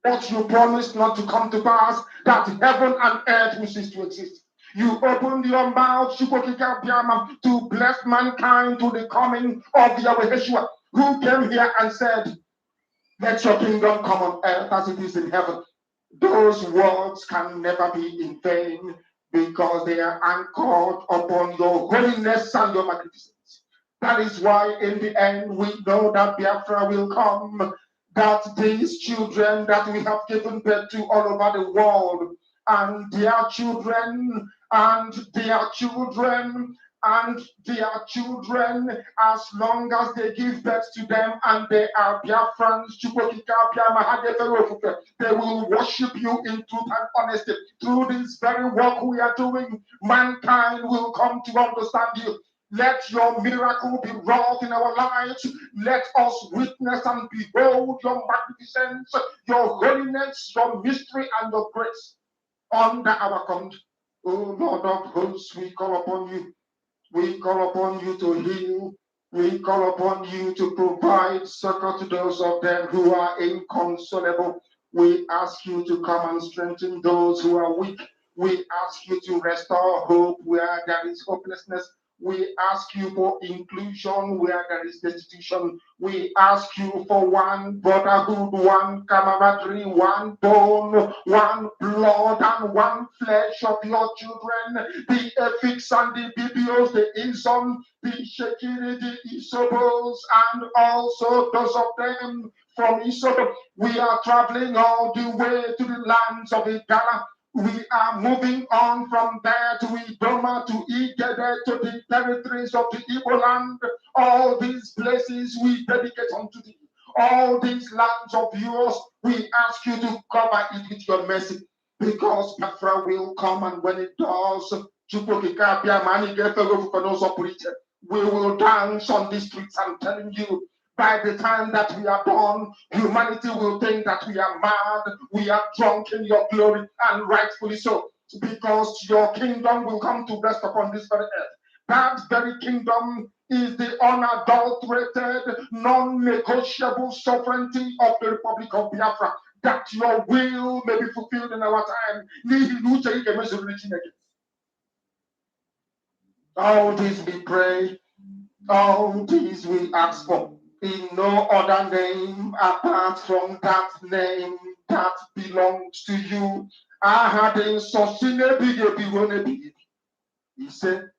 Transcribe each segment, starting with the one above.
That you promised not to come to pass, that heaven and earth will cease to exist. You opened your mouth, to bless mankind to the coming of Yahweh Yeshua, who came here and said, let your kingdom come on earth as it is in heaven. Those words can never be in vain because they are anchored upon your holiness and your magnificence. That is why in the end we know that Biafra will come, that these children that we have given birth to all over the world, and their children, and their children, and their children, as long as they give birth to them and they are Biafrans, they will worship you in truth and honesty. Through this very work we are doing, mankind will come to understand you. Let your miracle be wrought in our lives. Let us witness and behold your magnificence, your holiness, your mystery, and your grace under our conduct. Oh Lord of hosts, we call upon you. We call upon you to heal. We call upon you to provide succor to those of them who are inconsolable. We ask you to come and strengthen those who are weak. We ask you to restore hope where there is hopelessness. We ask you for inclusion where there is destitution. We ask you for one brotherhood, one camaraderie, one bone, one blood, and one flesh of your children. The Epics and the Bibios, the Inson, the Shekiri, the Isobos, and also those of them from Isobo. We are traveling all the way to the lands of Igala. We are moving on from there to Idoma, to Igede, to the territories of the Igbo land. All these places we dedicate unto thee. All these lands of yours, we ask you to cover it with your mercy. Because Biafra will come, and when it does, we will dance on the streets. I'm telling you, by the time that we are born, humanity will think that we are mad, we are drunk in your glory, and rightfully so, because your kingdom will come to rest upon this very earth. That very kingdom is the unadulterated, non-negotiable sovereignty of the Republic of Biafra, that your will may be fulfilled in our time. All this we pray, all these we ask for, in no other name apart from that name that belongs to you. I had in Sosine Bige. He said,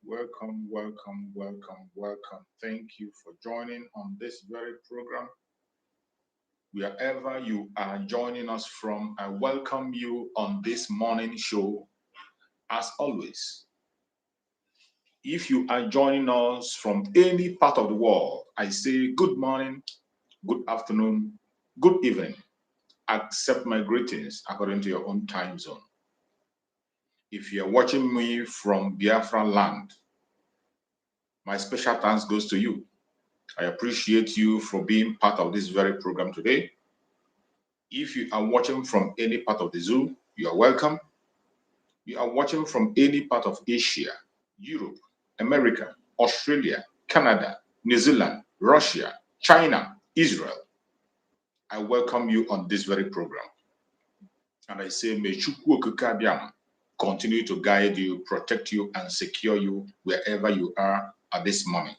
welcome, welcome, welcome, welcome. Thank you for joining on this very program. Wherever you are joining us from, I welcome you on this morning show. As always, if you are joining us from any part of the world, I say good morning, good afternoon, good evening. Accept my greetings according to your own time zone. If you're watching me from Biafra land, my special thanks goes to you. I appreciate you for being part of this very program today. If you are watching from any part of the Zoom, you are welcome. You are watching from any part of Asia, Europe, America, Australia, Canada, New Zealand, Russia, China, Israel. I welcome you on this very program. And I say, may Chukwu Okike Abiama continue to guide you, protect you, and secure you wherever you are at this moment.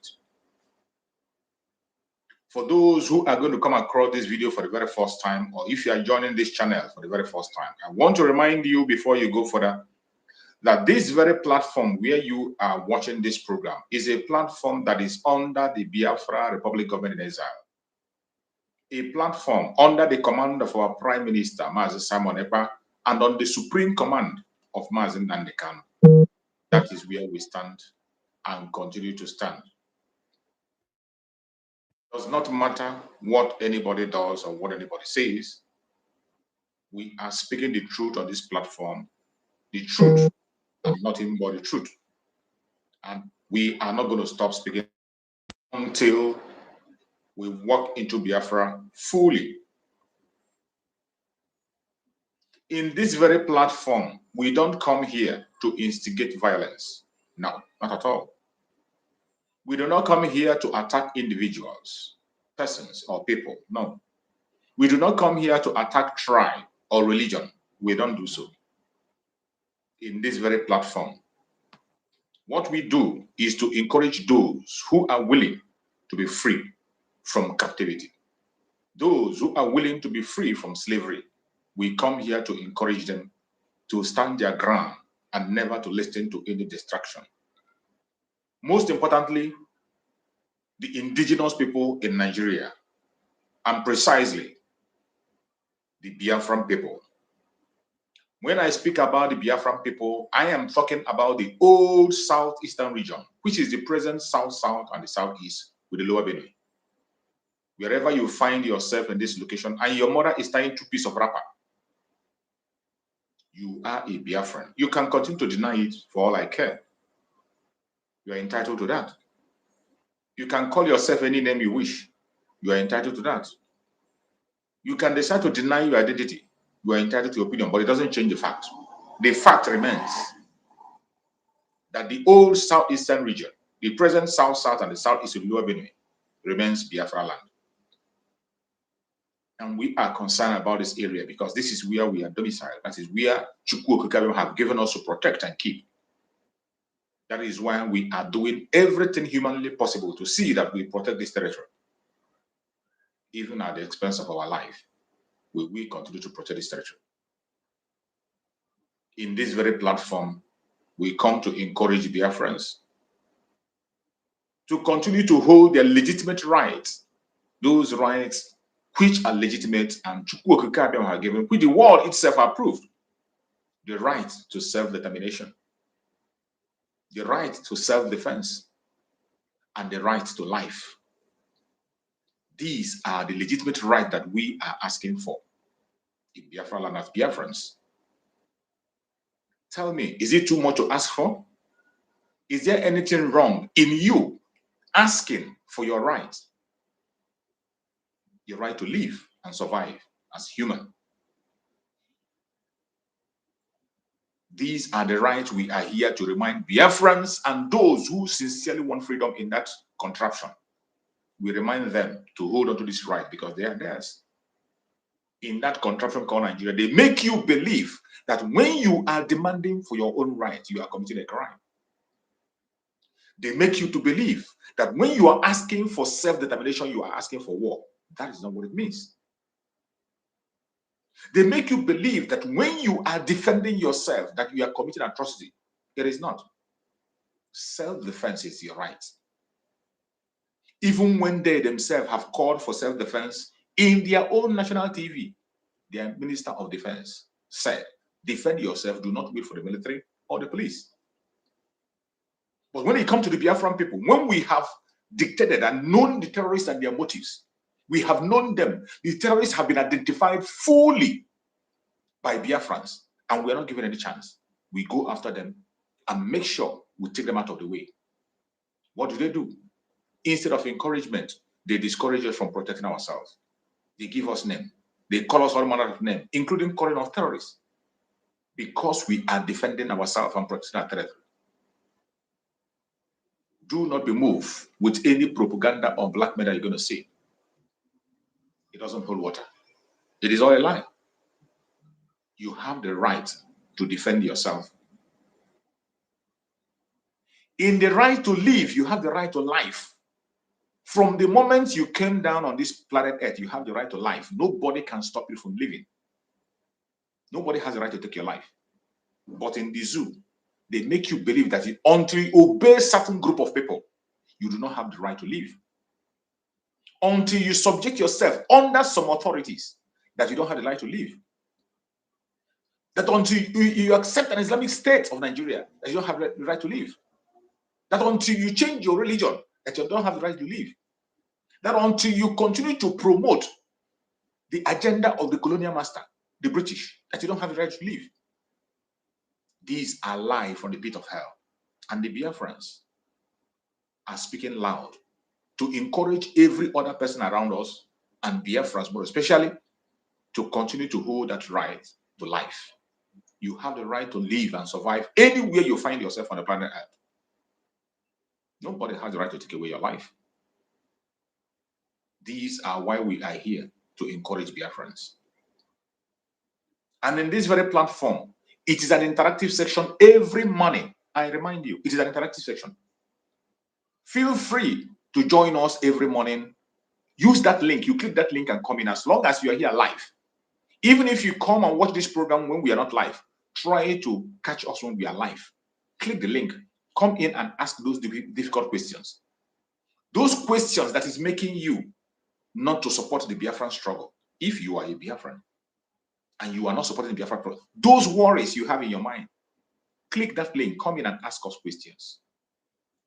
For those who are going to come across this video for the very first time, or if you are joining this channel for the very first time, I want to remind you before you go further that this very platform where you are watching this program is a platform that is under the Biafra Republic Government in Exile. A platform under the command of our Prime Minister, Mazi Simon Ekpa, and on the supreme command of Mazi Nnamdi Kanu. That is where we stand and continue to stand. It does not matter what anybody does or what anybody says. We are speaking the truth on this platform, the truth, and nothing but the truth. And we are not going to stop speaking until we walk into Biafra fully. In this very platform, we don't come here to instigate violence. No, not at all. We do not come here to attack individuals, persons, or people. No. We do not come here to attack tribe or religion. We don't do so. In this very platform, what we do is to encourage those who are willing to be free from captivity. Those who are willing to be free from slavery. We come here to encourage them to stand their ground and never to listen to any distraction. Most importantly, the indigenous people in Nigeria, and precisely the Biafran people. When I speak about the Biafran people, I am talking about the old southeastern region, which is the present south-south and the southeast with the lower Benue. Wherever you find yourself in this location and your mother is tying 2 pieces of wrapper, you are a Biafran. You can continue to deny it for all I care. You are entitled to that. You can call yourself any name you wish. You are entitled to that. You can decide to deny your identity. You are entitled to your opinion, but it doesn't change the fact. The fact remains that the old southeastern region, the present south-south and the southeast of Lower Benue, remains Biafra land. And we are concerned about this area because this is where we are domiciled. That is where Chukwu Okike have given us to protect and keep. That is why we are doing everything humanly possible to see that we protect this territory. Even at the expense of our life, we continue to protect this territory. In this very platform, we come to encourage Biafrans to continue to hold their legitimate rights, those rights which are legitimate and Chukwu Okike have given, which the world itself approved. The right to self-determination, the right to self-defense, and the right to life. These are the legitimate rights that we are asking for in Biafra land as Biafrans. Tell me, is it too much to ask for? Is there anything wrong in you asking for your right to live and survive as human? These are the rights we are here to remind Biafrans and those who sincerely want freedom in that contraption. We remind them to hold on to this right because they are theirs. In that contraption called Nigeria, they make you believe that when you are demanding for your own right, you are committing a crime. They make you to believe that when you are asking for self-determination, you are asking for war. That is not what it means. They make you believe that when you are defending yourself, that you are committing atrocity. It is not. Self-defense is your right. Even when they themselves have called for self-defense In their own national TV, their Minister of Defense said, defend yourself, do not wait for the military or the police. But when it comes to the Biafran people, when we have dictated and known the terrorists and their motives, we have known them, the terrorists have been identified fully by Biafrans, and we are not given any chance. We go after them and make sure we take them out of the way. What do? Instead of encouragement, they discourage us from protecting ourselves. They give us name. They call us all manner of names, including calling us terrorists, because we are defending ourselves and protecting our territory. Do not be moved with any propaganda or blackmail that you're going to see. It doesn't hold water. It is all a lie. You have the right to defend yourself. In the right to live, you have the right to life. From the moment you came down on this planet Earth, you have the right to life. Nobody can stop you from living. Nobody has the right to take your life. But in the zoo, they make you believe that until you obey a certain group of people, you do not have the right to live. Until you subject yourself under some authorities, that you don't have the right to live. That until you accept an Islamic state of Nigeria, that you don't have the right to live. That until you change your religion, that you don't have the right to live. That until you continue to promote the agenda of the colonial master, the British, that you don't have the right to live. These are lies from the pit of hell. And the Biafrans are speaking loud to encourage every other person around us, and Biafrans more especially, to continue to hold that right to life. You have the right to live and survive anywhere you find yourself on the planet Earth. Nobody has the right to take away your life. These are why we are here, to encourage Biafrans. And in this very platform, it is an interactive section every morning. I remind you, it is an interactive section. Feel free to join us every morning. Use that link. You click that link and come in as long as you are here live. Even if you come and watch this program when we are not live, try to catch us when we are live. Click the link. Come in and ask those difficult questions. Those questions that is making you not to support the Biafran struggle. If you are a Biafran and you are not supporting the Biafran struggle, those worries you have in your mind, click that link. Come in and ask us questions.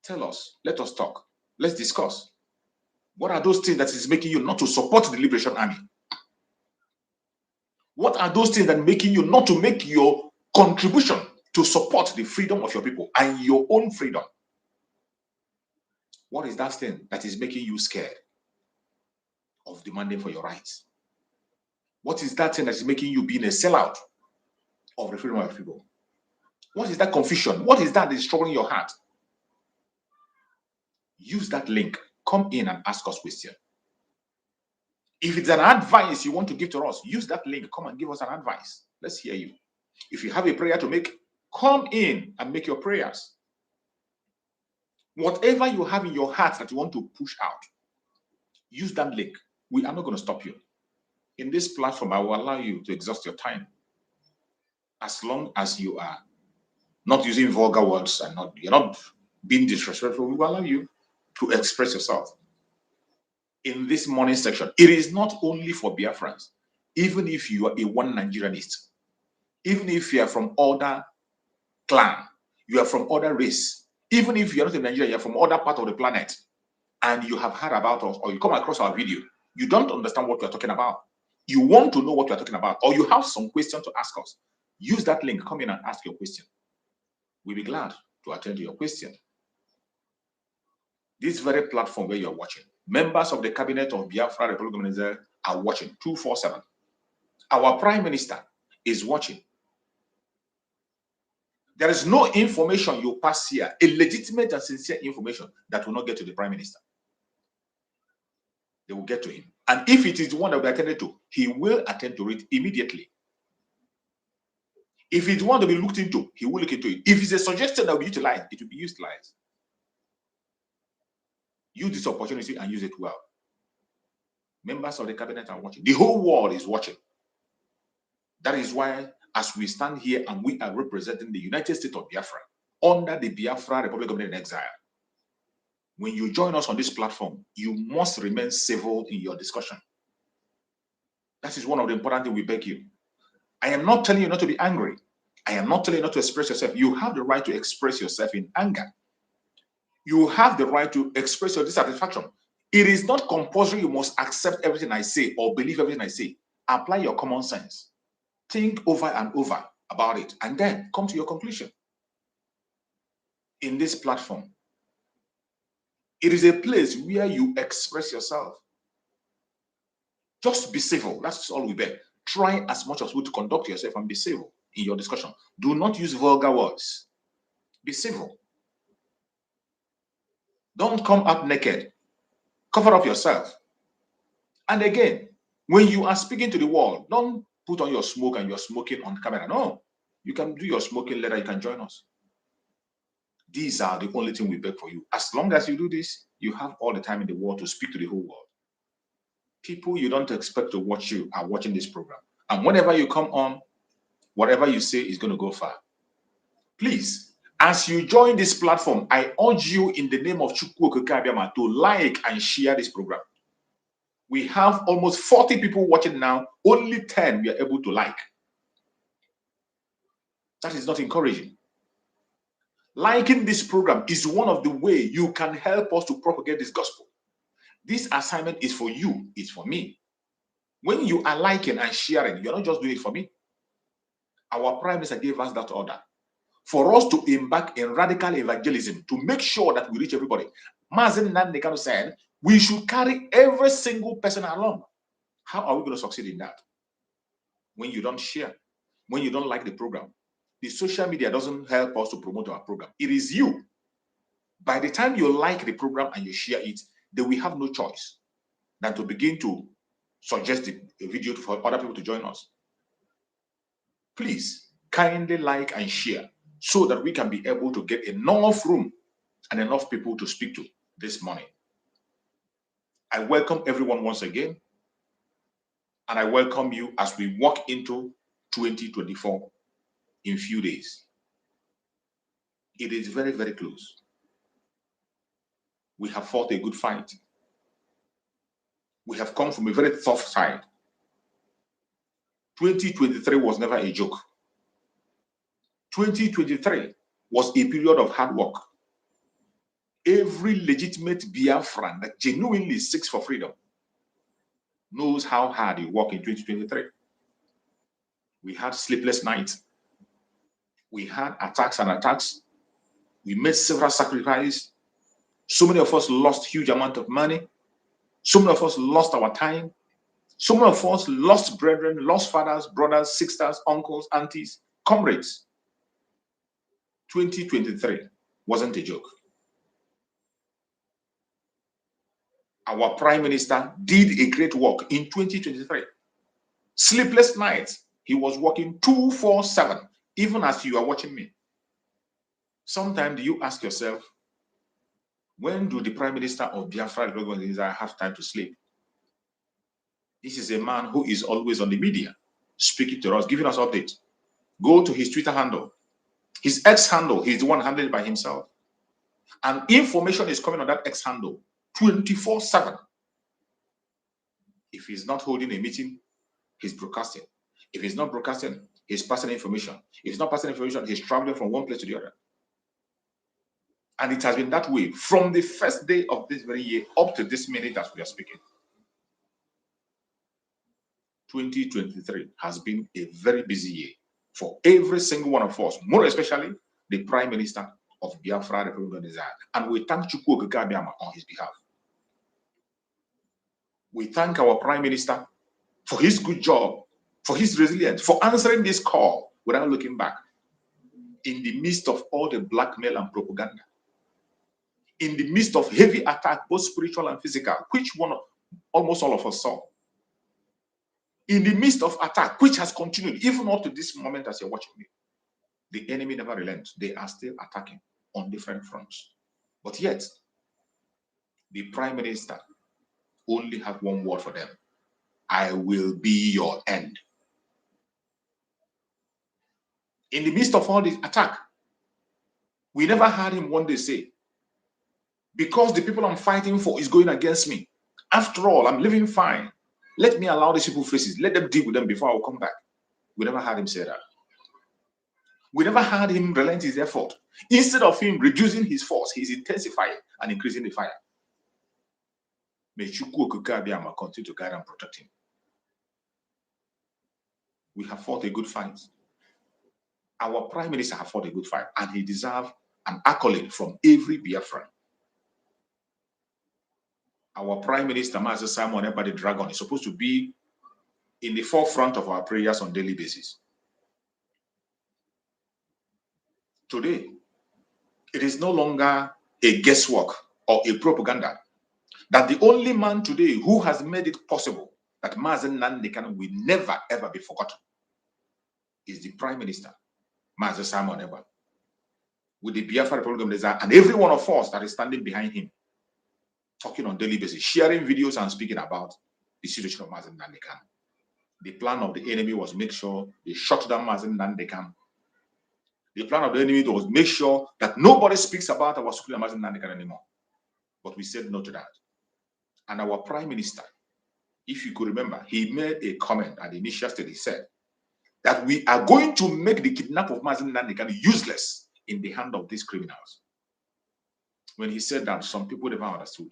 Tell us. Let us talk. Let's discuss. What are those things that is making you not to support the Liberation Army? What are those things that are making you not to make your contribution to support the freedom of your people and your own freedom? What is that thing that is making you scared of demanding for your rights? What is that thing that is making you being a sellout of the freedom of your people? What is that confusion? What is that is troubling your heart? Use that link. Come in and ask us questions. If it's an advice you want to give to us, use that link. Come and give us an advice. Let's hear you. If you have a prayer to make, come in and make your prayers. Whatever you have in your heart that you want to push out, use that link. We are not going to stop you. In this platform, I will allow you to exhaust your time. As long as you are not using vulgar words and you're not being disrespectful, we will allow you to express yourself. In this morning section, it is not only for Biafrans. Even if you are a one Nigerianist, even if you are from other clan, you are from other race, even if you are not in Nigeria, you are from other part of the planet, and you have heard about us, or you come across our video, you don't understand what we are talking about. You want to know what we are talking about, or you have some question to ask us, use that link. Come in and ask your question. We'll be glad to attend to your question. This very platform where you're watching, members of the cabinet of Biafra Republic of Nigeria are watching 247. Our prime minister is watching. There is no information you pass here, a legitimate and sincere information, that will not get to the prime minister. They will get to him. And if it is the one that will be attended to, he will attend to it immediately. If it's one to be looked into, he will look into it. If it's a suggestion that will be utilized, it will be utilized. Use this opportunity and use it well. Members of the cabinet are watching. The whole world is watching. That is why, as we stand here and we are representing the United States of Biafra under the Biafra Republic of Exile, when you join us on this platform, you must remain civil in your discussion. That is one of the important things we beg you. I am not telling you not to be angry. I am not telling you not to express yourself. You have the right to express yourself in anger. You have the right to express your dissatisfaction. It is not compulsory you must accept everything I say or believe everything I say. Apply your common sense. Think over and over about it and then come to your conclusion. In this platform, it is a place where you express yourself. Just be civil. That's all we beg. Try as much as possible to conduct yourself and be civil in your discussion. Do not use vulgar words. Be civil. Don't come out naked. Cover up yourself. And again, when you are speaking to the world, don't put on your smoke and you're smoking on camera. No, you can do your smoking later. You can join us. These are the only thing we beg for you. As long as you do this, you have all the time in the world to speak to the whole world. People you don't expect to watch you are watching this program. And whenever you come on, whatever you say is going to go far. Please, as you join this platform, I urge you in the name of Chukwu Okike Abiama to like and share this program. We have almost 40 people watching now. Only 10 we are able to like. That is not encouraging. Liking this program is one of the ways you can help us to propagate this gospel. This assignment is for you, it's for me. When you are liking and sharing, you're not just doing it for me. Our Prime Minister gave us that order for us to embark in radical evangelism to make sure that we reach everybody. Mazen Nandekano said, we should carry every single person along. How are we going to succeed in that? When you don't share, when you don't like the program, the social media doesn't help us to promote our program. It is you. By the time you like the program and you share it, then we have no choice than to begin to suggest a video for other people to join us. Please kindly like and share so that we can be able to get enough room and enough people to speak to this morning. I welcome everyone once again, and I welcome you as we walk into 2024 in few days. It is very, very close. We have fought a good fight. We have come from a very tough side. 2023 was never a joke. 2023 was a period of hard work. Every legitimate Biafran that genuinely seeks for freedom knows how hard you work in 2023. We had sleepless nights. We had attacks and attacks. We made several sacrifices. So many of us lost huge amount of money. So many of us lost our time. So many of us lost brethren, lost fathers, brothers, sisters, uncles, aunties, comrades. 2023 wasn't a joke. Our Prime Minister did a great work in 2023. Sleepless nights. He was working 24/7, even as you are watching me. Sometimes you ask yourself, when do the Prime Minister of Biafra have time to sleep? This is a man who is always on the media, speaking to us, giving us updates. Go to his Twitter handle. His X handle, he's the one handling it by himself. And information is coming on that X handle 24/7. If he's not holding a meeting, he's broadcasting. If he's not broadcasting, he's passing information. If he's not passing information, he's traveling from one place to the other. And it has been that way from the first day of this very year up to this minute as we are speaking. 2023 has been a very busy year for every single one of us, more especially the Prime Minister of Biafra Republic of Desire. And we thank Chukwu Okike Abiama on his behalf. We thank our Prime Minister for his good job, for his resilience, for answering this call without looking back. In the midst of all the blackmail and propaganda, in the midst of heavy attack, both spiritual and physical, which almost all of us saw. In the midst of attack, which has continued even up to this moment as you're watching me, the enemy never relents. They are still attacking on different fronts. But yet, the Prime Minister only have one word for them. I will be your end. In the midst of all this attack, we never heard him one day say, because the people I'm fighting for is going against me. After all, I'm living fine. Let me allow these people faces. Let them deal with them before I will come back. We never heard him say that. We never heard him relent his effort. Instead of him reducing his force, he's intensifying and increasing the fire. May Chukwu Okike Abiyama continue to guide and protect him. We have fought a good fight. Our Prime Minister has fought a good fight, and he deserves an accolade from every Biafran. Our Prime Minister, Master Simon Ekpa the Dragon, is supposed to be in the forefront of our prayers on a daily basis. Today, it is no longer a guesswork or a propaganda that the only man today who has made it possible that Mazen Nnamdi Kanu will never ever be forgotten is the Prime Minister, Mazen Simon Ekpa, with the Biafra Republic of Nigeria, and every one of us that is standing behind him, talking on a daily basis, sharing videos and speaking about the situation of Mazen Nnamdi Kanu. The plan of the enemy was make sure they shut down Mazen Nnamdi Kanu. The plan of the enemy was make sure that nobody speaks about our Supreme Mazen Nnamdi Kanu anymore. But we said no to that. And our Prime Minister, if you could remember, he made a comment at the initial stage. He said that we are going to make the kidnap of Mazen Nnamdi Kanu useless in the hand of these criminals. When he said that, some people never understood.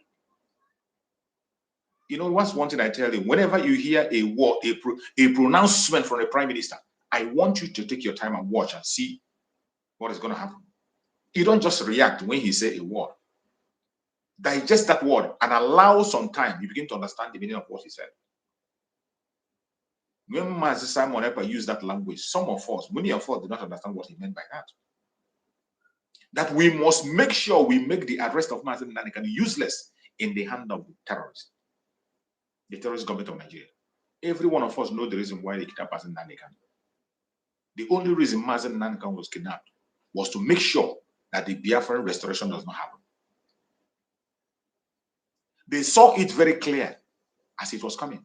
You know, what's one thing I tell you? Whenever you hear a word, a pronouncement from a Prime Minister, I want you to take your time and watch and see what is going to happen. You don't just react when he says a word. Digest that word and allow some time. You begin to understand the meaning of what he said. When Master Simon Ekpa used that language, some of us, many of us, did not understand what he meant by that. That we must make sure we make the arrest of Mazen Nnamdi Kanu useless in the hand of the terrorists, the terrorist government of Nigeria. Every one of us knows the reason why they kidnapped Mazen Nnamdi Kanu. The only reason Mazen Nnamdi Kanu was kidnapped was to make sure that the Biafran restoration does not happen. They saw it very clear as it was coming.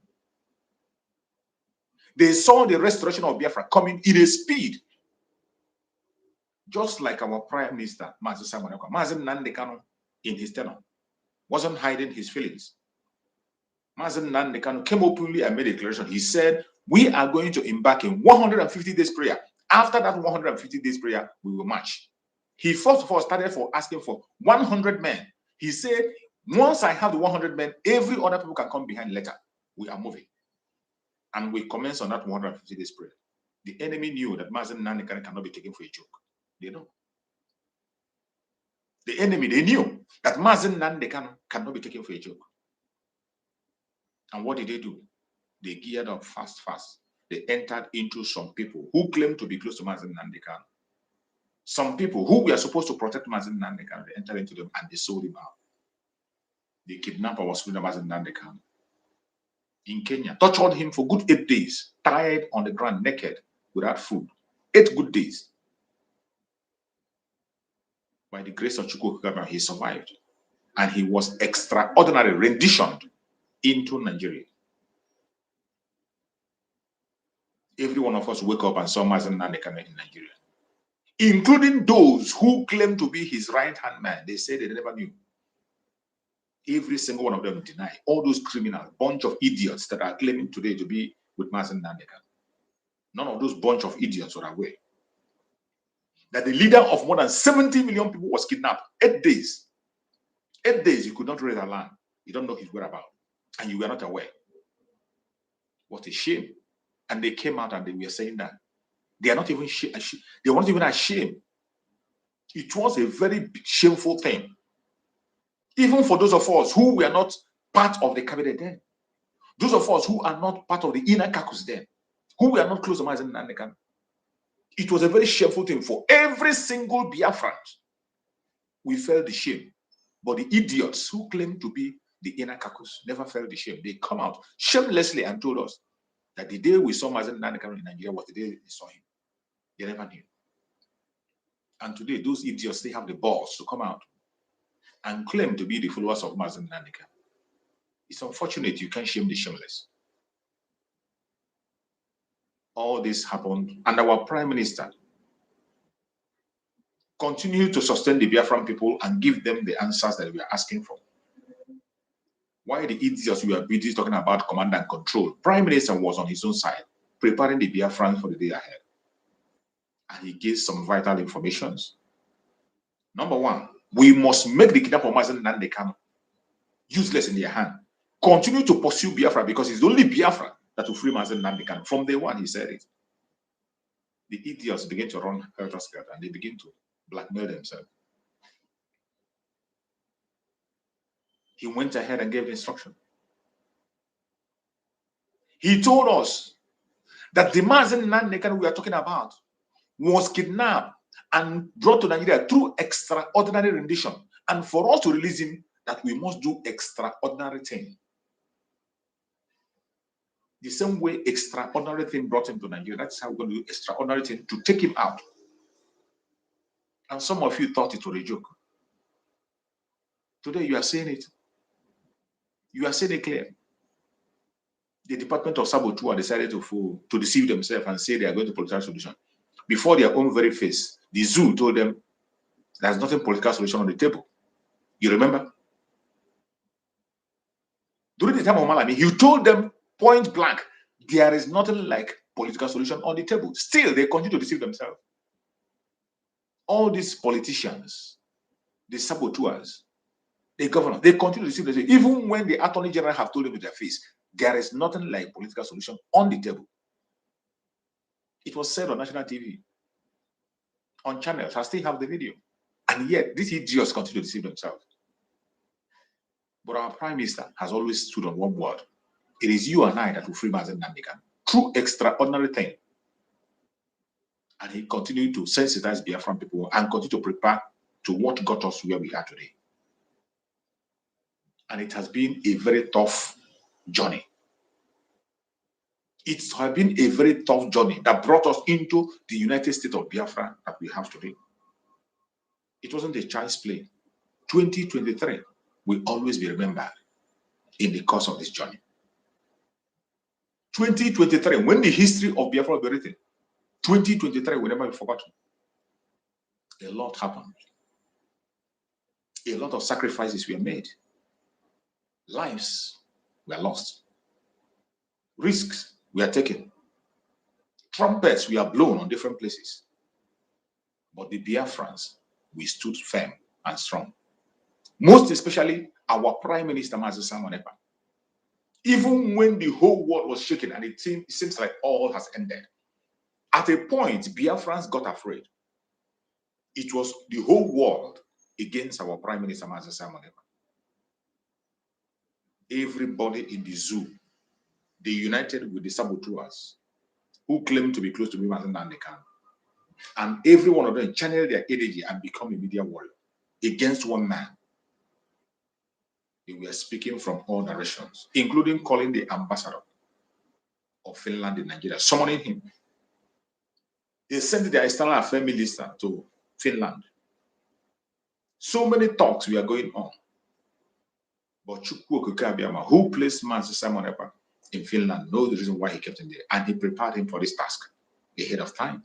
They saw the restoration of Biafra coming in a speed. Just like our Prime Minister, Mazen Simon Ekpa, Mazen Nnamdi Kanu, in his tenure, wasn't hiding his feelings. Mazen Nnamdi Kanu came openly and made a declaration. He said, we are going to embark in 150 days prayer. After that 150 days prayer, we will march. He first of all started for asking for 100 men. He said, once I have the 100 men, every other people can come behind later. We are moving. And we commence on that 150 days prayer. The enemy knew that Mazen Nnamdi Kanu cannot be taken for a joke. They know. The enemy, they knew that Mazen Nnamdi Kanu cannot be taken for a joke. And what did they do? They geared up fast. They entered into some people who claimed to be close to Mazen Nnamdi Kanu. Some people who were supposed to protect Mazen Nnamdi Kanu, they entered into them and they sold him out. The kidnapper was Mazen Nnamdi Kanu in Kenya, tortured him for good 8 days, tied on the ground naked without food. 8 good days. By the grace of Chukwu Okike Abiyama, he survived. And he was extraordinarily renditioned into Nigeria. Every one of us wake up and saw Mazen Nnamdi Kanu in Nigeria, including those who claim to be his right-hand man. They say they never knew. Every single one of them deny. All those criminals, bunch of idiots that are claiming today to be with Mazen Nnamdi Kanu. None of those bunch of idiots were aware that the leader of more than 70 million people was kidnapped. 8 days. 8 days, you could not raise a land. You don't know his whereabouts. And you were not aware. What a shame. And they came out and they were saying that they are not even they weren't even ashamed. It was a very shameful thing. Even for those of us who were not part of the cabinet then. Those of us who are not part of the inner caucus then. Who were not close to Mazen Nnamdi Kanu. It was a very shameful thing for every single Biafran. We felt the shame. But the idiots who claim to be the inner caucus never felt the shame. They come out shamelessly and told us that the day we saw Mazen Nnamdi Kanu in Nigeria was the day they saw him. They never knew. And today, those idiots, they have the balls to come out and claim to be the followers of Mazen Nnamdi Kanu. It's unfortunate you can't shame the shameless. All this happened, and our Prime Minister continued to sustain the Biafran people and give them the answers that we are asking for. Why the idiots we are busy talking about command and control? Prime Minister was on his own side, preparing the Biafrans for the day ahead. And he gave some vital informations. Number one, we must make the kidnap of Mazen Nnamdi Kanu useless in their hand. Continue to pursue Biafra because it's only Biafra that will free Mazen Nnamdi Kanu. From day one, he said it. The idiots begin to run helter-skelter and they begin to blackmail themselves. He went ahead and gave the instruction. He told us that the Mazen Nnamdi Kanu we are talking about was kidnapped and brought to Nigeria through extraordinary rendition. And for us to release him, that we must do extraordinary thing. The same way extraordinary thing brought him to Nigeria, that's how we're going to do extraordinary thing to take him out. And some of you thought it was a joke. Today you are saying it. You are saying it clear. The Department of Saboteur decided to deceive themselves and say they are going to political solution. Before their own very face, the zoo told them there's nothing political solution on the table. You remember? During the time of Malami, he told them point blank, there is nothing like political solution on the table. Still, they continue to deceive themselves. All these politicians, the saboteurs, the governors, they continue to deceive themselves. Even when the Attorney General have told them with their face, there is nothing like political solution on the table. It was said on national TV, on channels. I still have the video. And yet, these idiots continue to deceive themselves. But our Prime Minister has always stood on one word. It is you and I that will free Mazen Nnamdi Kanu through extraordinary thing. And he continued to sensitize Biafran people and continue to prepare to what got us where we are today. And it has been a very tough journey. It has been a very tough journey that brought us into the United States of Biafra that we have today. It wasn't a child's play. 2023 will always be remembered in the course of this journey. 2023, when the history of Biafra will be written, 2023 will never be forgotten. A lot happened. A lot of sacrifices were made. Lives were lost. Risks were taken. Trumpets were blown on different places. But the Biafrans, we stood firm and strong. Most especially our Prime Minister, Mazi Simon Ekpa. Even when the whole world was shaking and it seems like all has ended, at a point, Biafrans got afraid. It was the whole world against our Prime Minister, Mazi Simon Ekpa. Everybody in the zoo, they united with the saboteurs who claimed to be close to Mazi Nnamdi Kanu. And every one of them channeled their energy and become a media warrior against one man. They were speaking from all directions, including calling the ambassador of Finland in Nigeria, summoning him. They sent their external affairs minister to Finland. So many talks were going on. But Chukwu Okike Abiyama, who placed Mazi Simon Ekpa in Finland, knows the reason why he kept him there, and he prepared him for this task ahead of time.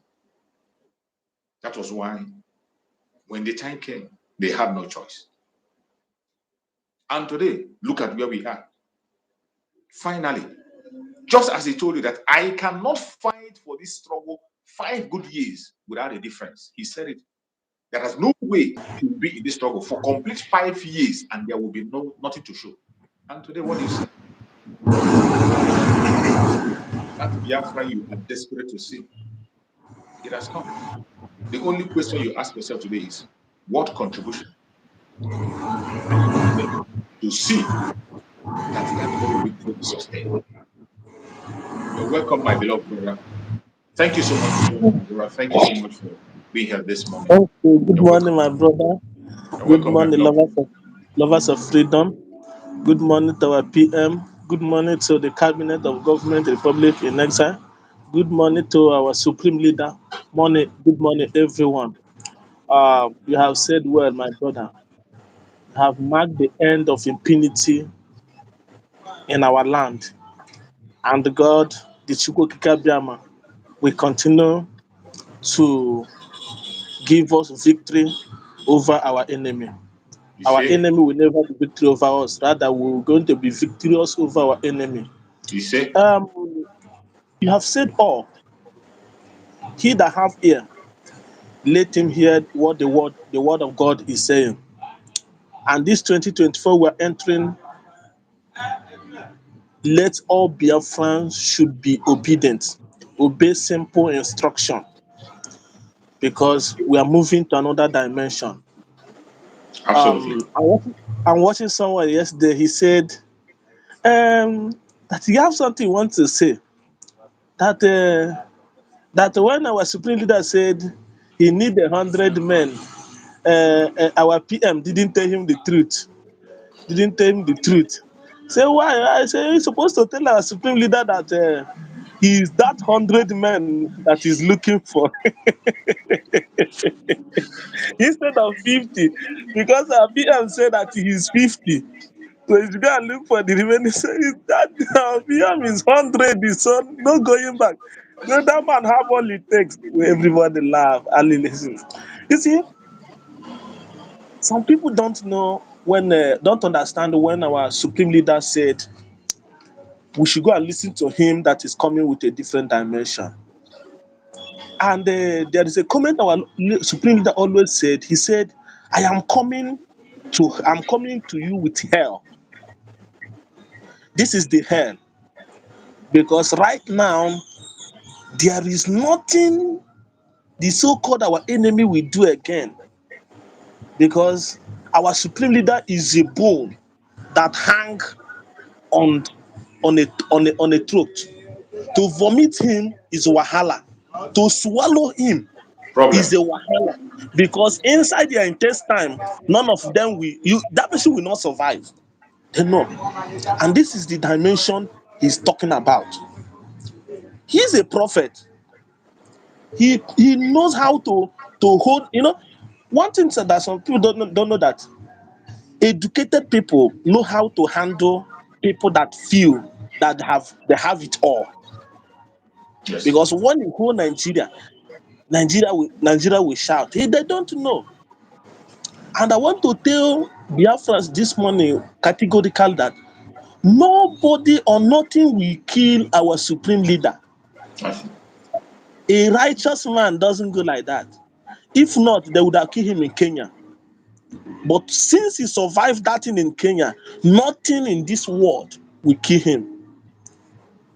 That was why, when the time came, they had no choice. And today, look at where we are. Finally, just as he told you that I cannot fight for this struggle 5 good years without a difference. He said it. There is no way to be in this struggle for complete 5 years and there will be nothing to show. And today, what do you see? That Biafra you are desperate to see. It has come. The only question you ask yourself today is, what contribution are you going to make to see that that will be sustained? You're welcome, my beloved brother. Thank you so much, brother. Thank you so much for being here this morning. Okay, good morning, my brother. Good morning, lovers of freedom. Good morning to our PM. Good morning to the Cabinet of Government Republic in Exile. Good morning to our Supreme Leader. Good morning, everyone. You have said well, my brother. You have marked the end of impunity in our land. And God, the Chukwu Kikabiama, will continue to give us victory over our enemy. You Our see? enemy will never be victory over us. Rather, we're going to be victorious over our enemy. You see? Um, you have said all. He that have ear, let him hear what the word of God is saying. And this 2024 we're entering, let all Biafrans should be obedient, obey simple instruction, because we are moving to another dimension. Absolutely. I'm watching someone yesterday. He said that he have something he wants to say. That that when our supreme leader said he need 100 men, our PM didn't tell him the truth. Didn't tell him the truth. Say why? I say he's supposed to tell our supreme leader that he is that 100 men that he's looking for instead of 50, because our PM said that he is 50. So you go and look for the remaining. Say that PM is 100, so no going back. So that man have all it takes. Everybody laugh and listen. You see, some people don't know when don't understand when our supreme leader said we should go and listen to him that is coming with a different dimension. And there is a comment our supreme leader always said. He said, I'm coming to you with hell. This is the hell. Because right now, there is nothing the so-called our enemy will do again. Because our supreme leader is a bone that hang on a throat. To vomit him is wahala. To swallow him is Problem. a wahala, because inside their intestine, none of them will. That person will not survive. They know, and this is the dimension he's talking about. He's a prophet. He knows how to hold. One thing that some people don't know that educated people know how to handle people that feel that they have it all. Yes. Because when you hold Nigeria will shout. They don't know. And I want to tell Biafrans this morning categorically that nobody or nothing will kill our supreme leader. Nothing. A righteous man doesn't go like that. If not, they would have killed him in Kenya. But since he survived that thing in Kenya, nothing in this world will kill him.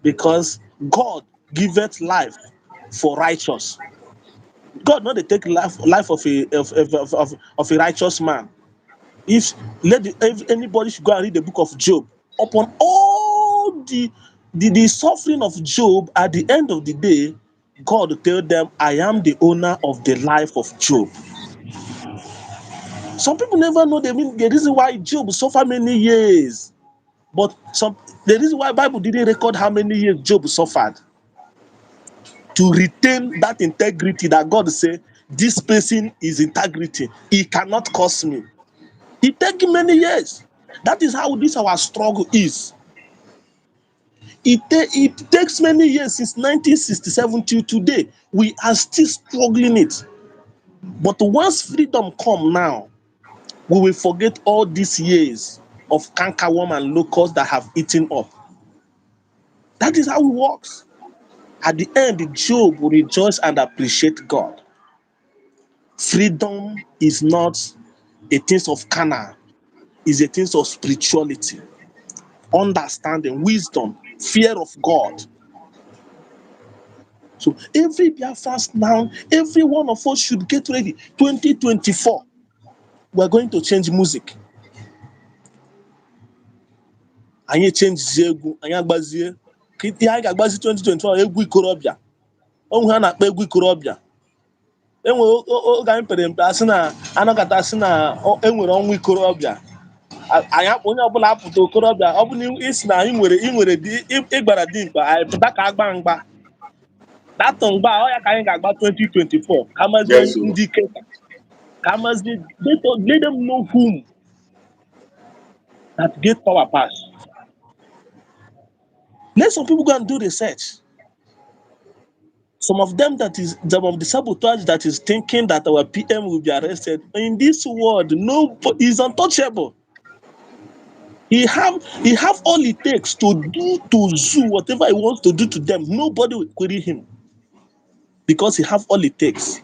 Because God giveth life for righteous. God not they take life of a righteous man. If anybody should go and read the book of Job, upon all the suffering of Job, at the end of the day, God will tell them, I am the owner of the life of Job. Some people never know the reason why Job suffered many years. But the reason why Bible didn't record how many years Job suffered, to retain that integrity that God said, this person is integrity. He cannot curse me. It takes many years. That is how this our struggle is. It takes many years since 1967 till today. We are still struggling it. But once freedom come now, we will forget all these years of cankerworm and locusts that have eaten up. That is how it works. At the end, Job will rejoice and appreciate God. Freedom is not a thing of carnal, it's a thing of spirituality, understanding, wisdom, fear of God. So every Biafran now, every one of us should get ready. 2024, we're going to change music. Anyị change egwu, anyị agbazie. Ihe anyị ga-agbazi 2024 egwu ikorobịa. Onwe ha na-akpọ egwu ikorobịa. Enwe oge anyị pere mpe asị na anọkọta asị na enwere ọnwa ikorobịa. Onye ọbụla apụta okorobịa, ọ bụ na isi na ị nwere ịgbara dimkpa, anyị pụta ka agba mgba. Datụ mgba ọ ya ka anyị ga-agba 2024 ka mazie Yes. So. ndị ike, ka mazie let them know whom that get power pass. Let some people go and do research. Some of them that is some of the sabotage that is thinking that our PM will be arrested. In this world, no is untouchable. He have all it takes to do to zoo whatever he wants to do to them. Nobody will query him because he have all it takes.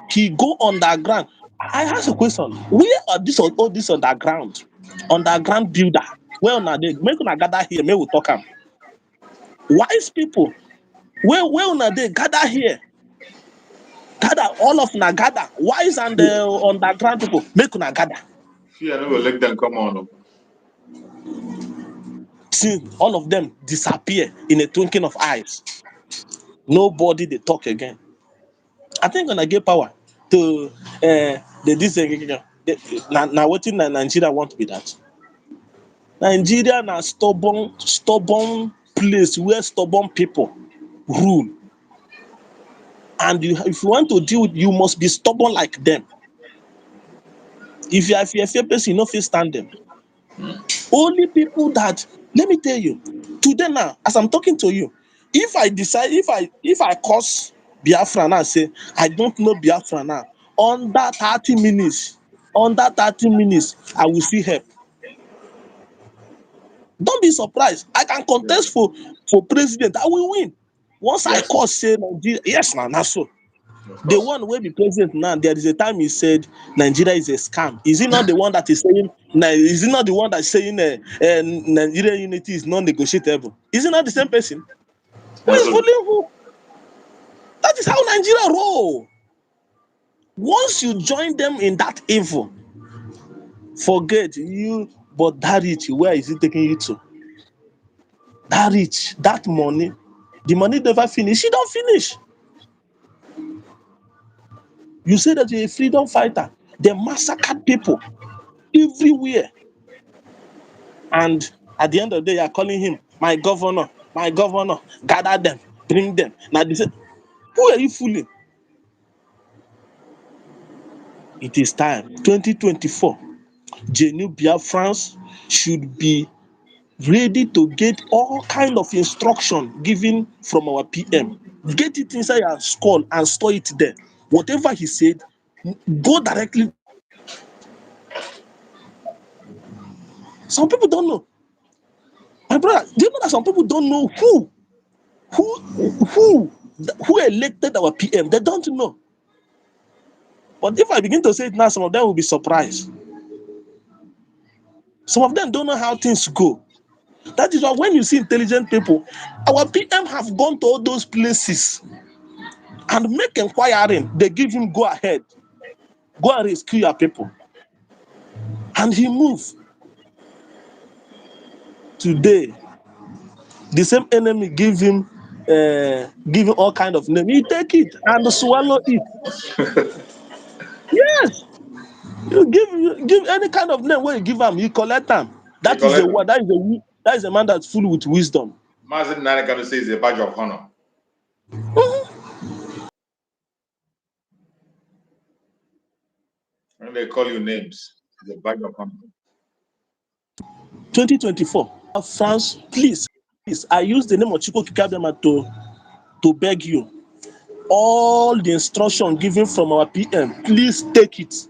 He go underground. I ask a question: where are all this underground builder? Where una dey? Make una gather here. Make we talk am. Wise people, where una dey? Gather here. Gather all of una gather. Wise and underground people. Make una gather. Fear no go let them come on. See, all of them disappear in a twinkling of eyes. Nobody they talk again. I think when I get power to this now what in Nigeria want to be that. Nigeria na stubborn place where stubborn people rule. And if you want to deal with, you must be stubborn like them. If you are a fair person, you no fit stand them. Only people that, let me tell you, today now, as I'm talking to you, if I decide, if I curse Biafra now, say I don't know Biafra now, under 30 minutes, I will see help. Don't be surprised. I can contest for president. I will win. Once I curse say Nigeria, yes, now so. The one who will be president now, there is a time he said Nigeria is a scam. Is it not the one that is saying? Is it not the one that's saying Nigerian unity is non-negotiable? Is it not the same person? Who is bullying who? That is how Nigeria roll. Once you join them in that evil, forget you. But that rich, where is it taking you to? That rich, that money, the money never finish. It don't finish. You say that you're a freedom fighter. They massacred people everywhere. And at the end of the day, you're calling him my governor, gather them, bring them. Now they say, who are you fooling? It is time. 2024. Genuine Biafrans should be ready to get all kind of instruction given from our PM. Get it inside your skull and store it there. Whatever he said, go directly. Some people don't know. My brother, do you know that some people don't know who elected our PM? They don't know. But if I begin to say it now, some of them will be surprised. Some of them don't know how things go. That is why when you see intelligent people, our PM have gone to all those places and make inquiring. They give him go ahead. Go and rescue your people. And he moved. Today, the same enemy give him all kind of name. He take it and swallow it. Yes. You give any kind of name where you give him, you collect them. That is a word. That is a man that's full with wisdom. Mazin Nana can say it's a badge of honor. When they call you names, it's a badge of honor. 2024. France, please, I use the name of Chiko Kikabema to beg you. All the instruction given from our PM, please take it.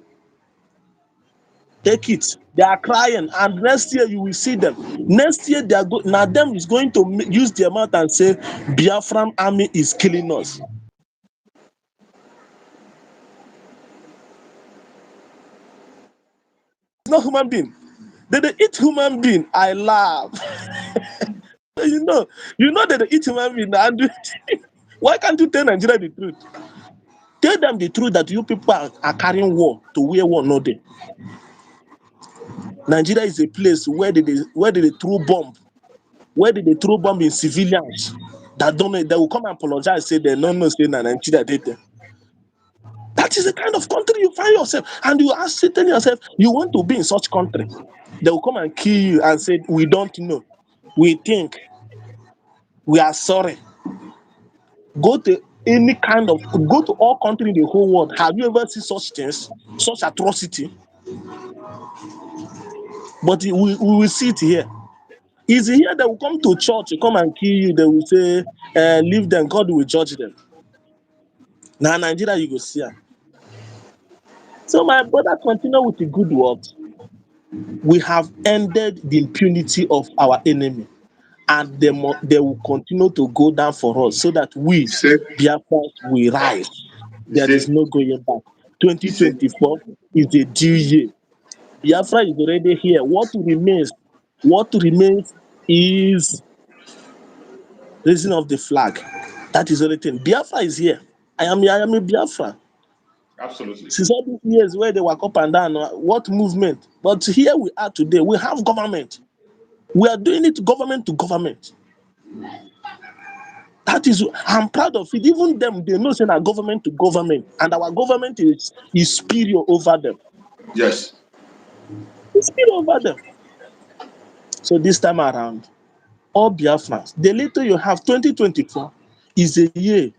Take it. They are crying, and next year you will see them. Next year they are now them is going to use their mouth and say Biafran army is killing us. It's not human being. They eat human being. I laugh. you know that they eat human being. And why can't you tell Nigeria the truth? Tell them the truth that you people are carrying war to where war not there. Nigeria is a place where they throw bomb, in civilians that don't know. They will come and apologize, say they don't know, say that Nigeria did them. That is the kind of country you find yourself, and you are telling yourself you want to be in such country. They will come and kill you and say, we don't know, we think, we are sorry. Go to all countries in the whole world. Have you ever seen such things, such atrocity? But we will see it here. Is here they will come to church, come and kill you, they will say, leave them, God will judge them. Now Nigeria, you go see am. So my brother, continue with the good works. We have ended the impunity of our enemy, and they will continue to go down for us so that You we, see? Biafrans, will rise. You There is see? no going back. You see? 2024 is a due year. Biafra is already here. What remains is raising of the flag. That is the only thing. Biafra is here. I am a Biafra. Absolutely. Since all these years where they walk up and down, what movement? But here we are today. We have government. We are doing it government to government. That is, I'm proud of it. Even them, they know saying our government to government, and our government is superior over them. Yes. It's superior over them. So this time around, all Biafrans, the little you have, 2024 is a year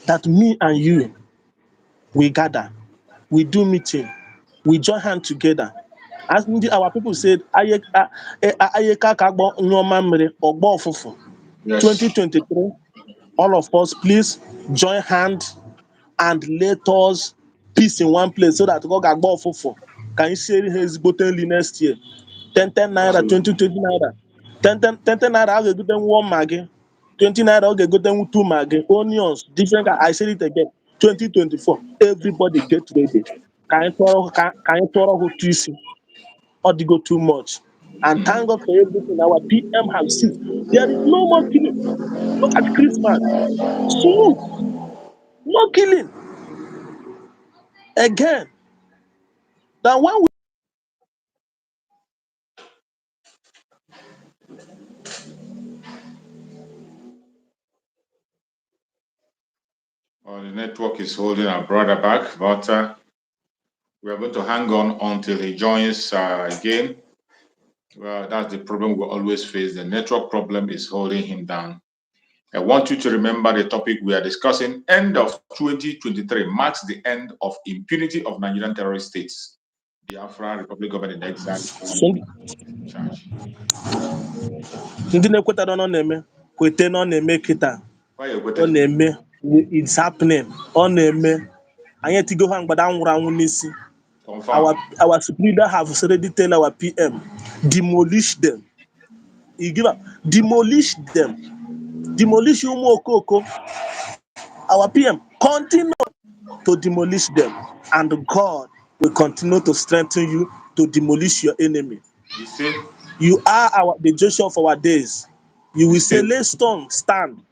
that me and you, we gather, we do meeting, we join hands together. As our people said, "Ayeka kagbo nyoma mmiri, ogbo ofufu." Yes. 2023, all of us, please join hands and let us peace in one place so that God can go for. Can you say his bottle next year? 10 naira, Absolutely. 20 naira. 10 naira, I'll get them one maggie. 20 naira, I'll get them two maggie. Onions, different. I said it again. 2024, everybody get ready. Can you throw who twist or they go too much? And thank God for everything. Our PM have seen. There is no more killing. Look at Christmas. Smooth. No killing. Again. Then when we Well, the network is holding our brother back, but we are going to hang on until he joins again. Well, that's the problem we always face. The network problem is holding him down. I want you to remember the topic we are discussing. End of 2023 marks the end of impunity of Nigerian terrorist states. Biafra Republic Government in exile charge. ndị na-ekwetara na ọ na-eme kwete na ọ na-eme kịta Why you ọ waited? na-eme it's happening ọ na-eme anyị etigo ha mgbada anwụrụ anwụ n'isi Confirm. our supreme leader have already tell our PM demolish them. He give up demolish them, demolish ụmụ okoko. Our PM continue to demolish them, and God will continue to strengthen you to demolish your enemy. You see? You are the Joshua of our days. You will say, see? let stone stand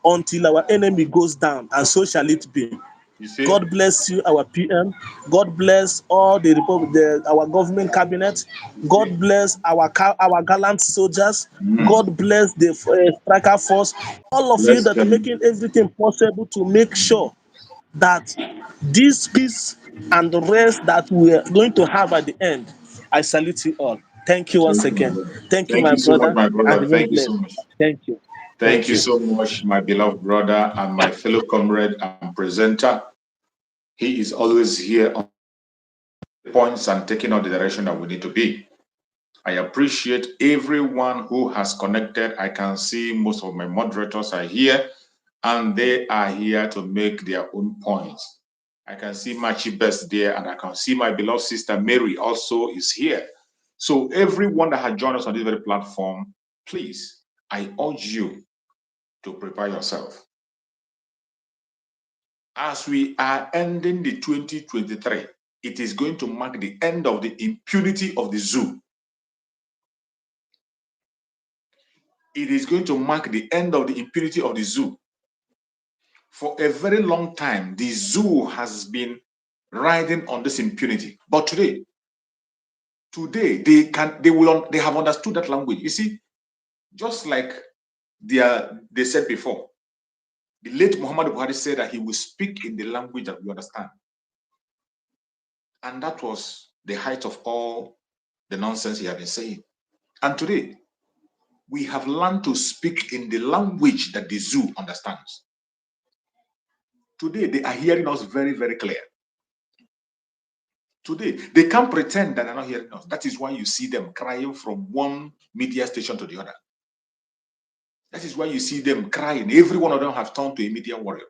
until our enemy goes down, and so shall it be. You see? God bless you, our PM. God bless all our government cabinet. God bless our gallant soldiers. God bless the striker force. All of you Bless that are them. making everything possible to make sure that this peace and the rest that we are going to have at the end. I salute you all. Thank you once Thank you, my again. brother. Thank you, Thank my you so much, brother, my and brother. remain Thank you so blessed. much. Thank you. Thank you so much, my beloved brother and my fellow comrade and presenter. He is always here on the points and taking out the direction that we need to be. I appreciate everyone who has connected. I can see most of my moderators are here and they are here to make their own points. I can see Machi Best there and I can see my beloved sister Mary also is here. So everyone that has joined us on this very platform, please, I urge you to prepare yourself. As we are ending the 2023, it is going to mark the end of the impunity of the zoo. It is going to mark the end of the impunity of the zoo. For a very long time, the zoo has been riding on this impunity. But today they have understood that language. You see, just like they said before, the late Muhammad Buhari said that he will speak in the language that we understand. And that was the height of all the nonsense he had been saying. And today, we have learned to speak in the language that the zoo understands. Today, they are hearing us very, very clear. Today, they can't pretend that they're not hearing us. That is why you see them crying from one media station to the other. That is why you see them crying. Every one of them have turned to a media warrior.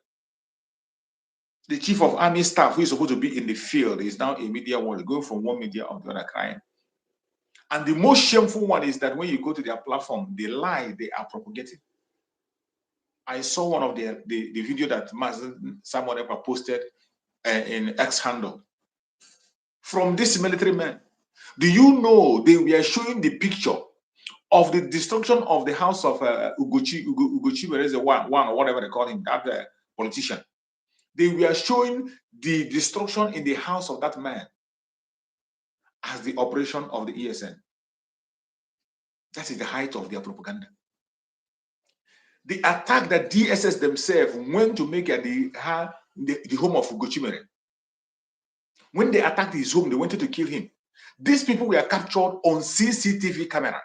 The chief of army staff, who is supposed to be in the field, is now a media warrior, going from one media to the other crying. And the most shameful one is that when you go to their platform, the lie they are propagating. I saw one of the video that someone ever posted in X handle from this military man. Do you know they were showing the picture of the destruction of the house of Ugochi, where is the one or whatever they call him, that politician. They were showing the destruction in the house of that man as the operation of the ESN. That is the height of their propaganda. The attack that DSS themselves went to make at the home of Ugochimere. When they attacked his home, they wanted to kill him. These people were captured on CCTV camera.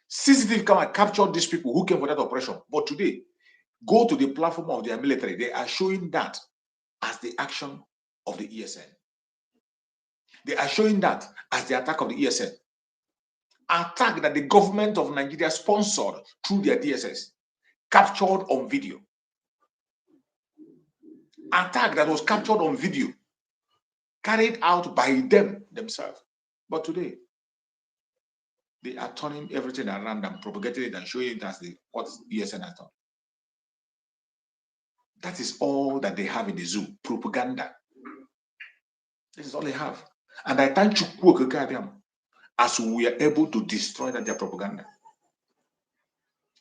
CCTV camera captured these people who came for that operation. But today, go to the platform of their military. They are showing that as the action of the ESN. They are showing that as the attack of the ESN. Attack that the government of Nigeria sponsored through their DSS, captured on video. Attack that was captured on video, carried out by them themselves. But today, they are turning everything around and propagating it and showing it as what ESN has done. That is all that they have in the zoo, propaganda. This is all they have. And I thank you, as we are able to destroy their propaganda.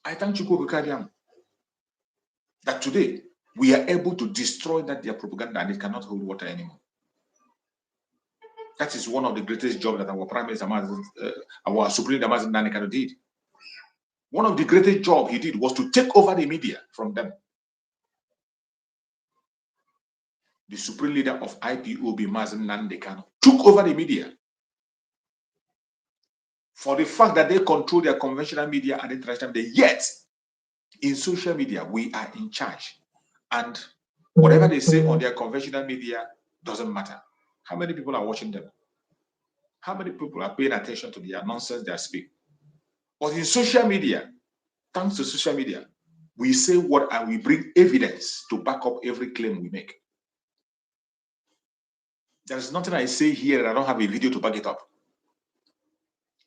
I thank you, that today we are able to destroy their propaganda and it cannot hold water anymore. That is one of the greatest jobs that our Prime Minister, our Supreme Leader, Nanikano did. One of the greatest jobs he did was to take over the media from them. The Supreme Leader of IPOB, Mazen Nandekano, took over the media for the fact that they control their conventional media and international media. Yet, in social media, we are in charge. And whatever they say on their conventional media doesn't matter. How many people are watching them? How many people are paying attention to their nonsense they speak? But in social media, thanks to social media, we say what and we bring evidence to back up every claim we make. There's nothing I say here that I don't have a video to back it up.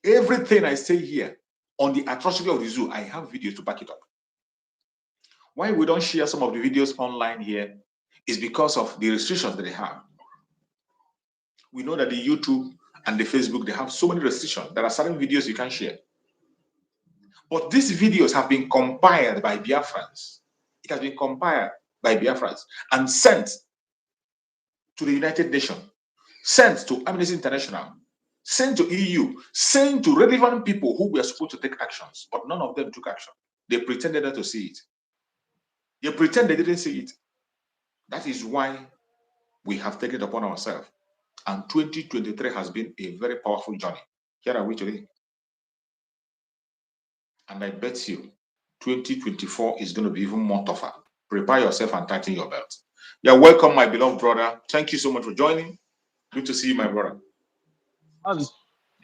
Everything I say here on the atrocity of the zoo, I have videos to back it up. Why we don't share some of the videos online here is because of the restrictions that they have. We know that the YouTube and the Facebook, they have so many restrictions. There are certain videos you can't share. But these videos have been compiled by Biafrans. It has been compiled by Biafrans and sent to the United Nations, sent to Amnesty International, sent to EU, sent to relevant people who were supposed to take actions, but none of them took action. They pretended not to see it. They pretend they didn't see it. That is why we have taken it upon ourselves. And 2023 has been a very powerful journey. Here are we today. And I bet you 2024 is going to be even more tougher. Prepare yourself and tighten your belt. You're welcome, my beloved brother. Thank you so much for joining. Good to see you, my brother.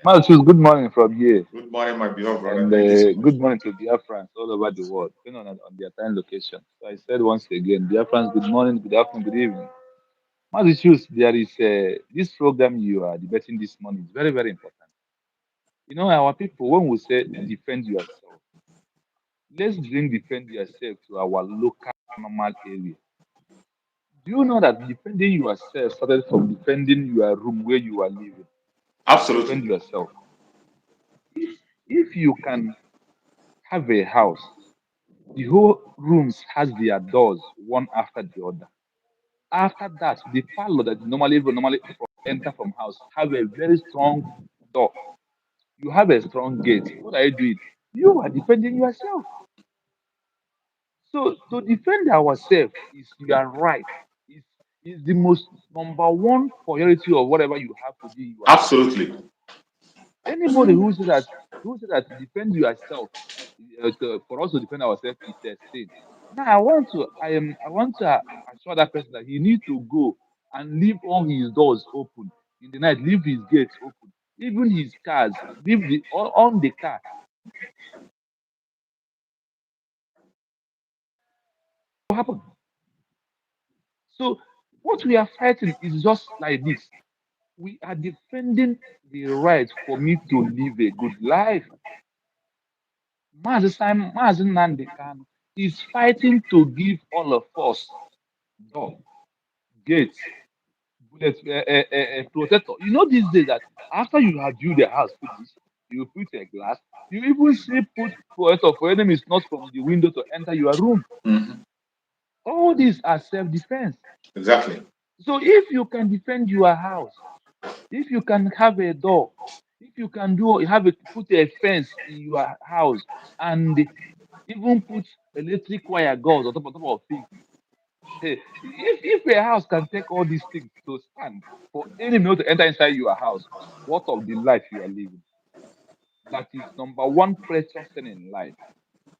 Malchus, good morning from here. Good morning, my beloved brother. And Thank you so much. good morning to Biafrans all over the world, depending on their time location. So I said once again, Biafrans, good morning, good afternoon, good evening. Malchus, there is this program you are debating this morning is very, very important. You know, our people, when we say defend yourself, let's bring defend yourself to our local normal area. Do you know that defending yourself started from defending your room where you are living? Absolutely. Defend yourself. If you can have a house, the whole rooms has their doors one after the other. After that, the parlor that normally enter from house have a very strong door. You have a strong gate. What are you doing? You are defending yourself. So to defend ourselves is your right. Is the most number one priority of whatever you have to do in your life. Absolutely. Anybody who said that to defend yourself, for us to defend ourselves is a sin. Now I want to assure that person that he need to go and leave all his doors open in the night, leave his gates open, even his cars, leave the on the car. What happened? So what we are fighting is just like this. We are defending the right for me to live a good life. Mazi Nnamdi Kanu is fighting to give all of us door, gates, bullet, protector. You know these days that after you have built a house finish, you put a glass. You even see put protector for enemies not from the window to enter your room. Mhm. All these are self-defense. Exactly. So if you can defend your house, if you can have a door, if you can put a fence in your house and even put electric wire guards on top of things. Hey, if a house can take all these things to stand for any minute to enter inside your house, what of the life you are living? That is number one precious thing in life.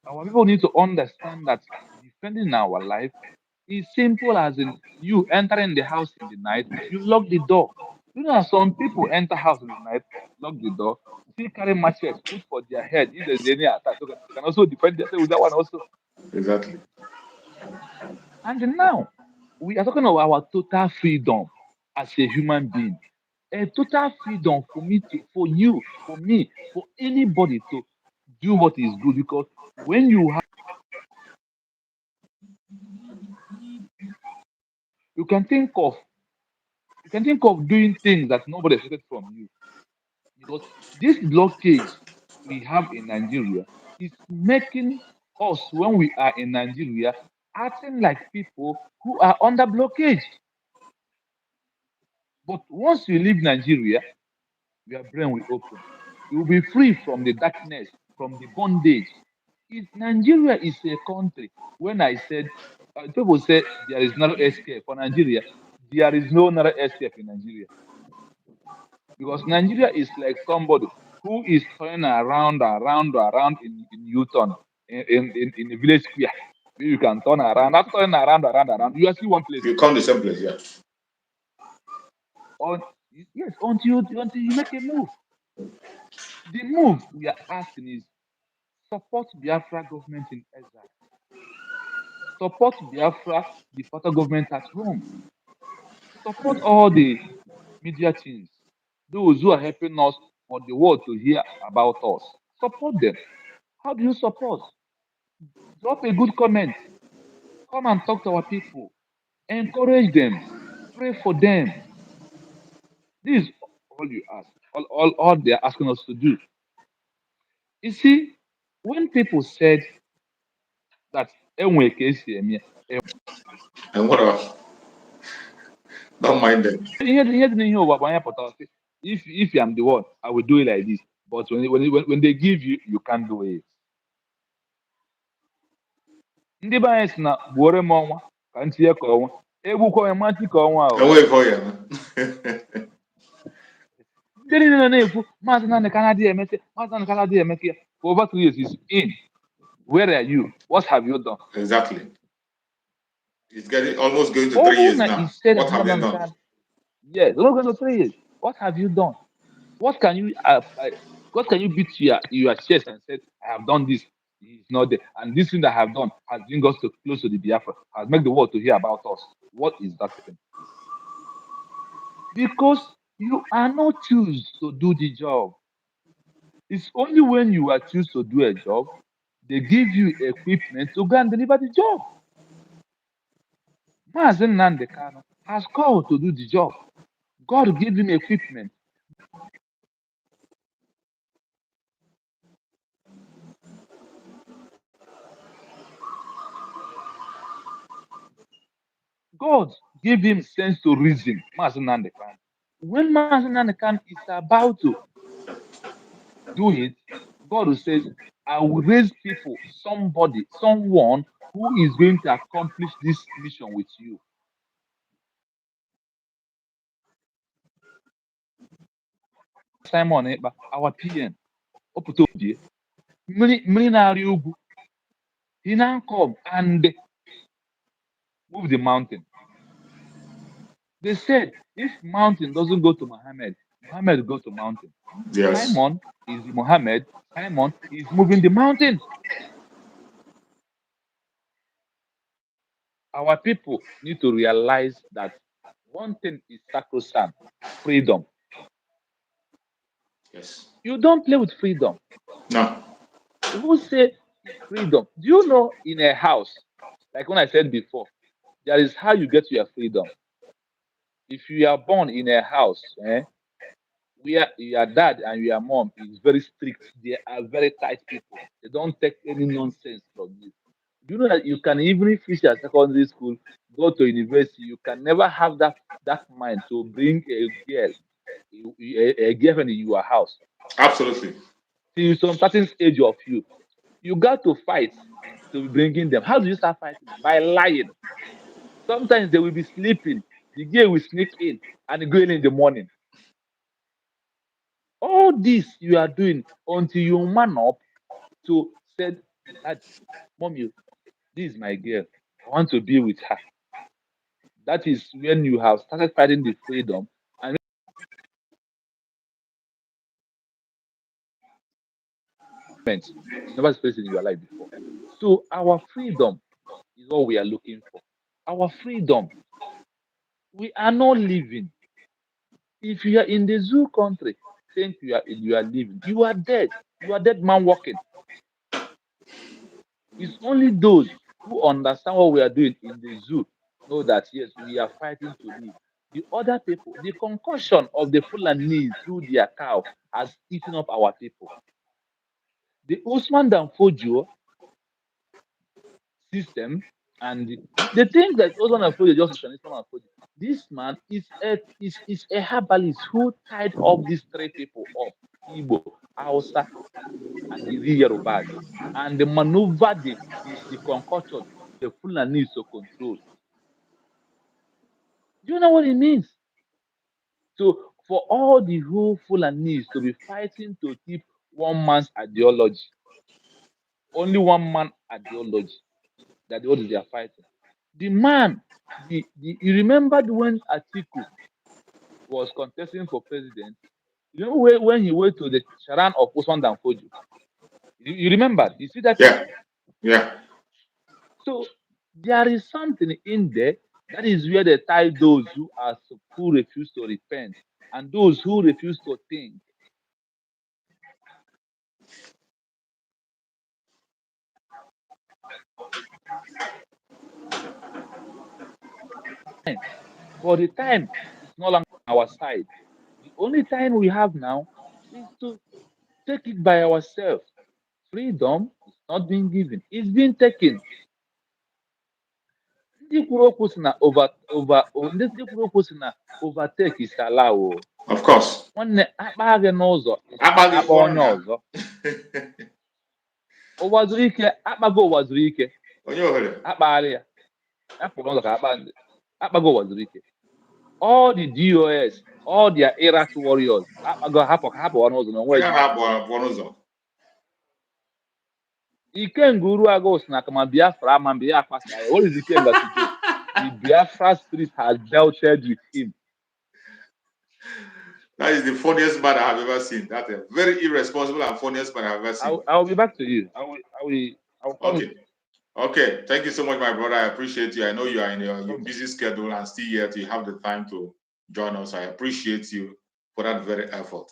Our people need to understand that defending our life is simple as in you entering the house in the night, you lock the door. You know, some people enter house in the night, lock the door, still carry machetes, put for their head if there's any attack. So they can also defend themselves with that one also. Exactly. And now we are talking about our total freedom as a human being. A total freedom for me to, for you, for me, for anybody to do what is good. Because when you have, you can think of, you can think of doing things that nobody expected from you. Because this blockage we have in Nigeria is making us, when we are in Nigeria, acting like people who are under blockage. But once you leave Nigeria, your brain will open. You will be free from the darkness, from the bondage. Nigeria is a country. When I said, people say there is no escape for Nigeria, there is no narrow escape in Nigeria. Because Nigeria is like somebody who is turning around in U-turn in a village square. Where you can turn around. After turning around, you are still one place You again. come the same place, yeah. On, yes, until you make a move. The move we are asking is support Biafra government in exile. Support Biafra, the Fatah government at home. Support all the media teams, those who are helping us for the world to hear about us. Support them. How do you support? Drop a good comment. Come and talk to our people. Encourage them. Pray for them. This is all you ask. All they're asking us to do. You see, when people said that enwe ka esi eme ya, And what else? Don't mind them. ihe dị n'ihe ụwa bụ anya pụtara sị, if I'm the one, I will do it like this. But when they give you, you can't do it. Ndị be anyị si na gbuore m ọnwa ka m tinye ka ọnwa, egbukwa onye mmachi ka ọnwa ahụ. And wait for you. Ndị niile nọ na-ekwu maazị Nnamdi Kanu adịghị emete, maazị Nnamdi Kanu adịghị emete ya for over 2 years is in. Where are you? What have you done? Exactly. It's getting almost going to Ọ 3 bụrụ years na now. ị said What have you Nnamdi done? Kanu, yes, we're going to 3 years. What have you done? What can you what can you beat your chest and say, I have done this? He's not there. And this thing that I have done has bring us to close to the Biafra, has made the world to hear about us. What is that thing? Because you are not choose to do the job. It's only when you are choose to do a job, they give you equipment to go and deliver the job. Mazi Nnamdi Kanu has called to do the job. God gave him equipment. God gave him sense to reason. Mazi Nnamdi Kanu. When Mazi Nnamdi Kanu is about to do it, God says, I will raise people, somebody, someone who is going to accomplish this mission with you. Simon Ekpa, our PM, Oputobie, Minari Ugu, he now come and move the mountain. They said if mountain doesn't go to Muhammad, Muhammad go to mountain. Yes. Simon is the Muhammad. Simon is moving the mountain. Our people need to realize that one thing is sacrosanct: freedom. Yes. You don't play with freedom. No. Who say freedom? Do you know in a house, like when I said before, there is how you get your freedom. If you are born in a house, where your dad and your mom is very strict, they are very tight people. They don't take any nonsense from you. Do you know that you can even finish your secondary school, go to university, you can never have that mind to bring a girl, a girlfriend in your house Absolutely. till some certain age of you. You got to fight to be bringing them. How do you start fighting? By lying. Sometimes they will be sleeping. The girl will sneak in and go in the morning. All this you are doing until you man up to said that, mommy, this is my girl. I want to be with her. That is when you have started fighting the freedom and you never experienced in your life before. So our freedom is what we are looking for. Our freedom. We are not living. If you are in the zoo country, think you are living. You are dead. You are dead man walking. It's only those who understand what we are doing in the zoo know that yes, we are fighting to live. The other people, the concussion of the Fulani through their cow has eaten up our people. The Usman Danfodio system and the things that Usman Danfodio just mentioned, Usman Danfodio, this man is a herbalist who tied up these three people up: Igbo, Hausa, and the Yorubas, and they maneuver the concoction the Fulani to control. Do you know what it means? So for all the whole Fulanis to be fighting to keep one man's ideology, only one man ideology, that what they are fighting. The man, you remembered when Atiku was contesting for president? You know when he went to the Sharan of Osman Danfodio? You remember? You see that thing? Yeah. Yeah. So there is something in there that is where they tie those who refuse to repent and those who refuse to think. But the time is no longer on our side. The only time we have now is to take it by ourselves. Freedom is not being given; it's being taken. Ndị kwuru okwu si na ndị kwuru okwu si na overtake is allowed o. Of course. Nwanne akpa gị n'ụzọ Abagi akpa onye corner. ọzọ. Ụwa zuru ike akpago ụwa zuru ike Onye ohere. akpagharị ya apụ n'ụzọ ka akpago ụwa zuru ike. All the DOS, all their Iraq warriors akpago hapụ ọnụ ụzọ na onwe Onye ji. na-abụ abụọ n'ụzọ. Ikenga Uruagos na kama Biafra ama mgbe ya akpasa ya. What is Ikenga today? The Biafra street has belted with him. That is the funniest man I have ever seen. That's a very irresponsible and funniest man I have ever seen. I will be back to you. I will come. Okay. Okay. Thank you so much, my brother. I appreciate you. I know you are in your busy schedule and still yet you have the time to join us. I appreciate you for that very effort.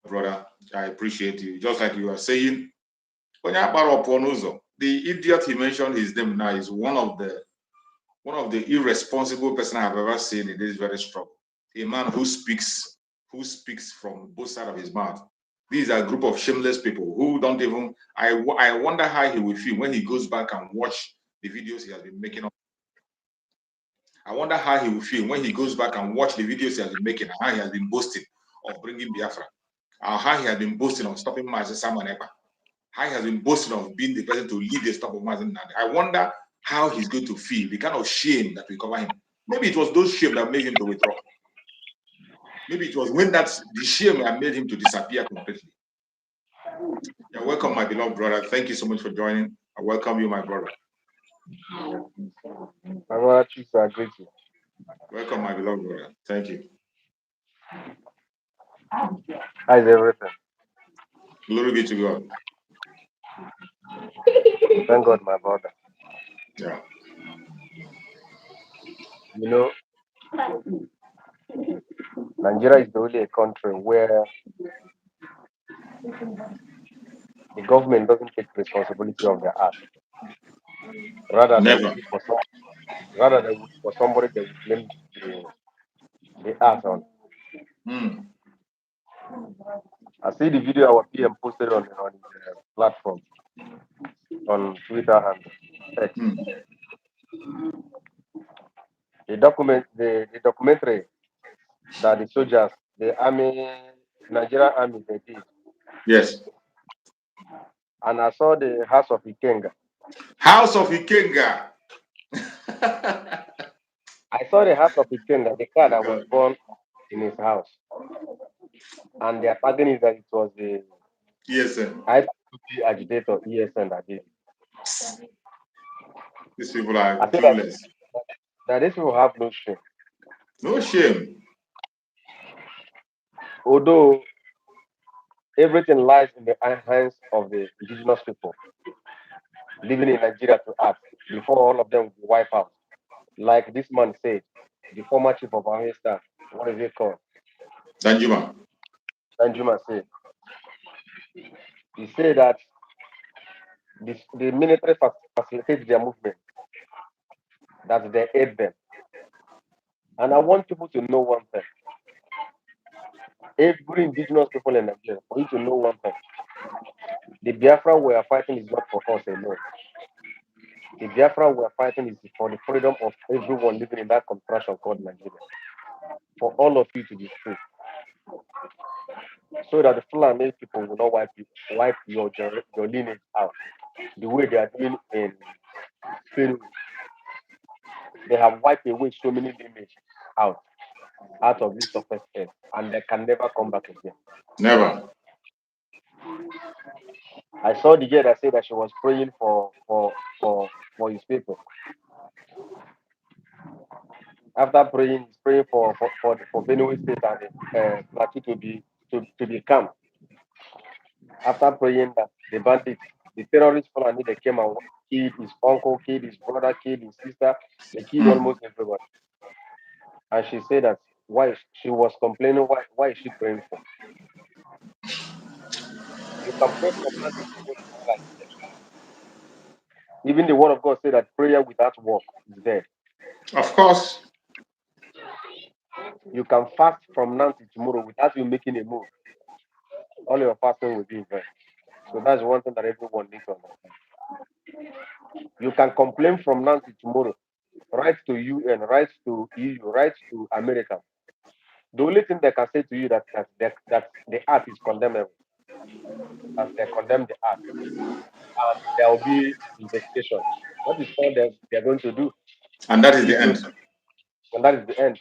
Brother, I appreciate you. Just like you are saying, the idiot he mentioned his name now is one of the irresponsible person I have ever seen in this very struggle. A man who speaks from both sides of his mouth. These are a group of shameless people who don't even. I wonder how he will feel when he goes back and watch the videos he has been making. I wonder how he will feel when he goes back and watch the videos he has been making, how he has been boasting of bringing Biafra, how he has been boasting of stopping Mazi Simon Ekpa, how he has been boasting of being the person to lead the stop of Mazi Nnamdi. I wonder how he's going to feel, the kind of shame that will cover him. Maybe it was those shame that made him to withdraw. Maybe it was when that's the shame that made him to disappear completely. You're welcome, my beloved brother. Thank you so much for joining. I welcome you, my brother. My brother, Chiefs are grateful. Welcome, my beloved brother. Thank you. How's everything? Glory be to God. Thank God, my brother. Yeah. You know, Nigeria is the only country where the government doesn't take responsibility of their art. Rather, they will Never. look for some, rather they would for somebody they will blame the art on. Mm. I see the video our PM posted on his platform on Twitter and X. Mm. The documentary that the soldiers, the army, Nigerian army, they did, Yes. and I saw the house of Ikenga. House of Ikenga. I saw the house of Ikenga, the car that was God. born in his house, and the antagonist that it was the Yes, sir. IPP agitator ESN that did. These people are I think clueless. that these people have no shame. No shame. Although everything lies in the hands of the indigenous people living in Nigeria to act before all of them will be wiped out. Like this man said, the former chief of army staff, what is it called? Danjuma. Danjuma said. He said that the military facilitates their movement, that they aid them. And I want people to know one thing. Every indigenous people in Nigeria, for you to know one thing. The Biafra we are fighting is not for us alone. The Biafra we are fighting is for the freedom of everyone living in that contraction called Nigeria. For all of you to be free. So that the Fulani people will not wipe your lineage out. The way they are doing in Spain. They have wiped away so many lineage out of this surface earth, and they can never come back again. Never. I saw the girl that said that she was praying for his people. After praying, he's praying for Benue State and Plateau to be calm. After praying that the bandits, the terrorists Fulani, they came and killed his uncle, killed his brother, killed his sister, they killed almost everybody. And she said that why she was complaining, why is she praying for? You can pray for nothing tomorrow. Even the word of God said that prayer without work is dead. Of course. You can fast from now to tomorrow without you making a move. All your fasting will be in vain. So that's one thing that everyone needs to understand. You can complain from now to tomorrow. Write to UN, write to EU, write to America. The only thing they can say to you that the act is condemnable. That they condemn the act. And there will be investigation. That is all they're going to do. And that is the If you end. and that is the end.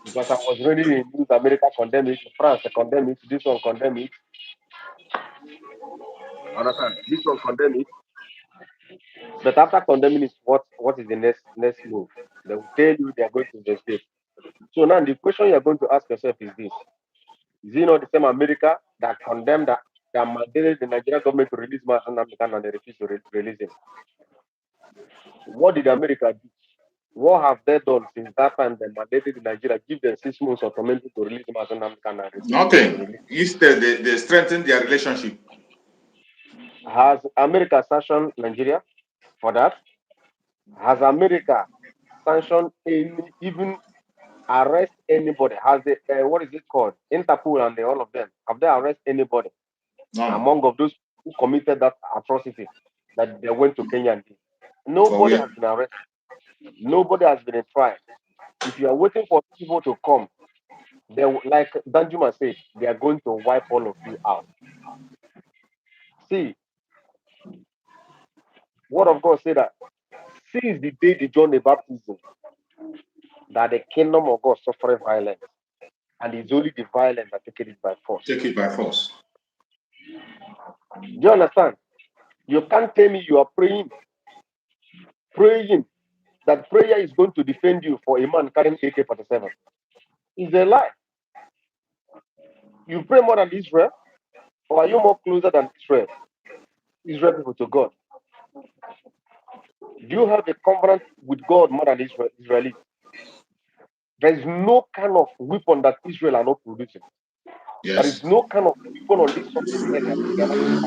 Because I was reading in news, America condemn it, France condemn it, this one condemn it. Understand? This one condemn it. But after condemning it, what is the next move? They will tell you they are going to investigate. So now the question you are going to ask yourself is this: is it not the same America that condemned that mandated the Nigerian government to release Marshal Namdekan and they refused to release him? What did America do? What have they done since that time they mandated the Nigeria give them 6 months automatically to release Marshal Namdekan and refused to Nothing. release? Instead, they strengthen their relationship. Has America sanctioned Nigeria for that? Has America sanctioned even arrest anybody? Has the what is it called? Interpol and all of them, have they arrested anybody None. among of those who committed that atrocity that they went to Kenya and did? For Nobody real. has been arrested. Nobody has been tried. If you are waiting for people to come, they like Danjuma said, they are going to wipe all of you out. See, word of God said that since the day they joined the baptism, that the kingdom of God suffered violence, and it's only the violent that take it by force. Take it by force. Do you understand? You can't tell me you are praying, that prayer is going to defend you for a man carrying AK-47. It's a lie. You pray more than Israel, or are you more closer than Israel people to God? Do you have a covenant with God more than Israelis? There is no kind of weapon that Israel are not producing. Yes. There is no kind of weapon on this subject that they are not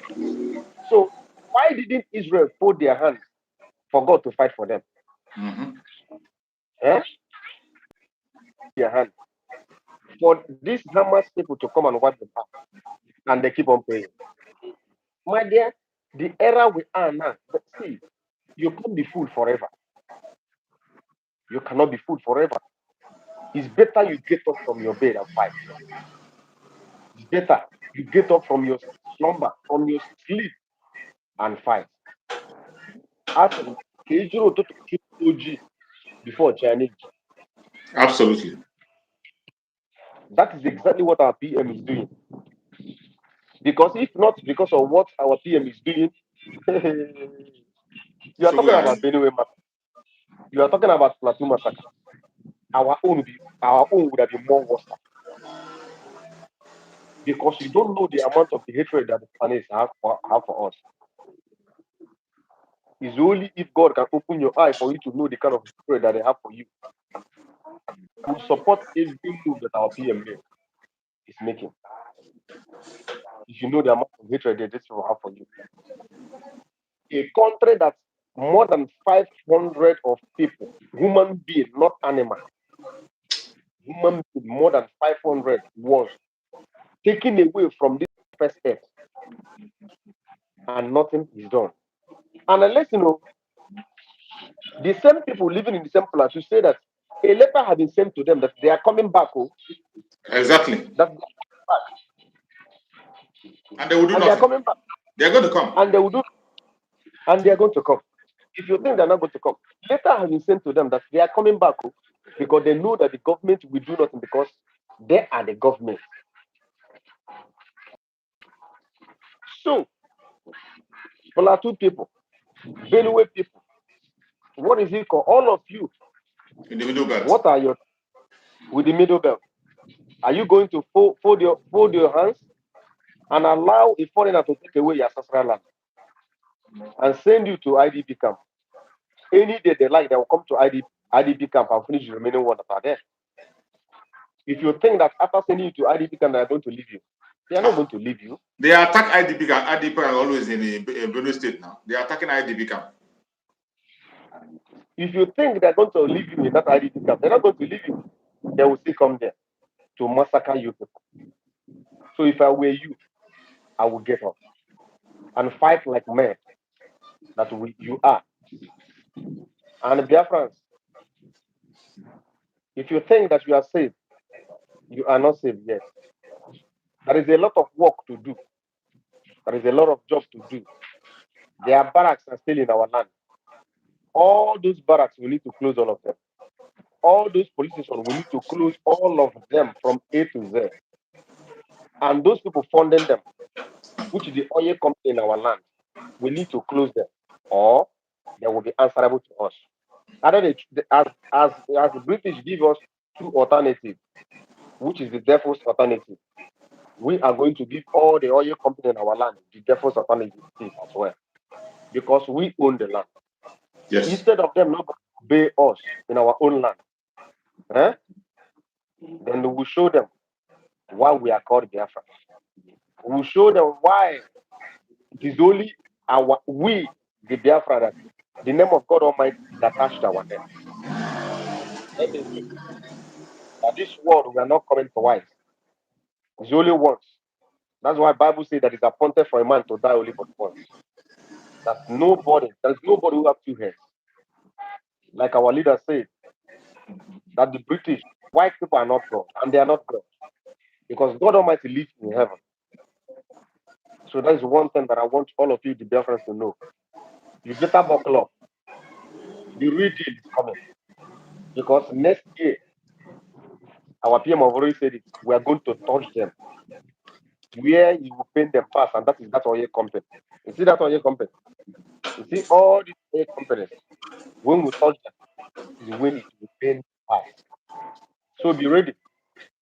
fighting. So why didn't Israel fold their hands for God to fight for them? Their hands for these Hamas people to come and wipe them out, and they keep on praying. My dear, the era we are now, see, you can't be fooled forever. You cannot be fooled forever. It's better you get up from your bed and fight. It's better you get up from your slumber, from your sleep, and fight. Ask them, to keep OG before Chinese. Absolutely. That is exactly what our PM is doing. Because if not because of what our PM is doing, you are talking about Benue massacre. You are talking about Plateau massacre. Our own would have been more worse. Because you don't know the amount of the hatred that the Spaniards have for us. It's only if God can open your eye for you to know the kind of hatred that they have for you. We support every move that our PM is making. If you know the amount of hatred that this will have for you. A country that's more than 500 of people, human being, not animal, human being, more than 500 was taken away from this first earth, and nothing is done. And unless you know, the same people living in the same place who say that a letter has been sent to them that they are coming back. Exactly. That and they will do and nothing. They are coming back. They are going to come. And they will do, and they are going to come. If you think they're not going to come, letter has been sent to them that they are coming back because they know that the government will do nothing because they are the government. So, Plateau people, Benue people, what is it called? All of you in the middle belt. What are your with the middle belt? Are you going to fold your hands and allow a foreigner to take away your ancestral land and send you to IDP camp? Any day they like, they will come to IDP camp and finish the remaining one that are there. If you think that after sending you to IDP camp, they are going to leave you, they are not going to leave you. They attack IDP camp. IDP are always in Benue State now. They are attacking IDP camp. If you think they're going to leave you in that IDP camp, they're not going to leave you. They will still come there to massacre you people. So if I were you, I would get up and fight like men that you are. And Biafrans, if you think that you are safe, you are not safe yet. There is a lot of work to do. There is a lot of jobs to do. Their barracks are still in our land. All those barracks, we need to close all of them. All those police stations, we need to close all of them from A to Z. And those people funding them, which is the oil company in our land, we need to close them, or they will be answerable to us. As the British give us two alternatives, which is the devil's alternative, we are going to give all the oil company in our land the devil's alternative as well, because we own the land. Yes. Instead of them not obey us in our own land, then we will show them why we are called Biafra. We will show them why it is only the Biafra, that the name of God Almighty is attached to our name. That means that this world we are not coming for wives. It's only once. That's why the Bible says that it's appointed for a man to die only for once. There's nobody who have two heads. Like our leader said, that the British, white people are not God, and they are not God. Because God Almighty lives in heaven. So that is one thing that I want all of you, the Biafrans, to know. You better buckle up. The real deal is coming. Because next year, our PM have already said it, we are going to touch them. Where you will paint them fast, and that is that oil company. You see that oil company? You see, all these oil companies, when we touch them, is when it will pain us. So be ready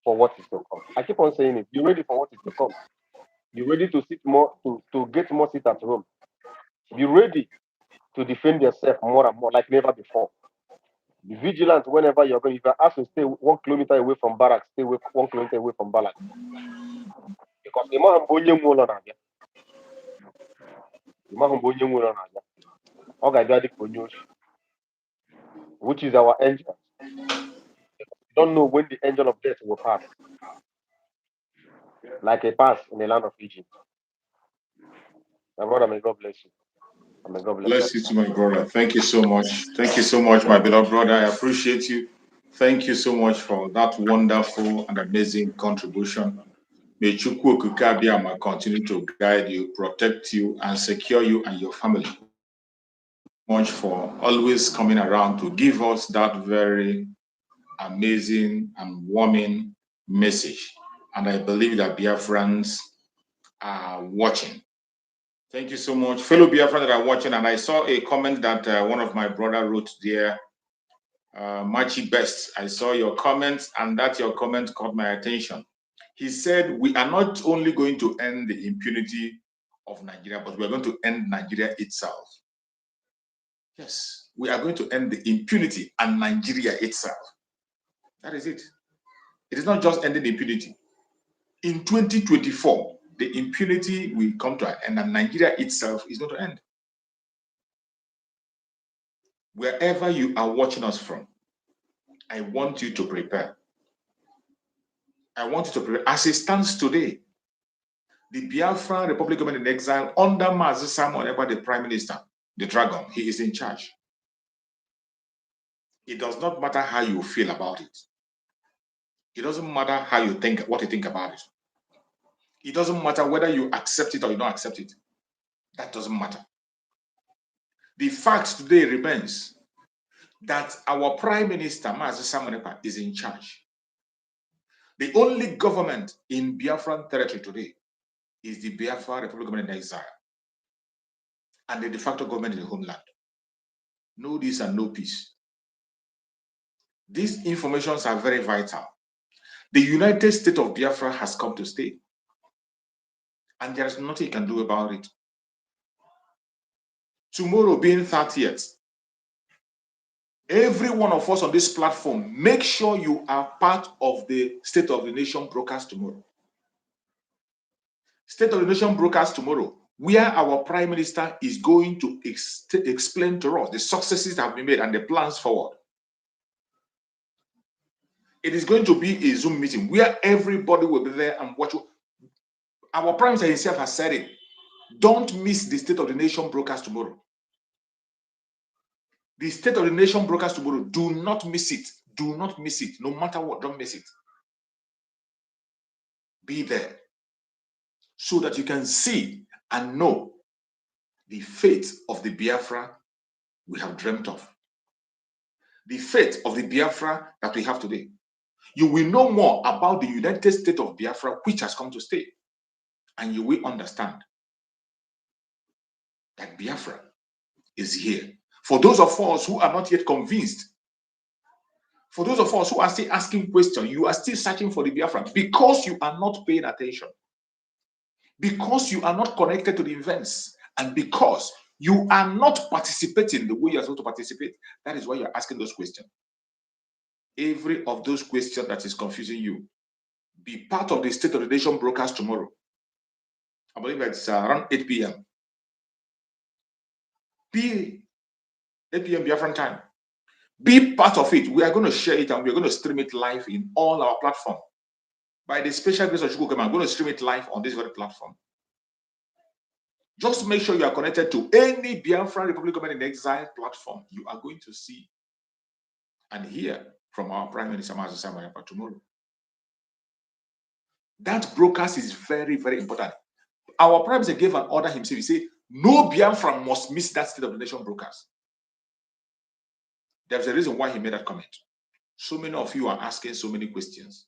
for what is to come. I keep on saying it. Be ready for what is to come. Be ready to sit more, to get more seat at home. Be ready to defend yourself more and more, like never before. Be vigilant whenever you're going. If you're asked to stay 1 kilometer away from barracks, stay 1 kilometer away from barracks. Because which is our angel. You don't know when the angel of death will pass, like a pass in the land of Egypt. My brother, may God bless you. And may God bless Bless you everybody. to my brother. Thank you so much. Thank you so much, my beloved brother. I appreciate you. Thank you so much for that wonderful and amazing contribution. May Chukwu Okike Abiyama continue to guide you, protect you, and secure you and your family. Much for always coming around to give us that very amazing and warming message. And I believe that Biafrans are watching. Thank you so much. Fellow Biafrans that are watching, and I saw a comment that one of my brother wrote there, Machi Best. I saw your comment, and that your comment caught my attention. He said, we are not only going to end the impunity of Nigeria, but we are going to end Nigeria itself. Yes, we are going to end the impunity and Nigeria itself. That is it. It is not just ending the impunity. In 2024, the impunity will come to an end, and Nigeria itself is going to end. Wherever you are watching us from, I want you to prepare. I want you to prepare. As it stands today, the Biafra Republic Government in exile under Mazi Samuel Ekpa, the Prime Minister, the Dragon, he is in charge. It does not matter how you feel about it. It doesn't matter how you think, what you think about it. It doesn't matter whether you accept it or you don't accept it. That doesn't matter. The fact today remains that our Prime Minister, Mazi Samuel Ekpa, is in charge. The only government in Biafran territory today is the Biafra Republic Government in exile and the de facto government in the homeland. No this and no peace. These informations are very vital. The United States of Biafra has come to stay, and there is nothing you can do about it. Tomorrow being 30th, every one of us on this platform, make sure you are part of the State of the Nation broadcast tomorrow. State of the Nation broadcast tomorrow, where our Prime Minister is going to explain to us the successes that have been made and the plans forward. It is going to be a Zoom meeting where everybody will be there and watch. Our Prime Minister himself has said it. Don't miss the State of the Nation broadcast tomorrow. The State of the Nation broadcast tomorrow. Do not miss it. Do not miss it. No matter what, don't miss it. Be there so that you can see and know the fate of the Biafra we have dreamt of. The fate of the Biafra that we have today. You will know more about the United States of Biafra, which has come to stay. And you will understand that Biafra is here. For those of us who are not yet convinced, for those of us who are still asking questions, you are still searching for the Biafra because you are not paying attention, because you are not connected to the events, and because you are not participating the way you're supposed to participate. That is why you're asking those questions. Every of those questions that is confusing you, be part of the State of the Nation broadcast tomorrow. I believe it's around 8 p.m. Be 8 p.m. Biafran time. Be part of it. We are going to share it and we're going to stream it live in all our platforms. By the special grace of Chukwu, I'm going to stream it live on this very platform. Just make sure you are connected to any Biafran Republic Government in Exile platform. You are going to see and hear from our Prime Minister Mazi Samuel Ekpa tomorrow. That broadcast is very, very important. Our Prime Minister gave an order himself. He said, no Biafran must miss that State of the Nation broadcast. There's a reason why he made that comment. So many of you are asking so many questions.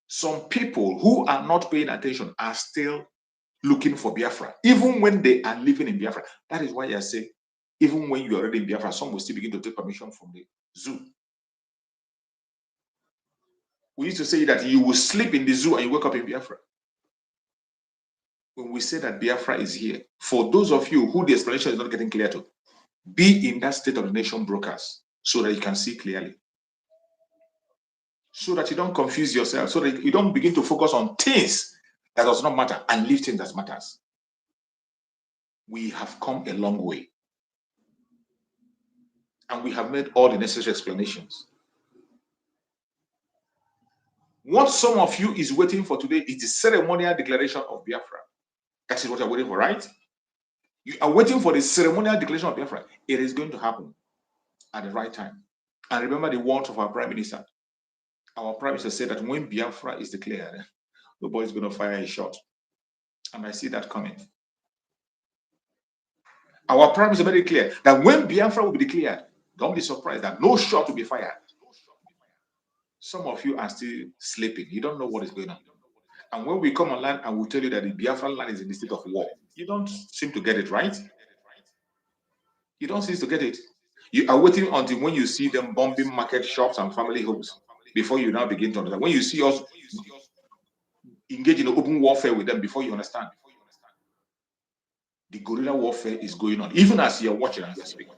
Some people who are not paying attention are still looking for Biafra, even when they are living in Biafra. That is why I say, even when you are already in Biafra, some will still begin to take permission from the zoo. We used to say that you will sleep in the zoo and you wake up in Biafra. When we say that Biafra is here, for those of you who the explanation is not getting clear to, be in that state of the nation brokers so that you can see clearly. So that you don't confuse yourself, so that you don't begin to focus on things that does not matter and leave things that matters. We have come a long way. And we have made all the necessary explanations. What some of you is waiting for today is the ceremonial declaration of Biafra. That is what you're waiting for, right? You are waiting for the ceremonial declaration of Biafra. It is going to happen at the right time. And remember the words of our Prime Minister. Our Prime Minister said that when Biafra is declared, nobody's going to fire a shot. And I see that coming. Our Prime Minister made it clear that when Biafra will be declared, don't be surprised that no shot will be fired. Some of you are still sleeping. You don't know what is going on. And when we come online and we tell you that the Biafran land is in the state of war, you don't seem to get it, right? You don't seem to get it. You are waiting until when you see them bombing market shops and family homes before you now begin to understand. When you see us engage in open warfare with them before you understand. The guerrilla warfare is going on. Even as you are watching and you are speaking,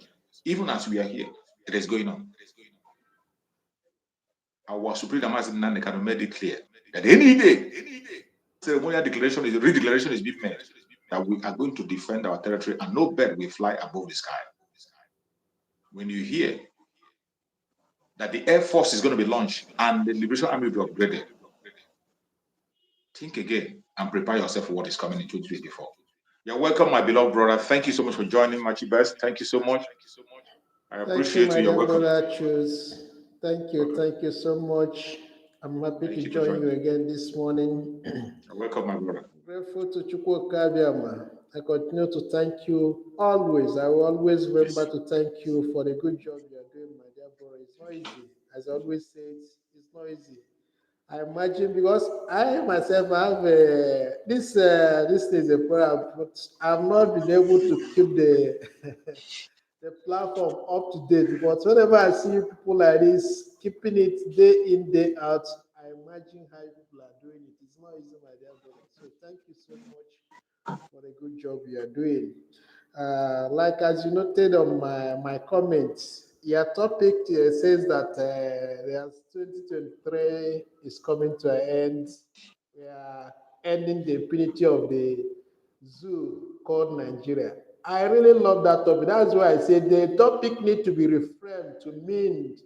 even as we are here, it is going on. Our Supreme Damasi Nandekano made it clear that any day, ceremonial declaration is redeclaration is being made that we are going to defend our territory and no bird will fly above the sky. When you hear that the Air Force is going to be launched and the Liberation Army will be upgraded, think again and prepare yourself for what is coming in 2024. You're welcome, my beloved brother. Thank you so much for joining, Machi Best. Thank you so much. I appreciate you. You're welcome. Thank you so much. I'm happy Thank to you for join joining. you again this morning. You're welcome, my brother. Grateful to Chukwu Kabiama. I continue to thank you always. I will always remember to thank you for the good job you are doing, my dear brother. It's not easy. As I always say, it's not easy. I imagine because I myself have this is a prayer, but I've not been able to keep the the platform up to date. But whenever I see people like this keeping it day in day out, I imagine how people are doing it. It's not easy, my dear brother. So thank you so much for the good job you are doing. Like as you noted on my comments, your topic says that there's 2023 is coming to an end. We are ending the impunity of the zoo called Nigeria. I really love that topic. That's why I said the topic need to be reframed to mean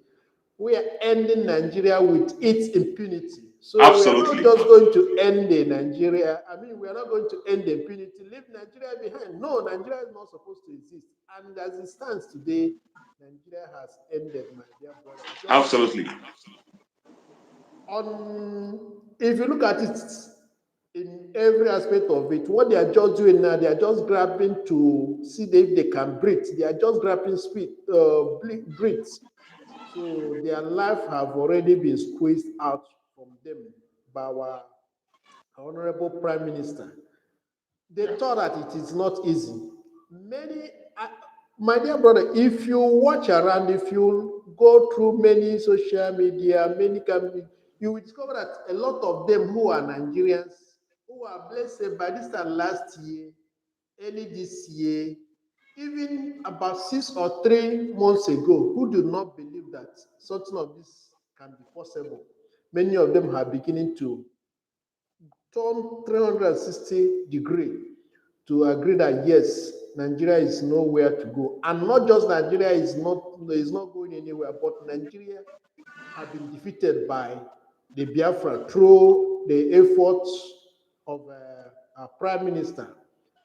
we are ending Nigeria with its impunity. So Absolutely. we are not just going to end the Nigeria. I mean, we are not going to end the impunity, leave Nigeria behind. No, Nigeria is not supposed to exist. And as it stands today, Nigeria has ended, my dear brother. Absolutely. If you look at it in every aspect of it, what they are just doing now, they are just grabbing to see if they can breathe. They are just grabbing breathe. So their life have already been squeezed out from them by our honorable prime minister. They thought that it is not easy. My dear brother, if you watch around, if you go through many social media, many companies, you will discover that a lot of them who are Nigerians, who are, let's say, by this time last year, early this year, even about 6 or 3 months ago, who do not believe that something of this can be possible. Many of them are beginning to turn 360 degree to agree that yes, Nigeria is nowhere to go. And not just Nigeria is not going anywhere, but Nigeria have been defeated by the Biafra through the efforts of our Prime Minister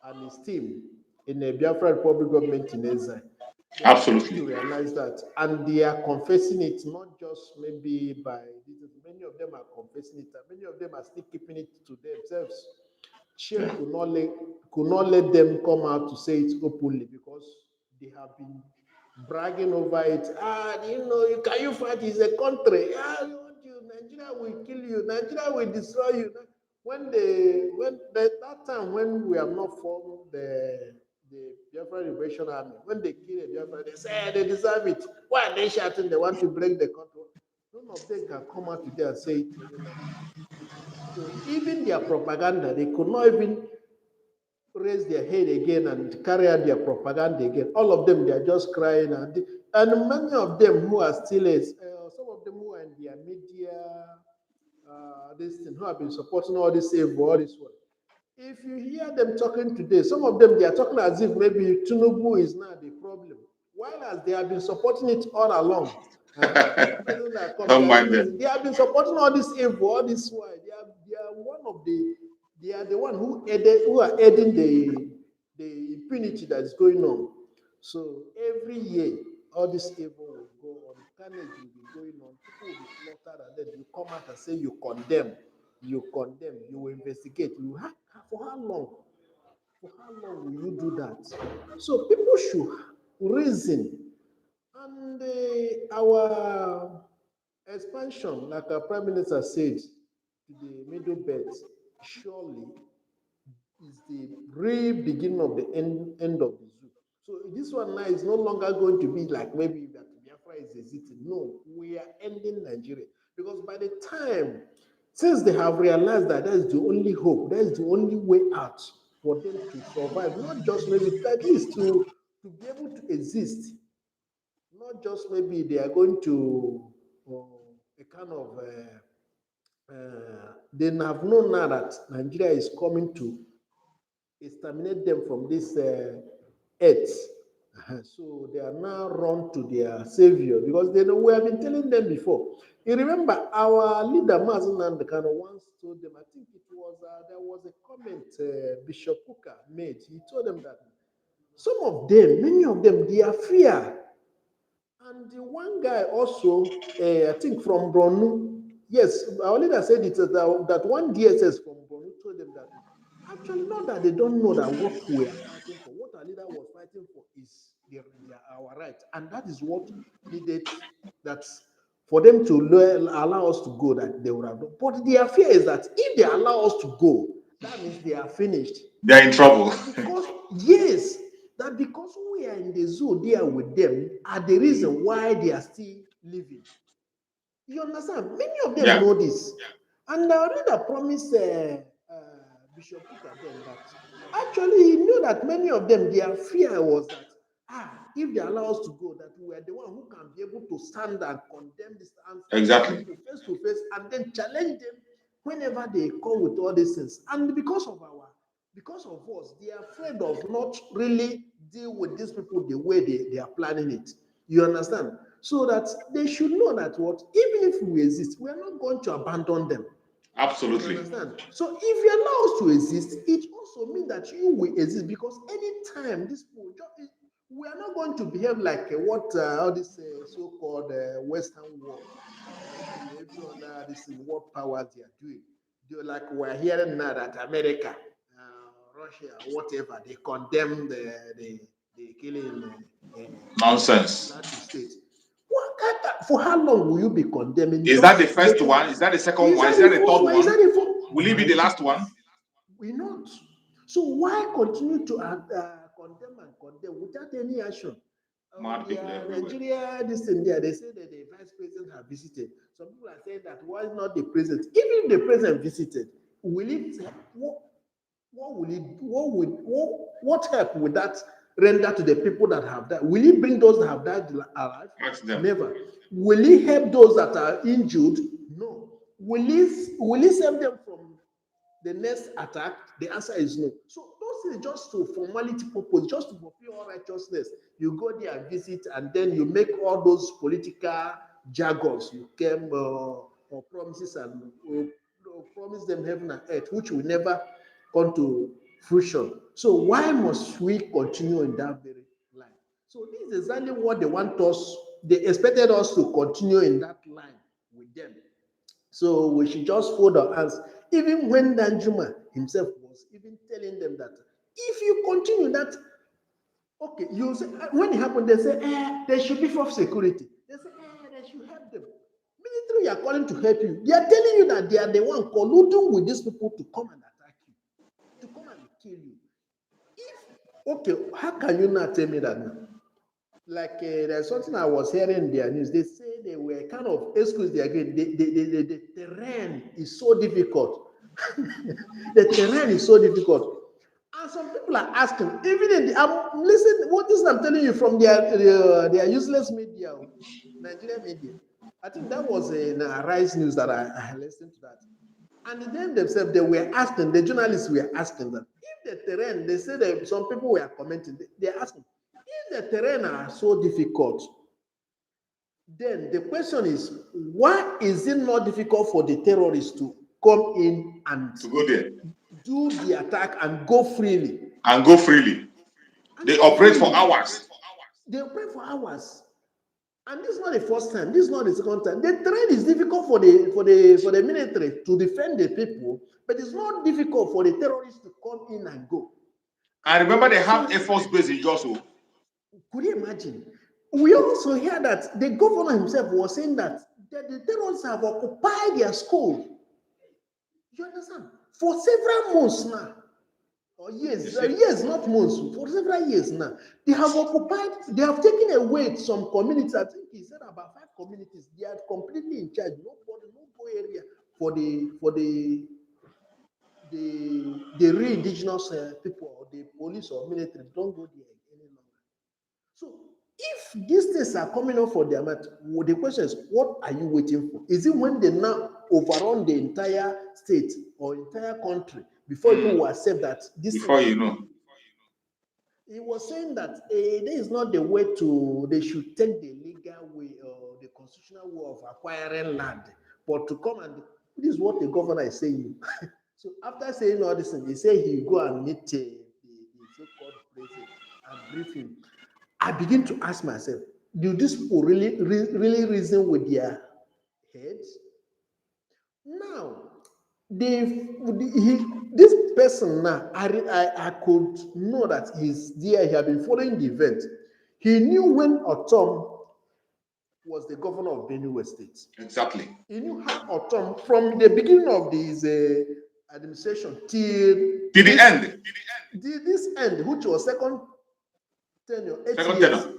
and his team in the Biafra Republic government in exile. They are beginning to realize that, and they are confessing it, not just maybe by this. Many of them are confessing it, and many of them are still keeping it to themselves. Sheikh could not let them come out to say it openly because they have been bragging over it. Can you fight? It's a country. Nigeria will kill you. Nigeria will destroy you. that time when we have not formed the Biafra Liberation Army, when they kill a Biafra, they say they deserve it. Why are they shouting? They want to break the country. None of them can come out today and say it any longer. So even their propaganda, they could not even raise their head again and carry out their propaganda again. All of them, they are just crying. And many of them who are still, some of them who are in their media, this thing, who have been supporting all this evil, all this one. If you hear them talking today, some of them, they are talking as if maybe Tinubu is now the problem, while as they have been supporting it all along. Don't mind them. They have been supporting all this evil, all this why they are one of the they are the one who are aiding the impunity that is going on. So every year, all this evil will go on, carnage will be going on, people will be slaughtered, and then you come out and say you condemn, you will investigate. For how long? For how long will you do that? So people should reason. And our expansion, like our Prime Minister said, to the Middle Belt, surely is the real beginning of the end of the zoo. So this one now is no longer going to be like maybe that Biafra is exiting. No, we are ending Nigeria. Because by the time, since they have realized that is the only hope, that is the only way out for them to survive, not just maybe at least to be able to exist, not just maybe they are going to a kind of they have known now that Nigeria is coming to exterminate them from this earth. So they are now run to their savior because they know we have been telling them before. You remember our leader Mazen Nandekano once told them, I think it was there was a comment Bishop Kuka made. He told them that some of them, many of them, they are fear. And the one guy also, I think from Bronu, yes, our leader said it that one DSS from Bronu told them that actually not that they don't know that what we are fighting for, what our leader was fighting for is our right, and that is what needed that for them to allow us to go, that they would have done. But their fear is that if they allow us to go, that means they are finished. They're in trouble. Because yes, that because we are in the zoo there with them are the reason why they are still living. You understand? Many of them know this. And our leader promised Bishop Kuka then that actually he knew that many of them, their fear was that if they allow us to go, that we are the one who can be able to stand and condemn this and Exactly. face to face and then challenge them whenever they come with all these things. And because of us, they are afraid of not really deal with these people the way they are planning it. You understand? So that they should know that what, even if we exist, we are not going to abandon them. Absolutely. You understand? So if you allow us to exist, it also means that you will exist, because anytime this people, we are not going to behave like what all this so-called Western world, every other this world powers they are doing. They're like we're hearing now that America, Russia, whatever, they condemn the killing Nonsense. State. For how long will you be condemning? Is that the first one? Is that the second one? Is that the third one? Is that the fourth? Will it be the last one? We're not. So why continue to condemn without any action? Nigeria, this thing there, they say that the vice president have visited. Some people are saying that why not the president? Even if the president visited, will it? What help would that render to the people that have died? Will he bring those that have died alive? Never. Will he help those that are injured? No. Will he save them from the next attack? The answer is no. So those things just to formality purpose, just to fulfill all righteousness. You go there and visit, and then you make all those political jargons. You came or promises and promise them heaven and earth, which will never come to fruition. So why must we continue in that very line? So this is exactly what they want us. They expected us to continue in that line with them. So we should just fold our hands. Even when Danjuma himself was even telling them that if you continue that, okay, you say, when it happened, they say, there should be for security. They say, they should help them. Military are calling to help you. They are telling you that they are the one colluding with these people to come and attack you, to come and kill you. Okay, how can you not tell me that now? Like there's something I was hearing in their news. They say they were kind of, excuse the again, the terrain is so difficult. The terrain is so difficult. And some people are asking, even in the, I'm listening, what is I'm telling you from their useless media, Nigerian media. I think that was in Rise News that I listened to that. And then themselves, they were asking, the journalists were asking them, if the terrain, they say that some people were commenting, they're asking, if the terrain are so difficult, then the question is, why is it not difficult for the terrorists to come in and To go there do the attack and go freely? and go freely. And They go operate freely. for hours. They operate for hours. And this is not the first time. This is not the second time. The terrain is difficult for the military to defend the people, but it's not difficult for the terrorists to come in and go. And remember, they have Air Force base in Joshua. Could you imagine? We also hear that the governor himself was saying that the terrorists have occupied their school. You understand? For several months now. Or years, not months, for several years now. They have occupied, they have taken away some communities. I think he said about 5 communities. They are completely in charge. Nobody, no go area for the real indigenous people or the police or military. Don't go there any longer. So if these things are coming up for their mat, the question is, what are you waiting for? Is it when they now overrun the entire state or entire country before you will accept that this? Before you know. He was saying that this is not the way to, they should take the legal way or the constitutional way of acquiring land, but to come and, this is what the governor is saying. So after saying all this, he said he go and meet the so-called president and brief him. I begin to ask myself, do these people really reason with their heads? Now, this person now, I could know that he's there. He had been following the event. He knew when Otom was the governor of Benue State. Exactly. He knew how Otom, from the beginning of his administration till the end. This end, which was second tenure, 8 Second years, tenure.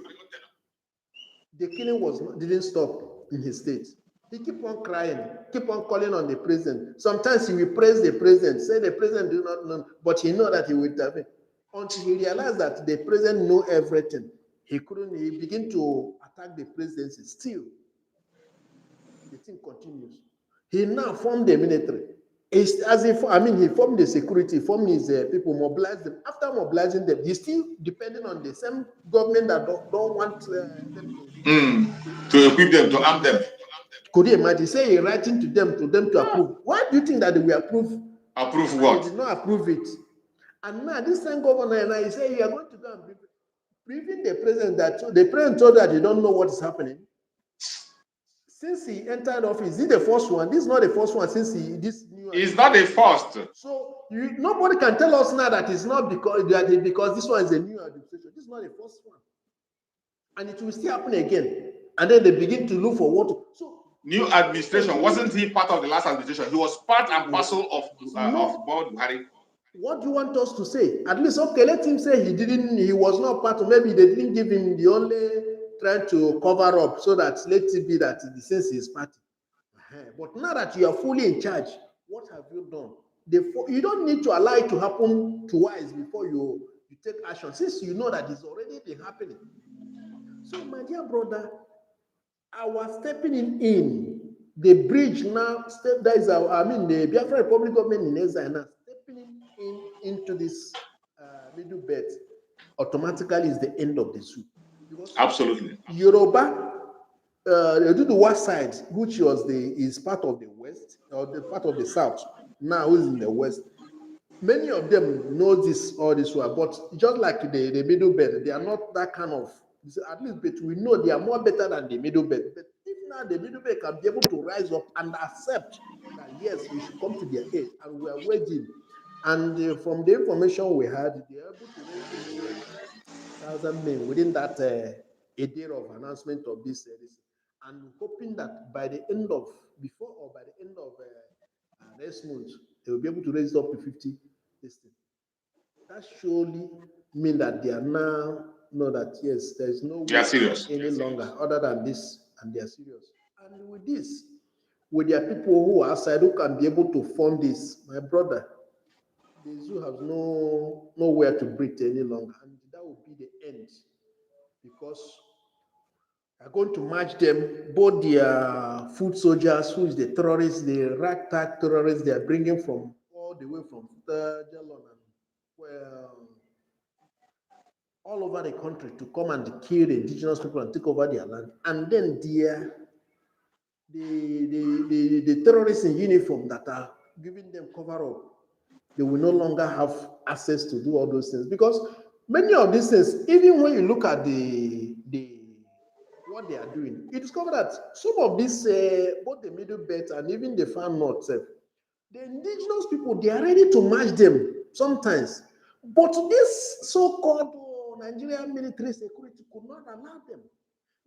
the killing didn't stop in his state. He keep on crying, keep on calling on the president. Sometimes he will praise the president, say the president do not know, but he know that he will intervene. Until he realized that the president know everything, he begin to attack the presidency. Still, the thing continues. He now formed the military. He formed the security, formed his people, mobilized them. After mobilizing them, he's still depending on the same government that don't want them to equip them, to arm them. Could you imagine? Say you're writing to them to approve. Why do you think that they will approve? Approve what? They did not approve it. And now this same governor and I say you are going to go and briefing the president that the president told that you don't know what is happening. Since he entered office, is he the first one? This is not the first one since this new. He's not the first. So nobody can tell us now that it's not because this one is a new administration. This is not the first one, and it will still happen again. And then they begin to look for what. So new administration, wasn't he part of the last administration? He was part and parcel of Buhari. What do you want us to say? At least, okay, let him say he was not part of, maybe they didn't give him, the only trying to cover up so that let it be that since his party. But now that you are fully in charge, what have you done? You don't need to allow it to happen twice before you take action, since you know that it's already been happening. So, my dear brother, our stepping in the bridge now, the Biafra Republic government in exile now, stepping into this middle belt automatically is the end of the soup. Because absolutely. Yoruba, do the west side, which is part of the west, or the part of the south, now is in the west. Many of them know all this one, but just like the middle belt, they are not that kind of, at least, but we know they are more better than the middle belt. But if now the middle belt can be able to rise up and accept that yes, we should come to their aid, and we are waiting. And from the information we had, they are able to raise 1,000 men within that a day of announcement of this, and hoping that by the end of next month, they will be able to raise it up to 50. This thing. That surely mean that they are now know that yes, there is no They are way serious. any longer other than this, and they are serious. And with this, with their people who are outside who can be able to fund this, my brother, the zoo has nowhere to breathe any longer, and that will be the end because are going to match them, both their foot soldiers, who is the terrorists, the ragtag terrorists they are bringing from all the way from Jalon and well, all over the country to come and kill the indigenous people and take over their land. And then the terrorists in uniform that are giving them cover up, they will no longer have access to do all those things. Because many of these things, even when you look at the what they are doing, you discover that some of these, both the middle belt and even the far north, the indigenous people, they are ready to match them sometimes. But this so-called Nigerian military security could not allow them.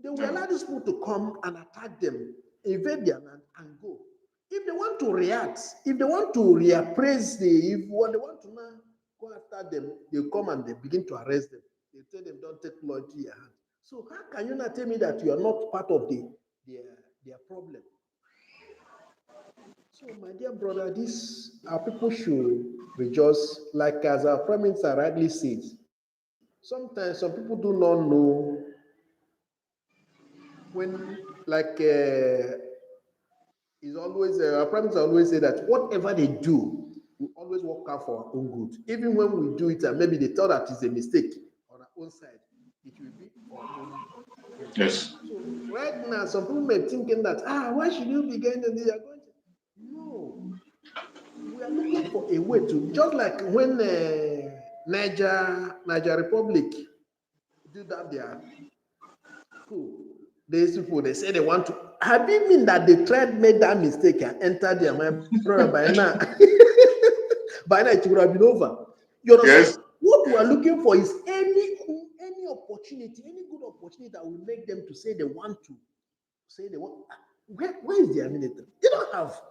They will allow these people to come and attack them, invade their land, and go. If they want to react, if they want to reappraise if what they want to now go after them, they come and they begin to arrest them. They tell them, don't take law into your hand. So how can you not tell me that you are not part of their problem? So, my dear brother, our people should rejoice, like as our Prime Minister rightly says. Sometimes some people do not know when, like, is always our Prime Minister always say that whatever they do, we always work out for our own good. Even when we do it and maybe they thought that it's a mistake on our own side, it will be for our own good. Yes. So right now, some people may be thinking that why should you be going to this? No. We are looking for a way to, just like when Niger Republic did that their coup. These people, they say they want to. Have you mean that they tried make that mistake and enter there, my brother? By now, by now it would have been over. You understand? Yes. What we are looking for is any opportunity, any good opportunity that will make them to say they want to. Say they want. Where is their military? They don't have.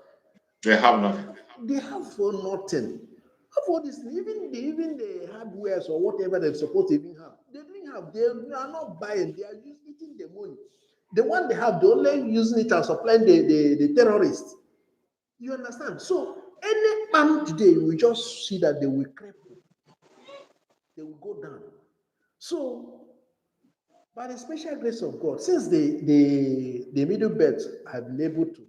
They have nothing. They have for nothing. For this, even the hardwares or whatever they're supposed to even have, they didn't have. They are not buying. They are just eating the money. The one they have, they're only using it and supplying the terrorists. You understand? So any arm today, we just see that they will cripple. They will go down. So by the special grace of God, since the middle belt have been able to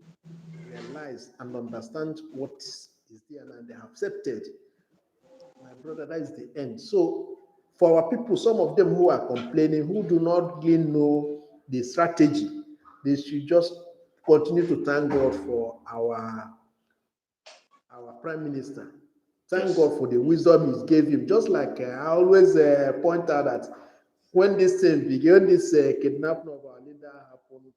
realize and understand what is there and they have accepted, my brother, that is the end. So for our people, some of them who are complaining, who do not really know the strategy, they should just continue to thank God for our Prime Minister. Thank God for the wisdom He gave him. Just like I always point out that when this thing began, this kidnapping of our leader happened,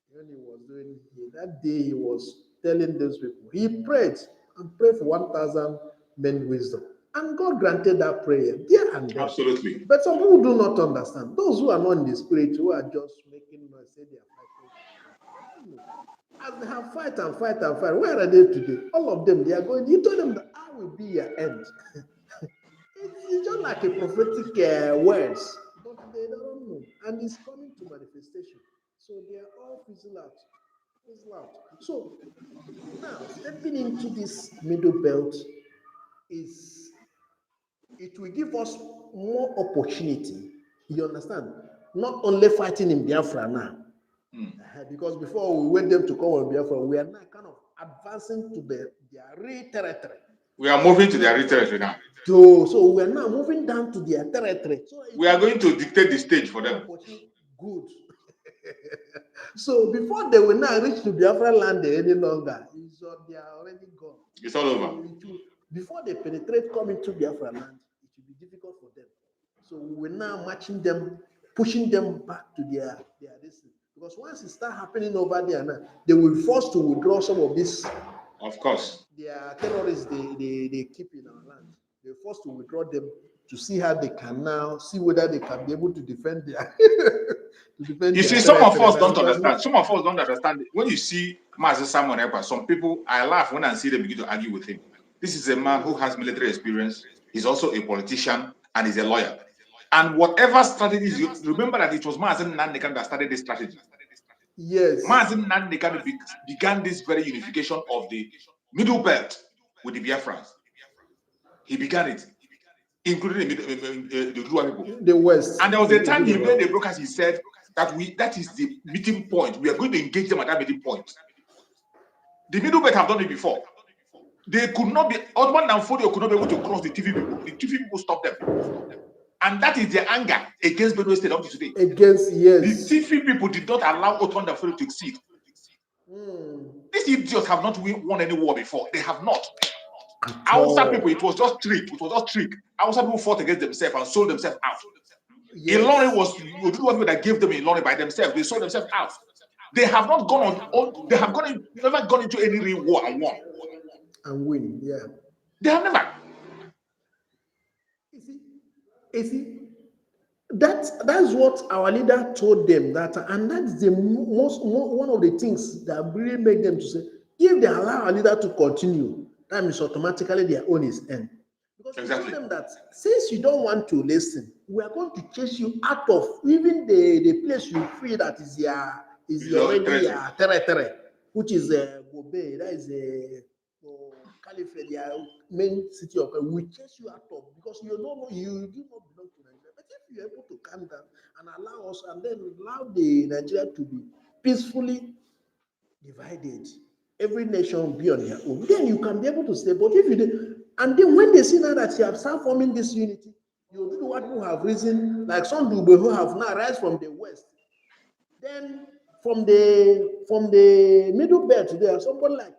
when he was doing that day, he was telling those people, he prayed and prayed for 1,000 men wisdom. And God granted that prayer there and then. Absolutely. But some people do not understand. Those who are not in the spirit, who are just making noise, say they are fighting. As they have fight and fight and fight, where are they today? All of them, they are going. You told them that I will be your end. It's just like a prophetic words, but they don't know, and it's coming to manifestation. So they are all fizzle out. So now stepping into this middle belt it will give us more opportunity. You understand? Not only fighting in Biafra now, because before we wait them to come on Biafra, we are now kind of advancing to their real territory. We are moving to their territory now. So we are now moving down to their territory. So we are going to dictate the stage for them. Good. So before they will now reach to Biafra land any longer, they are already gone. It's all over. Before they penetrate, come into Biafra land, it will be difficult for them. So we will now matching them, pushing them back to their distance. Because once it start happening over there now, they will be forced to withdraw some of this. Of course. Their terrorists they keep in our land. They're forced to withdraw them to see how they can now see whether they can be able to defend their to defend You their see, some of us territory. don't Because understand. Some of us don't understand. When you see Master Simon Ekpa, some people, I laugh when I see them begin to argue with him. This is a man who has military experience. He's also a politician and he's a lawyer. And whatever strategies, you remember that it was Mazen Nandekan that started this strategy. yes, Mazen Nandekan began this very unification of the Middle Belt with the Biafrans. He began it, including the Dua people. the West. And there was a time he made a broadcast, he said that that is the meeting point. We are going to engage them at that meeting point. The Middle Belt have done it before. They could not be, Ottoman and Fodio could not be able to cross the TV people. The TV people stopped them. And that is their anger against Benue State up to today. Against, yes. The TV people did not allow Ottoman and Fodio to succeed. These idiots have not won any war before. They have not. Hausa people, it was just trick. It was just trick. Hausa people fought against themselves and sold themselves out. Yes. Ilori was people that gave them Ilori by themselves. They sold themselves out. They have not gone on. They have never gone into any real war and won. And win, yeah. They have never. You see, that's what our leader told them that, and that's the one of the things that really make them to say, if they allow our leader to continue, that means automatically their own is end. Because exactly. we told them that since you don't want to listen, we are going to chase you out of even the place you feel that is already territory, which is Gobe, that is Caliphate, their main city of. We chase you out of because you don't know, you do not belong to Nigeria. But if you're able to calm down and allow us, and then allow the Nigeria to be peacefully divided, every nation will be on their own, then you can be able to stay. But if you do, and then when they see now that you have started forming this unity, you do what who have risen, like some people who have now rise from the west. Then from the middle belt, there somebody like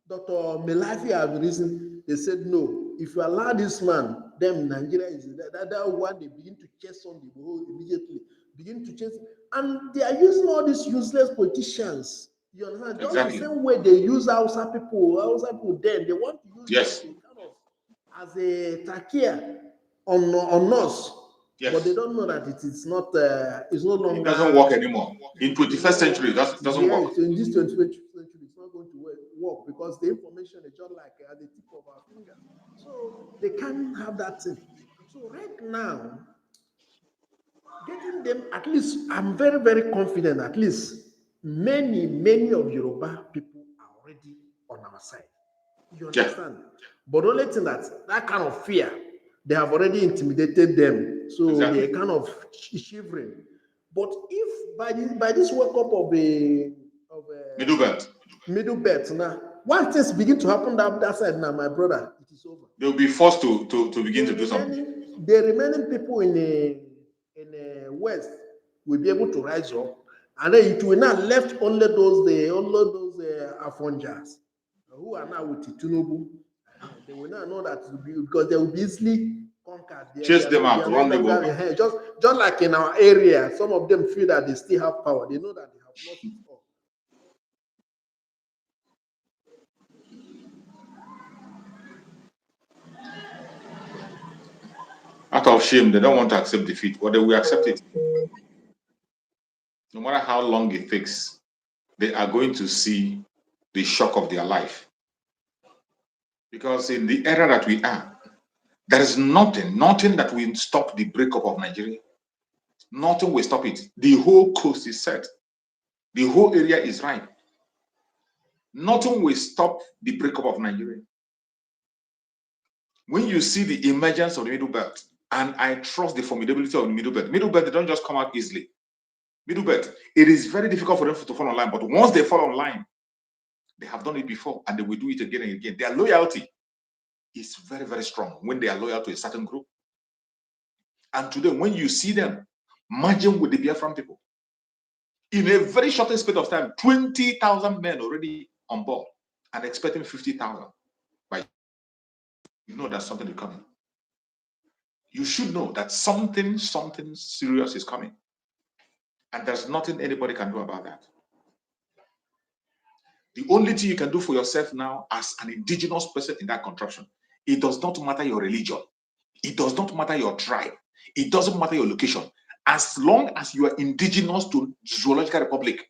Dr. Melafi have risen. They said no. If you allow this man, then Nigeria is that one. They begin to chase on the whole immediately. Begin to chase, and they are using all these useless politicians. You understand? Just the same way they use Hausa people. Then they want to use them kind of as a takia on us. Yes. But they don't know that it is not. It's no longer. It doesn't work anymore. In 21st century, it doesn't work. In this 21st century, it's not going to work because the information is just like at the tip of our finger. So they can't have that thing. So right now, getting them, at least, I'm very, very confident, at least many of Yoruba people are already on our side. You understand? Yeah. But the only thing that kind of fear, they have already intimidated them. So they're kind of shivering. But if by this wake up of middle belt now, once things begin to happen that side now, my brother, it is over. They'll be forced to begin to do something. The remaining people in the west will be able to rise up, and then it will now left only those Afonjas who are now with Tinubu. They will now know that because they will be easily conquered. Chase them out, run them over. Just like in our area, some of them feel that they still have power. They know that they have lost it all. Out of shame, they don't want to accept defeat, but they will accept it. No matter how long it takes, they are going to see the shock of their life. Because in the era that we are, there is nothing that will stop the breakup of Nigeria. Nothing will stop it. The whole coast is set. The whole area is ripe. Nothing will stop the breakup of Nigeria. When you see the emergence of the Middle Belt, and I trust the formidability of the Middle Belt. Middle Belt, they don't just come out easily. Middle Belt, it is very difficult for them to fall online, but once they fall online, they have done it before, and they will do it again and again. Their loyalty is very, very strong when they are loyal to a certain group. And today, when you see them merging with the Biafran people, in a very short space of time, 20,000 men already on board, and expecting 50,000. You know that something is coming. You should know that something serious is coming. And there's nothing anybody can do about that. The only thing you can do for yourself now as an indigenous person in that contraption, it does not matter your religion. It does not matter your tribe. It doesn't matter your location. As long as you are indigenous to Zoological Republic,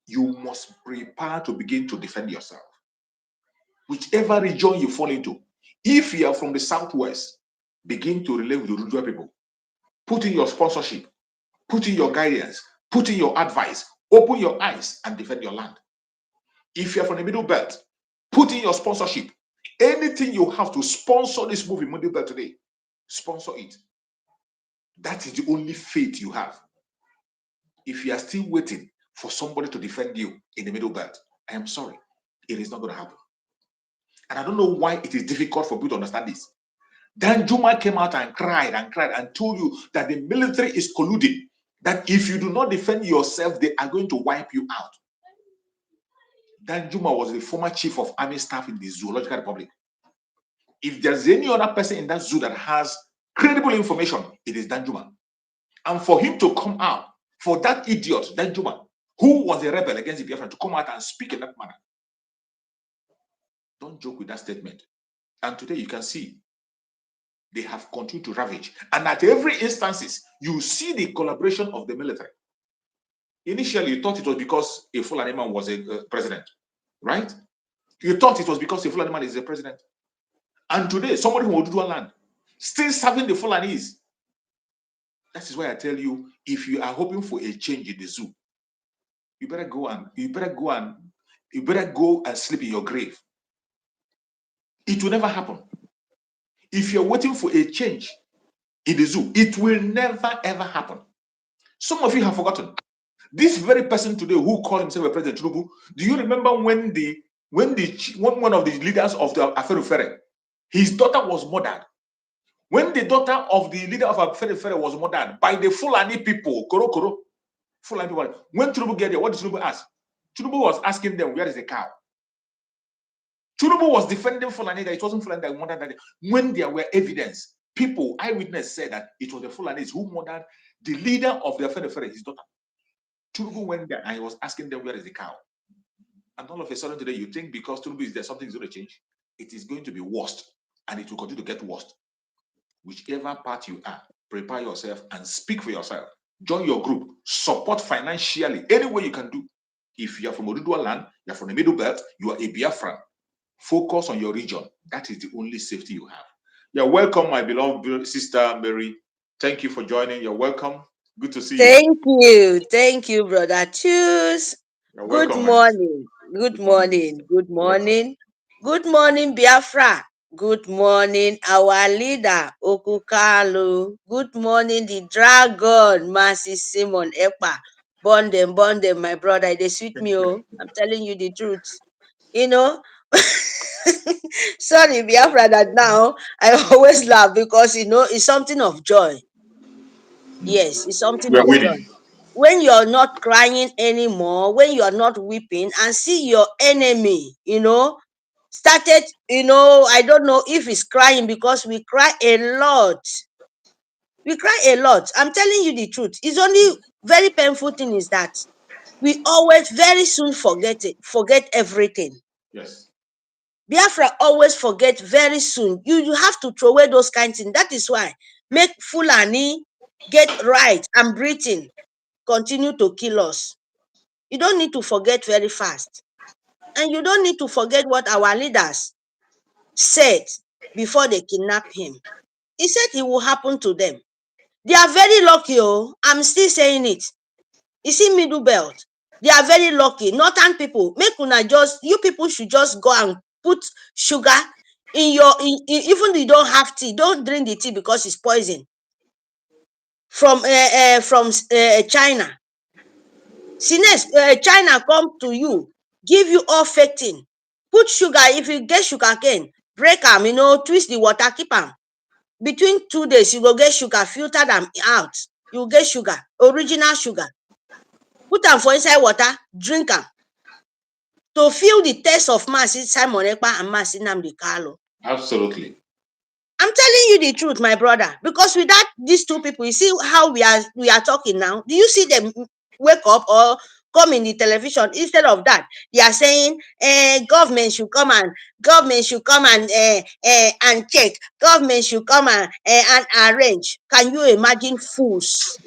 you must prepare to begin to defend yourself. Whichever region you fall into, if you are from the southwest, begin to relate with the Rror people. Put in your sponsorship, put in your guidance, put in your advice, open your eyes and defend your land. If you're from the middle belt, put in your sponsorship. Anything you have to sponsor this move in middle belt today, sponsor it. That is the only faith you have. If you are still waiting for somebody to defend you in the middle belt, I am sorry, it is not going to happen. And I don't know why it is difficult for people to understand this. Dan Juma came out and cried and told you that the military is colluding, that if you do not defend yourself, they are going to wipe you out. Dan Juma was the former chief of army staff in the Zoological Republic. If there's any other person in that zoo that has credible information, it is Dan Juma. And for him to come out, for that idiot, Dan Juma, who was a rebel against the Biafran, to come out and speak in that manner, don't joke with that statement. And today you can see they have continued to ravage. And at every instances, you see the collaboration of the military. Initially, you thought it was because a Fulani man was a president, right? You thought it was because a Fulani man is a president. And today, somebody from Oduduwa land, still serving the Fulanis. That is why I tell you, if you are hoping for a change in the zoo, you better go and sleep in your grave. It will never happen. If you're waiting for a change in the zoo, it will never ever happen. Some of you have forgotten. This very person today who called himself a President Tinubu, do you remember when one of the leaders of the Aferufere, his daughter was murdered? When the daughter of the leader of Aferufere was murdered by the Fulani people, Koro, Fulani people, when Tinubu get there, what did Tinubu ask? Tinubu was asking them, where is the cow? Tinubu was defending Fulani that it wasn't Fulani that murdered that when there were evidence. People, eyewitness said that it was the Fulanis who murdered the leader of the Aferufere, his daughter. Tinubu went there and he was asking them, where is the cow? And all of a sudden today, you think because Tinubu is there, something is going to change. It is going to be worse, and it will continue to get worse. Whichever part you are, prepare yourself and speak for yourself. Join your group, support financially, any way you can do. If you are from Oduduwa land, you are from the Middle Belt, you are a Biafran, focus on your region. That is the only safety you have. You're welcome, my beloved sister Mary. Thank you for joining. You're welcome. Good to see you. Thank you, brother. Choose. You're Good welcome, morning. Good morning. Good morning. Good morning, Biafra. Good morning, our leader, Okukalu. Good morning, the dragon, Mercy Simon Ekpa. Burn them, my brother. They sweet me, oh. I'm telling you the truth. You know, sorry, Biafra, that now I always laugh because, it's something of joy. Yes, it's something We are of joy. winning. When you're not crying anymore, when you're not weeping and see your enemy, started, I don't know if it's crying because we cry a lot. We cry a lot. I'm telling you the truth. It's only very painful thing is that we always very soon forget everything. Yes. Biafra always forget very soon. You have to throw away those kind of things. That is why make Fulani get right and breathing. Continue to kill us. You don't need to forget very fast. And you don't need to forget what our leaders said before they kidnap him. He said it will happen to them. They are very lucky, oh. I'm still saying it. You see Middle Belt, they are very lucky. Northern people, you people should just go and put sugar in even though you don't have tea, don't drink the tea because it's poison. From China. Since China come to you, give you all fake thing. Put sugar, if you get sugar cane, break them, twist the water, keep them. Between 2 days, you go get sugar, filter them out. You get sugar, original sugar. Put them for inside water, drink them. To feel the taste of Mercy Simon Ekpa and Mercy Nnamdi Kanu. Absolutely. I'm telling you the truth, my brother. Because without these two people, you see how we are talking now. Do you see them wake up or come in the television. Instead of that, they are saying government should come and check. Government should come and arrange. Can you imagine fools?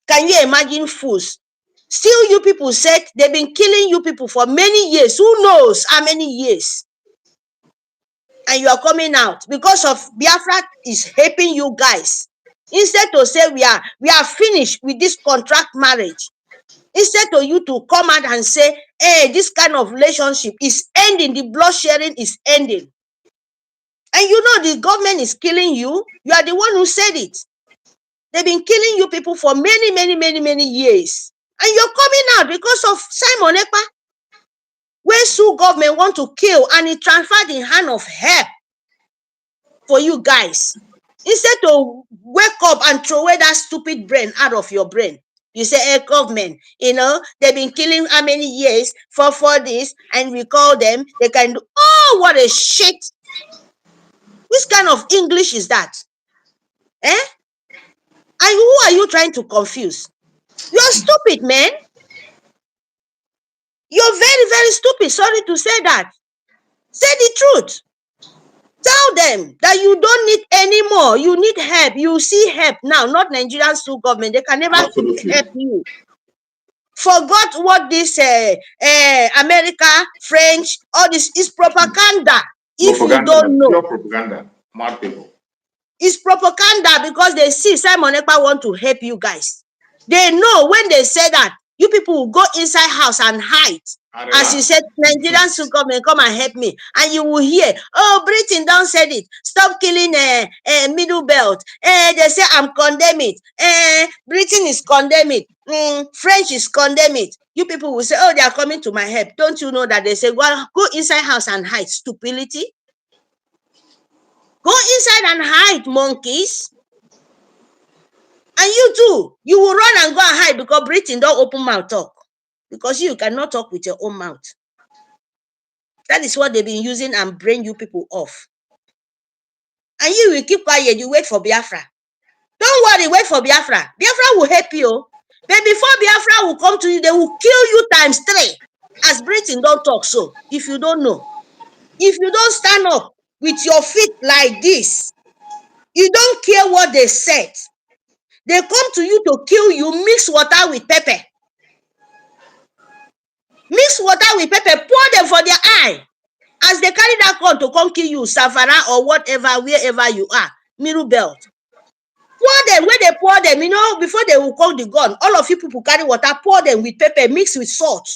Can you imagine fools? Still, you people said they've been killing you people for many years. Who knows how many years? And you are coming out because of Biafra is helping you guys. Instead to say we are finished with this contract marriage. Instead of you to come out and say, hey, this kind of relationship is ending, the blood sharing is ending. And you know the government is killing you. You are the one who said it. They've been killing you people for many years. And you're coming out because of Simon Ekpa. Where Sioux government want to kill and it transferred in hand of help for you guys. Instead to wake up and throw away that stupid brain out of your brain. You say, hey, government, they've been killing how many years for this, and we call them, they can do, oh, what a shit. Which kind of English is that? And who are you trying to confuse? You're stupid, man. You're very stupid. Sorry to say that. Say the truth. Tell them that you don't need any more. You need help. You see help now, not Nigerian Sioux government. They can never help you. Forgot what this America, French, all this is propaganda. If you don't know. Pure propaganda. Mad people. It's propaganda because they see Simon Ekpa want to help you guys. They know when they say that, you people will go inside house and hide. As he said, Nigerian Sioux government, come and help me. And you will hear, oh, Britain don't said it. Stop killing middle belt. They say I'm condemn it. Britain is condemn it. French is condemn it. You people will say, oh, they are coming to my help. Don't you know that they say, well, go inside house and hide. Stupidity. Go inside and hide, monkeys. And you too, you will run and go and hide because Britain don't open mouth talk. Because you cannot talk with your own mouth. That is what they've been using and bring you people off. And you will keep quiet, you wait for Biafra. Don't worry, wait for Biafra. Biafra will help you. But before Biafra will come to you, they will kill you times 3. As Britain don't talk so, if you don't know. If you don't stand up with your feet like this, you don't care what they said. They come to you to kill you, mix water with pepper. Mix water with pepper, pour them for their eye. As they carry that gun to come kill you, Savannah or whatever, wherever you are, middle belt. Pour them, when they pour them, before they will call the gun, all of you people carry water, pour them with pepper, mix with salt.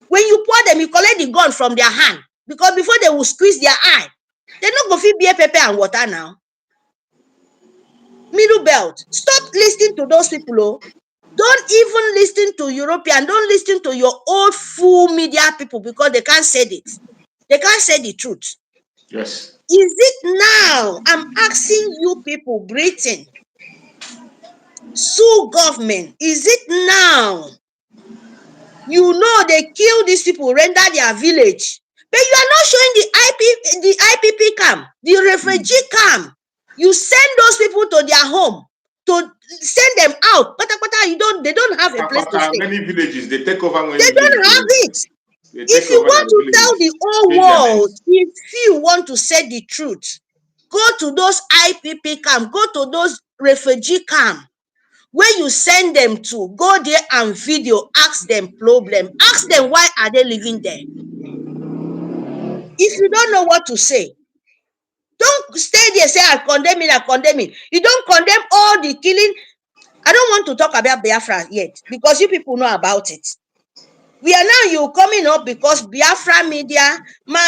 When you pour them, you collect the gun from their hand. Because before they will squeeze their eye, they're not going to feed pepper and water now. Middle belt. Stop listening to those people. Oh. Don't even listen to European. Don't listen to your old fool media people because they can't say it. They can't say the truth. Yes. Is it now? I'm asking you people, Britain, Sioux government, is it now? You know they kill these people, render their village. But you are not showing the IPP camp, the refugee camp. You send those people to their home, to send them out. They don't have a place to stay. Many villages, they take over. They don't have it. If you want to tell the whole world, if you want to say the truth, go to those IPP camp, go to those refugee camp. Where you send them to, go there and video, ask them problem. Ask them why are they living there. If you don't know what to say, don't stay there say I condemn it. You don't condemn all the killing. I don't want to talk about Biafra yet because you people know about it. We are now you coming up because Biafra media,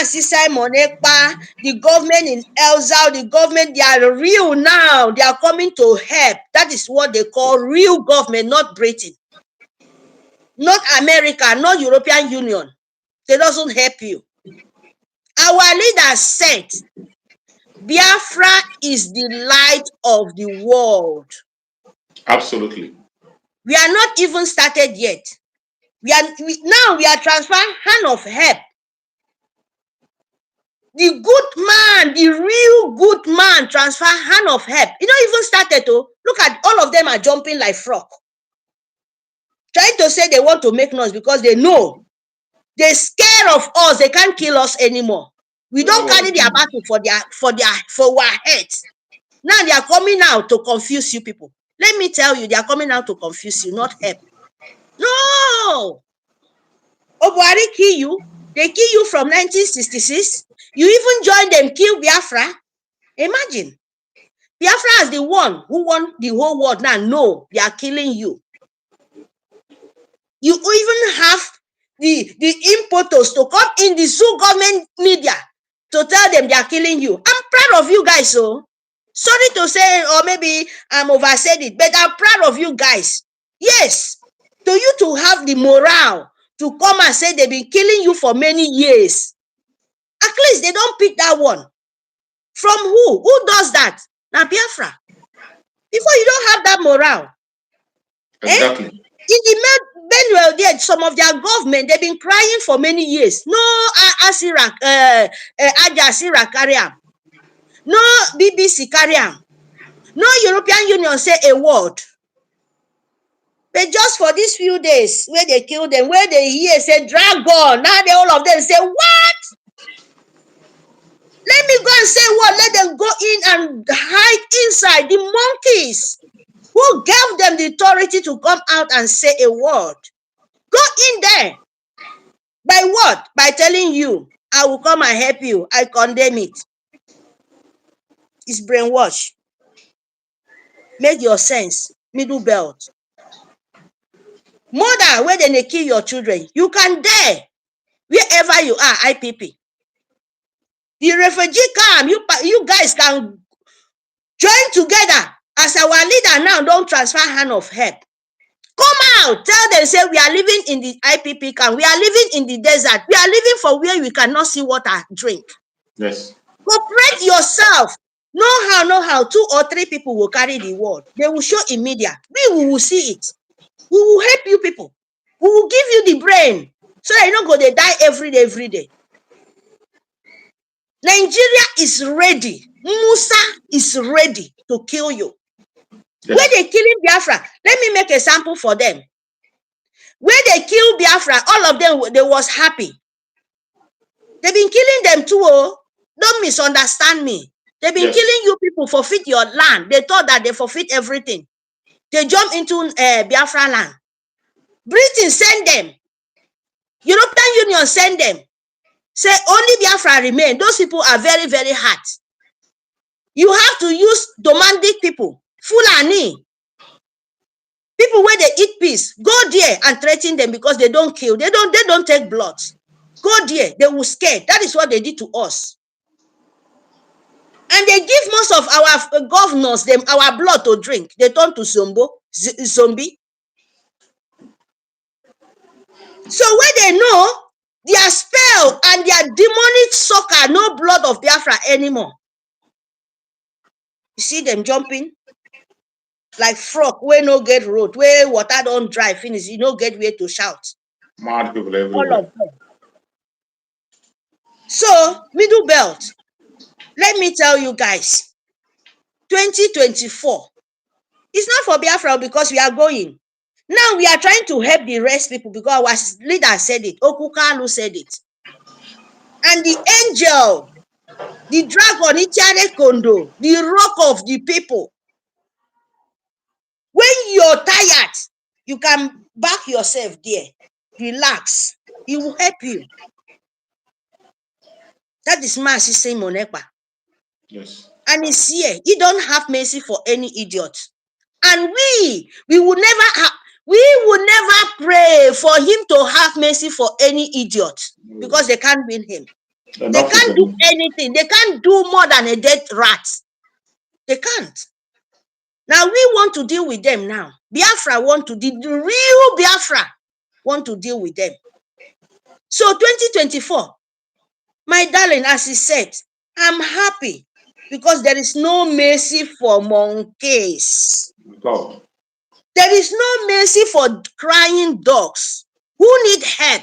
Simon Ekpa, the government in Elzao, the government, they are real now. They are coming to help. That is what they call real government, not Britain, not America, not European Union. They doesn't help you. Our leader said, Biafra is the light of the world. Absolutely. We are not even started yet. We are transferring hand of help. The good man, the real good man transfer hand of help. You don't even started to look at all of them are jumping like frog. trying to say they want to make noise because they know they're scared of us. They can't kill us anymore. We don't carry their battle for our heads. Now they are coming out to confuse you people. Let me tell you, they are coming out to confuse you, not help. No. Obuari kill you. They kill you from 1966. You even joined them, kill Biafra. Imagine. Biafra is the one who won the whole world. Now, no, they are killing you. You even have the importers to come in the Zoo government media to tell them they are killing you. I'm proud of you guys, so sorry to say, or maybe I'm oversaid it, but I'm proud of you guys. Yes, to you to have the morale to come and say they've been killing you for many years. At least they don't pick that one. From who? Who does that? Now Biafra. Before you don't have that morale. Exactly. In the Benwell there, some of their government, they've been crying for many years. No Asira, Ajasira carry am. No BBC carry am. No European Union say a word. But just for these few days, where they kill them, where they hear say dragon, now they all of them say, what? Let me go and say what? Let them go in and hide inside the monkeys. Who gave them the authority to come out and say a word? Go in there. By what? By telling you, I will come and help you. I condemn it. It's brainwash. Make your sense. Middle belt. Mother, where they kill your children, you can dare. Wherever you are, IPP. The refugee camp, you guys can join together. As our leader now, don't transfer hand of help. Come out, tell them, say we are living in the IPP camp. We are living in the desert. We are living for where we cannot see water, drink. Yes. Cooperate yourself. Know how 2 or 3 people will carry the word. They will show in media. We will see it. We will help you people. We will give you the brain. So that you don't go, they die every day. Nigeria is ready. Musa is ready to kill you. Yes. Where they killing Biafra, let me make a sample for them. Where they kill Biafra, all of them, they was happy. They've been killing them too. Oh. Don't misunderstand me. They've been killing you people, forfeit your land. They thought that they forfeit everything. They jump into Biafra land. Britain send them. European Union send them. Say only Biafra remain. Those people are very, very hard. You have to use domestic people, Fulani. People where they eat peace. Go there and threaten them because they don't kill. They don't take blood. Go there. They will scare. That is what they did to us. And they give most of our governors them our blood to drink. They turn to zombie. So when they know their spell and their demonic sucker, no blood of Biafra anymore. You see them jumping like frog where no get road, where water don't dry finish, you no get where to shout. Mad people everywhere. All of them. So middle belt, let me tell you guys, 2024, it's not for Biafra because we are going. Now we are trying to help the rest people because our leader said it. Okukalu said it. And the angel, the dragon, Itiane Kondo, the rock of the people. When you're tired, you can back yourself there. Relax. He will help you. That is Mercy Monepa. Yes. And he's here. He don't have mercy for any idiot. And we will never pray for him to have mercy for any idiot because they can't win him. They can't do anything. They can't do more than a dead rat. They can't. Now we want to deal with them now. Biafra want to deal, the real Biafra want to deal with them. So 2024, my darling, as he said, I'm happy because there is no mercy for monkeys. Oh. There is no mercy for crying dogs who need help.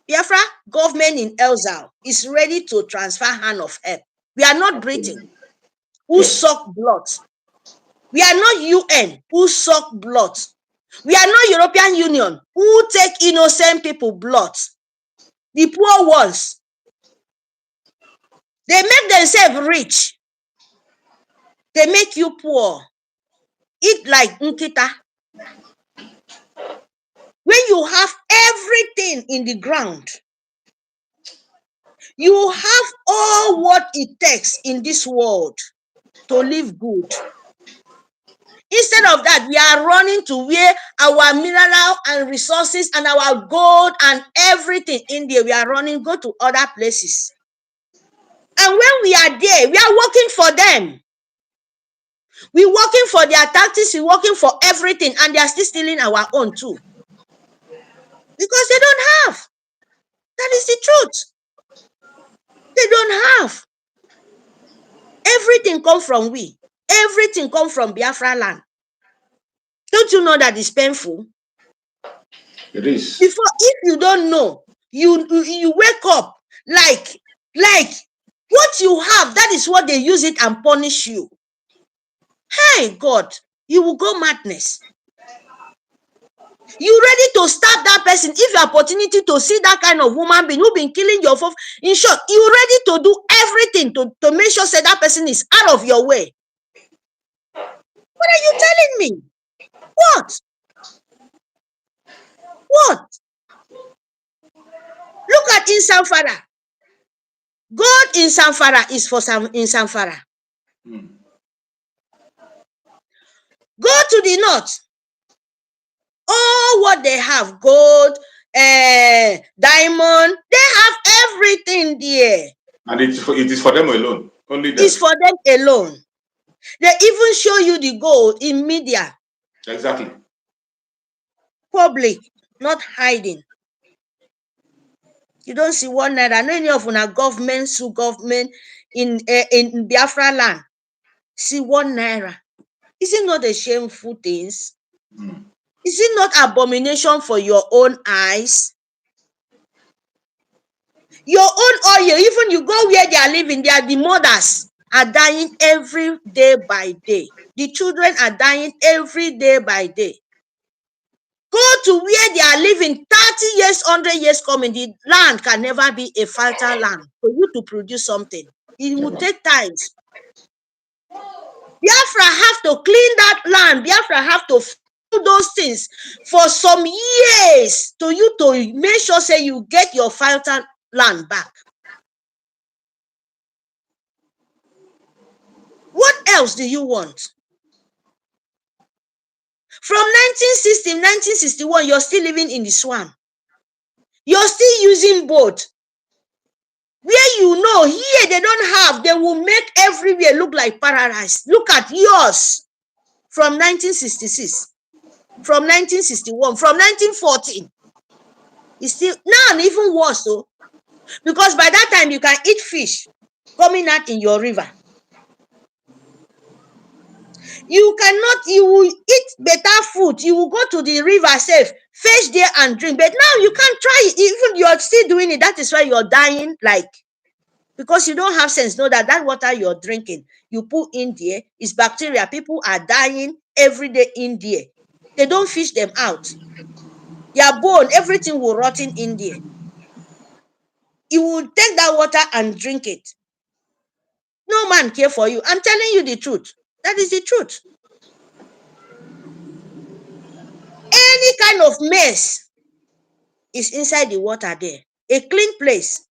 Biafra government in Elzal is ready to transfer hand of help. We are not Britain who suck blood. We are not UN who suck blood. We are not European Union who take innocent people blood. The poor ones. They make themselves rich. They make you poor. Eat like nkita. When you have everything in the ground, you have all what it takes in this world to live good. Instead of that, we are running to where our mineral and resources and our gold and everything in there, we are running, go to other places. And when we are there, we are working for them. We're working for their tactics, we're working for everything, and they are still stealing our own too. Because they don't have. That is the truth. They don't have. Everything comes from we. Everything comes from Biafra land. Don't you know that it's painful? It is. Before, if you don't know, you wake up like what you have, that is what they use it and punish you. Hey God, you will go madness. You ready to stab that person if you have opportunity to see that kind of woman being who been killing your phone? In short, you ready to do everything to make sure say that person is out of your way. What are you telling me? What? What? Look at in Samfara. God in Samfara is for in Samfara. Go to the north. All what they have, gold, diamond, they have everything there. And it is for them alone. Only them. It's for them alone. They even show you the gold in media. Exactly. Public, not hiding. You don't see one naira. No any of una government sue government in Biafra land. See 1 naira. Is it not a shameful things? Is it not abomination for your own eyes? Your own oil, even you go where they are living, they are the mothers are dying every day by day. The children are dying every day by day. Go to where they are living, 30 years, 100 years coming, the land can never be a fertile land for you to produce something. It will take time. Biafra have to clean that land. Biafra have to do those things for some years to you to make sure say you get your fertile land back. What else do you want? From 1960, 1961, you're still living in the swamp. You're still using boat. Where you know, here they don't have, they will make everywhere look like paradise. Look at yours from 1966, from 1961, from 1914. It's still, now even worse though, because by that time you can eat fish coming out in your river. You cannot, you will eat better food. You will go to the river safe, fish there and drink. But now you can't try it. Even you're still doing it. That is why you're dying, like, because you don't have sense. Know that that water you're drinking, you put in there, is bacteria. People are dying every day in there. They don't fish them out. Their bone, everything will rot in there. You will take that water and drink it. No man care for you. I'm telling you the truth. That is the truth. Any kind of mess is inside the water there. A clean place.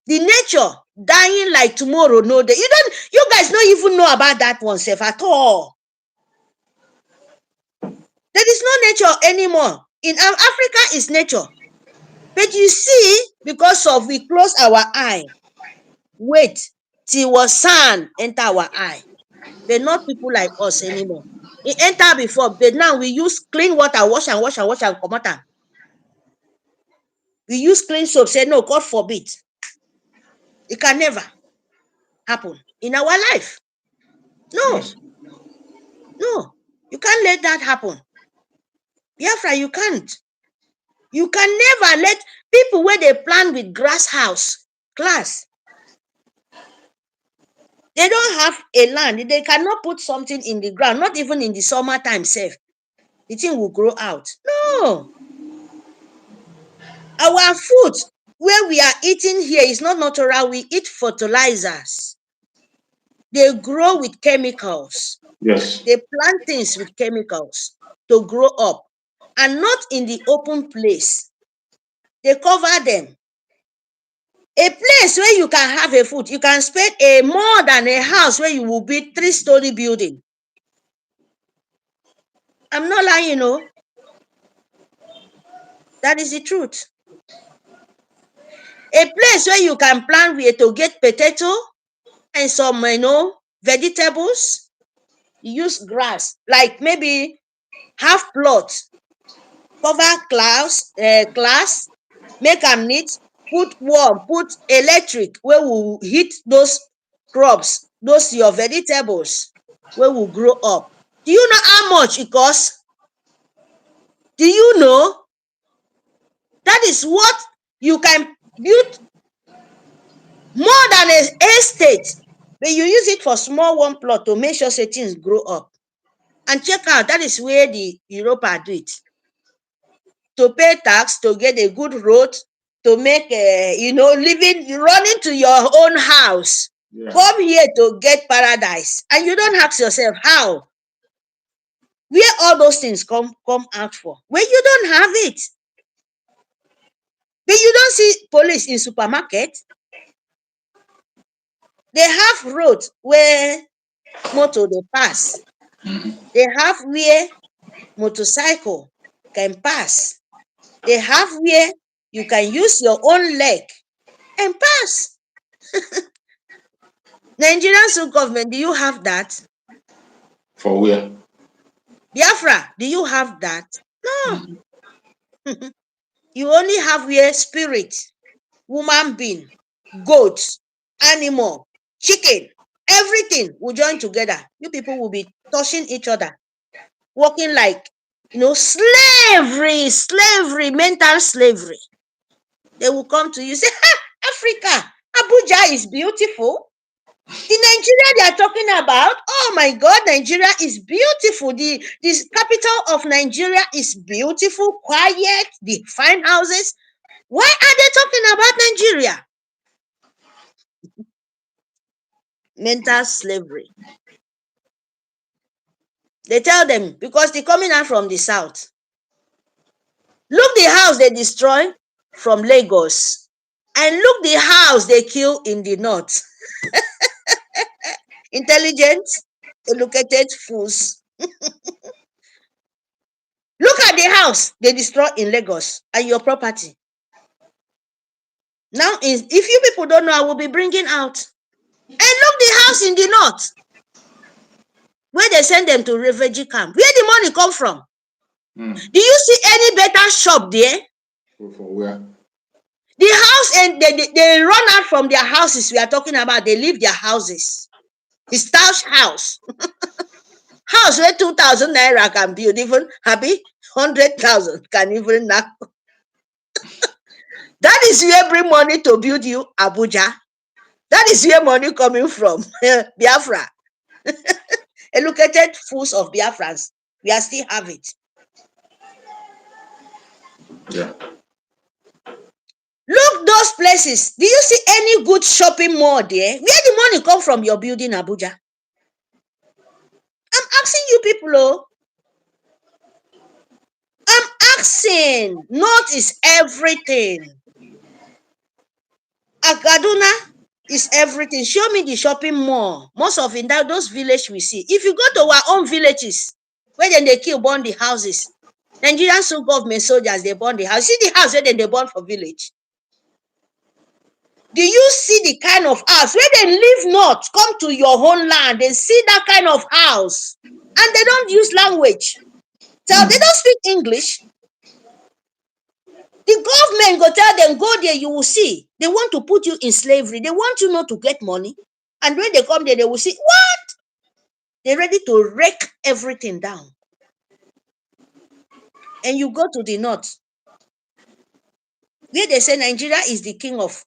The nature dying like tomorrow, no day. You guys don't even know about that one self at all. There is no nature anymore. In Africa is nature. But you see, because of we close our eye, wait till sand enter our eye. But not people like us anymore. It enter before, but now we use clean water, wash and come out. We use clean soap, say no, God forbid. It can never happen in our life. No. Yes. No, you can't let that happen. Biafra, you can't. You can never let people where they plan with grass house, class. They don't have a land. They cannot put something in the ground, not even in the summertime safe. the thing will grow out. No. Our food where we are eating here is not natural. We eat fertilizers. They grow with chemicals. Yes. They plant things with chemicals to grow up, and not in the open place. They cover them. A place where you can have a food, you can spend more than a house where you will build 3-story building. I'm not lying, you know. That is the truth. A place where you can plant where to get potato and some, vegetables. You use grass, like maybe half plot, cover glass, make am neat, put wall, put electric wey will heat those crops, those your vegetables wey will grow up. Do you know how much it cost? Do you know? That is what you can build more than an estate, but you use it for small one plot to make sure say things grow up. And check out, that is where the Europa do it. To pay tax, to get a good road, to make living, running to your own house. Yeah. Come here to get paradise, and you don't ask yourself how, where all those things come out for, when you don't have it. But you don't see police in supermarket. They have road where motor they pass. They have where motorcycle can pass. They have where you can use your own leg and pass. Nigerian state government, do you have that? For where? Biafra, do you have that? No. You only have where spirit, human being, goats, animal, chicken, everything will join together. You people will be touching each other, working like slavery, mental slavery. They will come to you, say, Africa, Abuja is beautiful. The Nigeria they are talking about, oh my God, Nigeria is beautiful. This capital of Nigeria is beautiful, quiet, the fine houses. Why are they talking about Nigeria? Mental slavery. They tell them, because they're coming out from the south. Look the house they destroy from Lagos, and look the house they kill in the north. Intelligent, educated fools. Look at the house they destroy in Lagos and your property. Now, if you people don't know, I will be bringing out. And look the house in the north, where they send them to refugee camp. Where the money come from? Do you see any better shop there? For where? The house, and they run out from their houses. We are talking about, they leave their houses. It's Touch house. House where 2,000 naira can build, even happy 100,000 can even knock. That is where bring money to build you Abuja. That is where money coming from. Biafra. Educated fools of Biafrans. We are still have it. Yeah. Look those places. Do you see any good shopping mall there? Where the money come from your building Abuja? I'm asking you people, oh. I'm asking. North is everything. Kaduna is everything. Show me the shopping mall. Most of it, those villages we see. If you go to our own villages, where then they burn the houses. Nigerian government soldiers, they burn the house. See the house where then they burn for village. Do you see the kind of house where they live north, come to your own land, they see that kind of house, and they don't use language. So they don't speak English. The government go tell them, go there, you will see. They want to put you in slavery. They want you not to get money. And when they come there, they will see, what? They're ready to wreck everything down. And you go to the north, where they say Nigeria is the king of,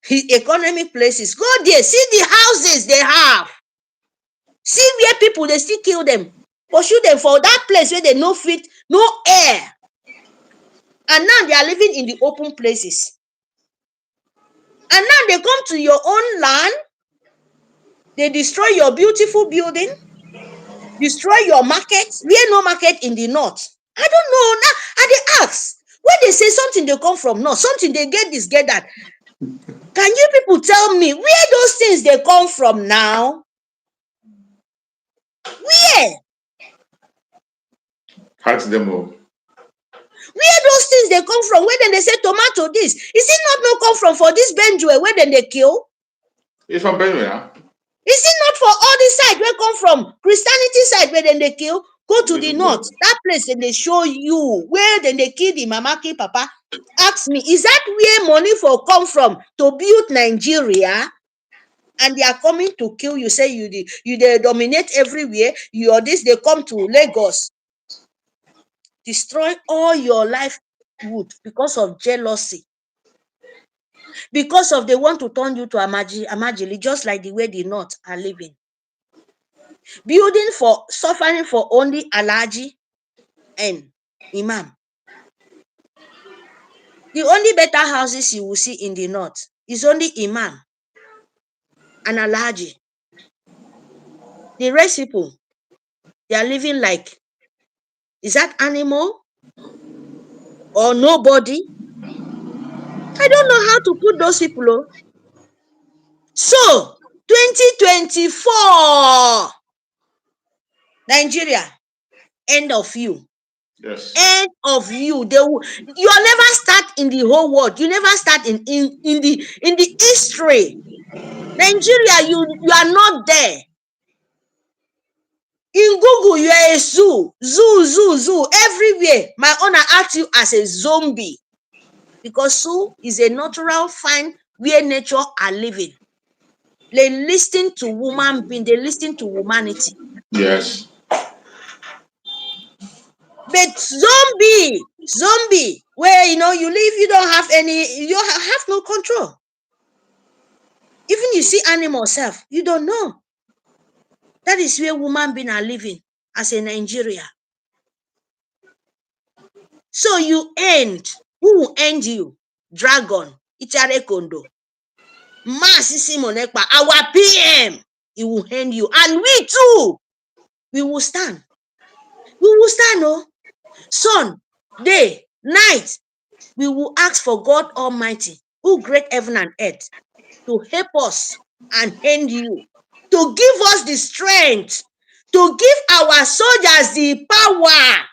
economic places. Go there, see the houses they have. See where people, they still kill them. pursue them for that place where they no fit, no air. And now they are living in the open places. And now they come to your own land, they destroy your beautiful building, destroy your market. Where no market in the north. I don't know. Now I they ask. When they say something they come from north, something they get this, get that. Can you people tell me where those things they come from now? Where? Ask them all. Where those things they come from? Where then they say tomato this? Is it not no come from for this Benjue where then they kill? It's from Benue, huh? Is it not for all this side where come from? Christianity side where then they kill? Go to the north, that place and they show you where then they kill the mama, kill papa. Ask me, is that where money for come from to build Nigeria? And they are coming to kill you. Say you they dominate everywhere. You or this, they come to Lagos, destroy all your livelihood because of jealousy. Because of they want to turn you to Amajili, just like the way the North are living. Building for suffering for only Alaji and Imam. The only better houses you will see in the North is only Imam and Alaji. The rest people, they are living like, is that animal or nobody? I don't know how to put those people on. So 2024 Nigeria, end of you. Yes. End of you. You are never start in the whole world. You never start in the history. Nigeria, you are not there. In Google, you are a zoo. Zoo. Everywhere. My owner acts you as a zombie. Because zoo is a natural find where nature are living. They listen to woman being, they listen to humanity. Yes. But zombie, where you live, you don't have any, you have no control. Even you see animal self, you don't know. That is where woman being are living as a Nigeria. So you end. Who will end you? Dragon, Ichare Kondo, Masisi Monekpa, our PM, he will end you. And we too, we will stand. We will stand, oh. Sun, day, night, we will ask for God Almighty, who created heaven and earth, to help us and end you, to give us the strength, to give our soldiers the power,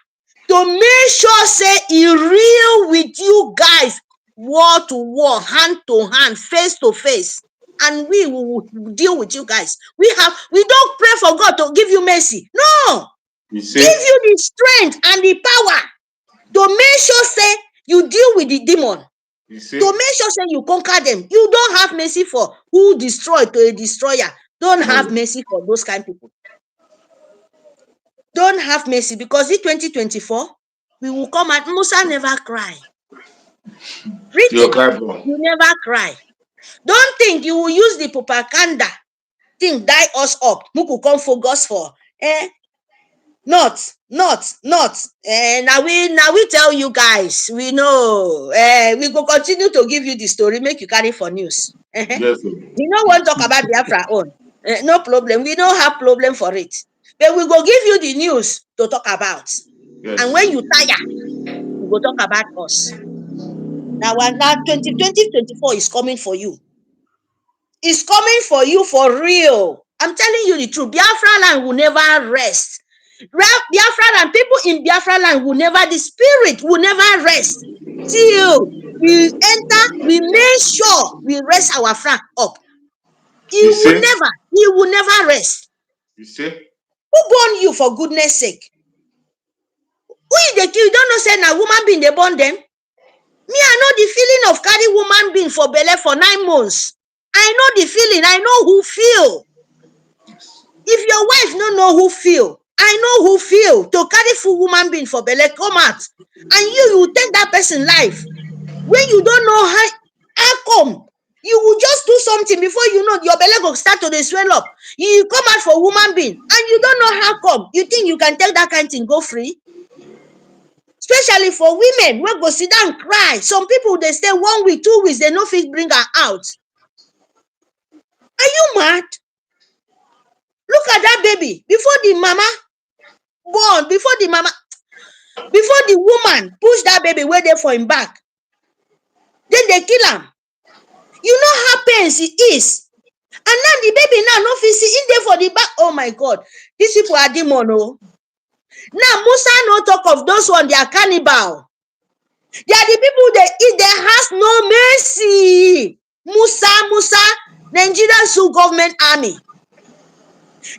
to make sure say he real with you guys, war to war, hand to hand, face to face. And we will deal with you guys. We don't pray for God to give you mercy. No. Give you the strength and the power to make sure say you deal with the demon. To make sure say you conquer them. You don't have mercy for who destroyed to a destroyer. Don't have mercy for those kind of people. Don't have mercy, because in 2024, we will come and Musa never cry. You never cry. Don't think you will use the propaganda thing die us up. Muku come focus for not. Now we tell you guys, we know. We go continue to give you the story, make you carry for news. Yes. We don't want to talk about Biafra own. No problem. We don't have problem for it. But we go give you the news to talk about. Yes. And when you tire, we go talk about us. Now 2024 is coming for you. It's coming for you for real. I'm telling you the truth. Biafra land will never rest. Biafra land, people in Biafra land will never, the spirit will never rest till we enter, we make sure we rest our flag up. He will never rest. You see? Who born you for goodness sake? Who is the kill? You don't know say na woman being they born them? Me, I know the feeling of carry woman being for belly for 9 months. I know the feeling. I know who feel. If your wife don't know who feel, I know who feel to carry full woman being for belly come out. And you take that person life. When you don't know how come, You will just do something before you know your belly go start to swell up. You come out for woman being and you don't know how come. You think you can take that kind of thing go free? Especially for women, we go sit down and cry. Some people they stay 1 week, 2 weeks, they no fit bring her out. Are you mad? Look at that baby. Before the mama born, before the woman push that baby where they for him back, then they kill him. You know how pains it is. And now the baby now no fit see in there for the back. Oh my God, these people are demon. Oh. Now Musa no talk of those one, they are cannibal. They are the people they eat, they has no mercy. Musa, Nigerian Sioux government army.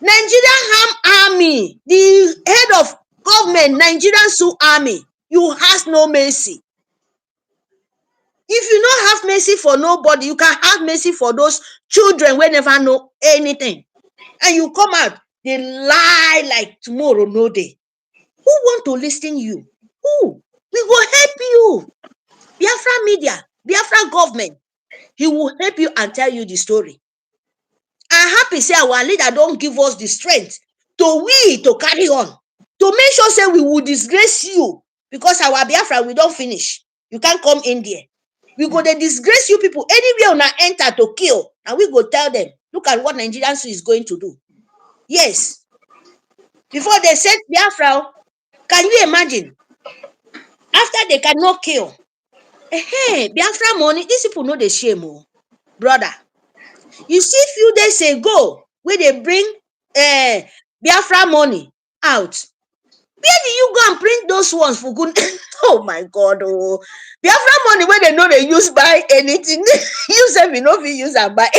Nigerian army, the head of government, Nigerian Sioux army, you has no mercy. If you don't have mercy for nobody, you can have mercy for those children who never know anything. And you come out, they lie like tomorrow, no day. Who want to listen you? Who? We will help you. Biafra media, Biafra government, he will help you and tell you the story. I'm happy say our leader don't give us the strength to carry on, to make sure say we will disgrace you, because our Biafra we don't finish. You can't come in there. We go to disgrace you people anywhere on our enter to kill, and we go tell them, look at what Nigerian Sioux is going to do. Yes. Before they said Biafra, can you imagine? After they cannot kill, hey, Biafra money, these people know the shame, oh, brother. You see, few days ago, where they bring Biafra money out, where do you go and print those ones for good? Oh my God, oh, Biafra money where they know they use buy anything. You say we know we use and buy.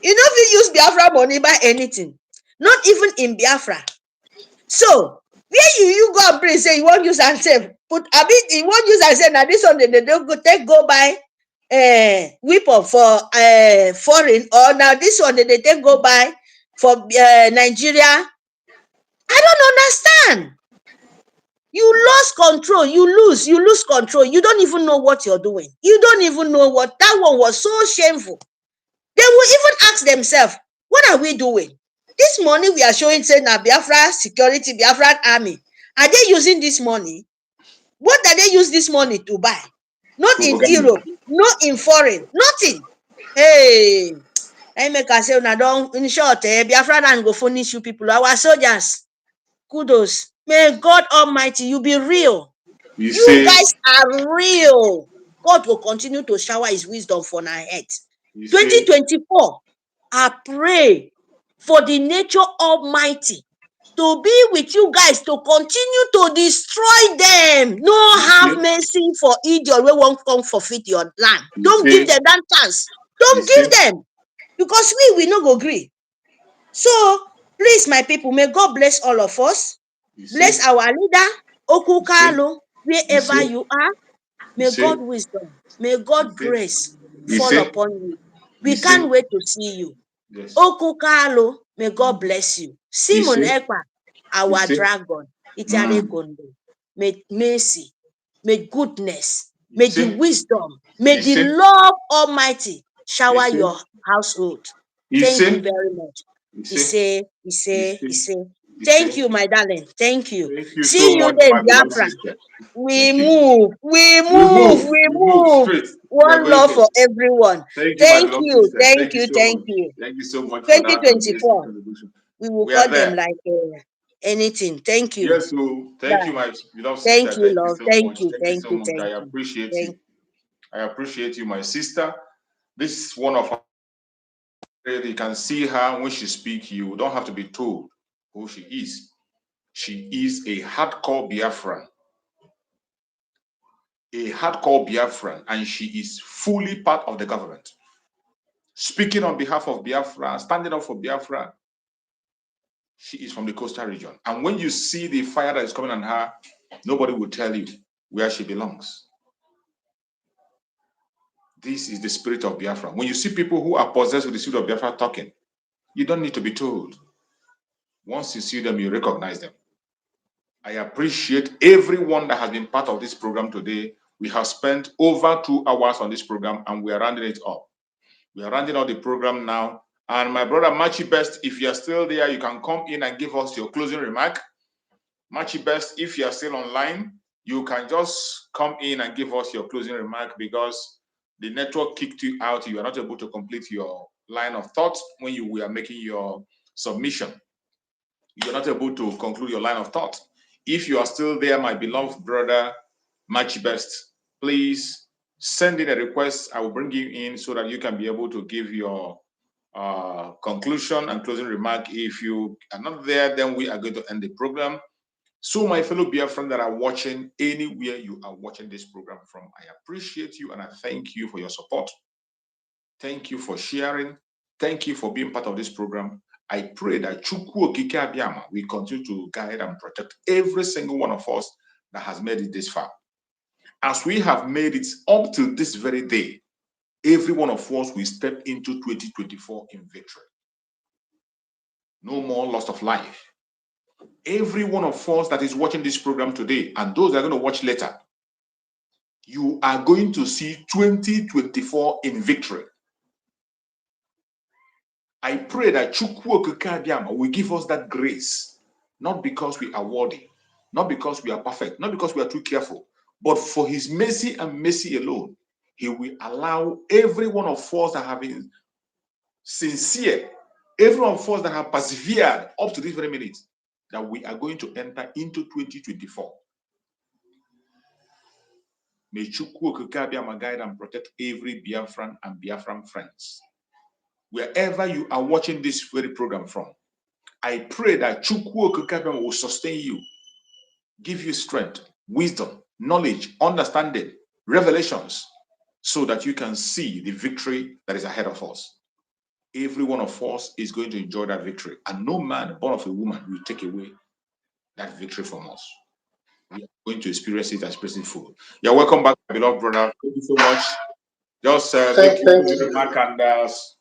You know we use Biafra money buy anything, not even in Biafra. So where you go and print say you won't use and save, put a bit you won't use and say now this one they don't go buy weapon for foreign, or now this one they take go buy for Nigeria. I don't understand. You lost control. You lose control. You don't even know what you're doing. You don't even know what that one was so shameful. They will even ask themselves, what are we doing? This money we are showing, say now Biafra security, Biafra army. Are they using this money? What do they use this money to buy? Not in Europe, not in foreign, nothing. Hey, I make us say, don't, in short, Biafra and go furnish you people, our soldiers. Kudos. May God Almighty, you be real. You guys are real. God will continue to shower his wisdom for our heads. 2024, I pray for the nature Almighty to be with you guys, to continue to destroy them. No have mercy for idiot we won't come forfeit your land. Don't give them that chance. Don't give them, because we no go agree. So please, my people, may God bless all of us. Bless our leader, Okukalo, wherever you are. May God wisdom, may God grace fall upon you. We can't wait to see you. Okukalo, may God bless you. Simon Ekpa, our dragon, Itare Gondo. May mercy, may goodness, may the wisdom, may the love Almighty shower your household. Thank you very much. He say. Thank you, my darling. Thank you. See you then, Biafra. We move. Straight. One love for everyone. Thank you. Thank you so much for that 2024. We will call them like anything. Thank you. Yes, so thank you, my beloved sister. Thank you, love. Thank you so much. I appreciate you. I appreciate you, my sister. This is one of her. You can see her when she speaks. You don't have to be told who she is. She is a hardcore Biafran. A hardcore Biafran, and she is fully part of the government. Speaking on behalf of Biafra, standing up for Biafra. She is from the coastal region. And when you see the fire that is coming on her, nobody will tell you where she belongs. This is the spirit of Biafra. When you see people who are possessed with the spirit of Biafra talking, you don't need to be told. Once you see them, you recognize them. I appreciate everyone that has been part of this program today. We have spent over 2 hours on this program and we are rounding it up. We are rounding up the program now. And my brother Machi Best, if you are still there, you can come in and give us your closing remark. Machi Best, if you are still online, you can just come in and give us your closing remark because the network kicked you out. You are not able to complete your line of thought when you were making your submission. You're not able to conclude your line of thought. If you are still there, my beloved brother Machi Best, please send in a request. I will bring you in so that you can be able to give your conclusion and closing remark. If you are not there, then we are going to end the program. So my fellow Biafran that are watching, anywhere you are watching this program from, I appreciate you and I thank you for your support. Thank you for sharing. Thank you for being part of this program. I pray that Chukwu Okike Abiyama will continue to guide and protect every single one of us that has made it this far. As we have made it up to this very day, every one of us will step into 2024 in victory. No more loss of life. Every one of us that is watching this program today and those that are going to watch later, you are going to see 2024 in victory. I pray that Chukwu Okike Abiyama will give us that grace, not because we are worthy, not because we are perfect, not because we are too careful, but for his mercy and mercy alone. He will allow every one of us that have been sincere, every one of us that have persevered up to this very minute, that we are going to enter into 2024. May Chukwu Okike Abiyama guide and protect every Biafran and Biafran friends. Wherever you are watching this very program from, I pray that Chukwu Okike Abiyama will sustain you, give you strength, wisdom, knowledge, understanding, revelations, so that you can see the victory that is ahead of us. Every one of us is going to enjoy that victory, and no man born of a woman will take away that victory from us. We are going to experience it as present full. You're welcome back, my beloved brother. Thank you so much. Just make your remark and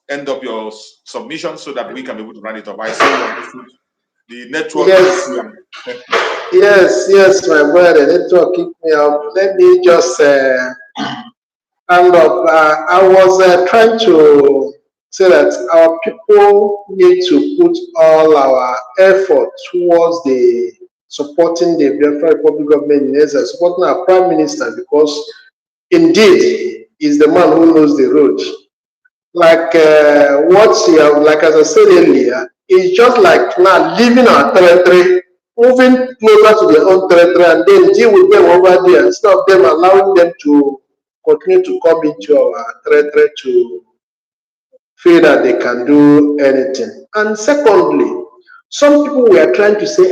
end up your submission so that we can be able to run it up. I see the network. Yes, my brother, the network kicked me out. Let me just hand up. I was trying to say that our people need to put all our effort towards the supporting the Biafra Republic government in Israel, supporting our prime minister, because indeed is the man who knows the road. Like like as I said earlier, it's just like now leaving our territory, moving closer to their own territory, and then deal with them over there instead of them allowing them to continue to come into our territory to feel that they can do anything. And secondly, some people were trying to say,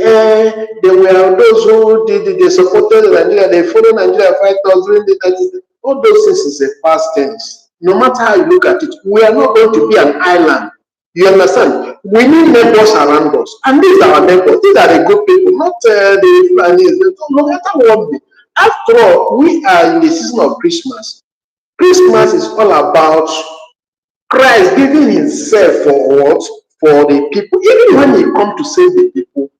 they were those who they supported Nigeria, they followed Nigeria fighters during the all those things is a past tense. No matter how you look at it, we are not going to be an island. You understand? We need neighbors around us, and these are our neighbors. These are the good people, not the Fulanis. No matter what. After all, we are in the season of Christmas. Christmas is all about Christ giving himself for what? For the people. Even when he come to save the people,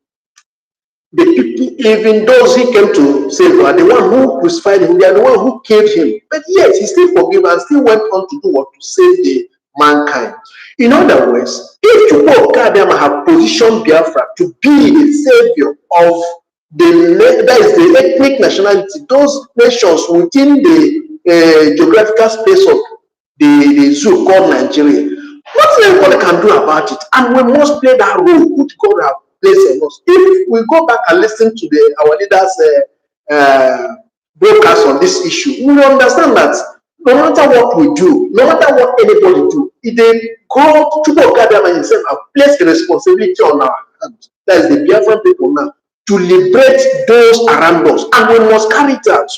even those he came to save are the one who crucified him, they are the one who killed him. But yet he still forgave and still went on to do what? To save the mankind. In other words, if Chukwu Okike Abiyama have positioned Biafra to be the savior of that is the ethnic nationality, those nations within the geographical space of the zoo called Nigeria. Nothing anybody can do about it, and we must play that role which God has placed in us. If we go back and listen to our leaders' broadcast on this issue, we will understand that no matter what we do, no matter what anybody do, God, Chukwu Okike Abiyama himself, have placed the responsibility on our hands. That is the Biafran people now, to liberate those around us, and we must carry it out.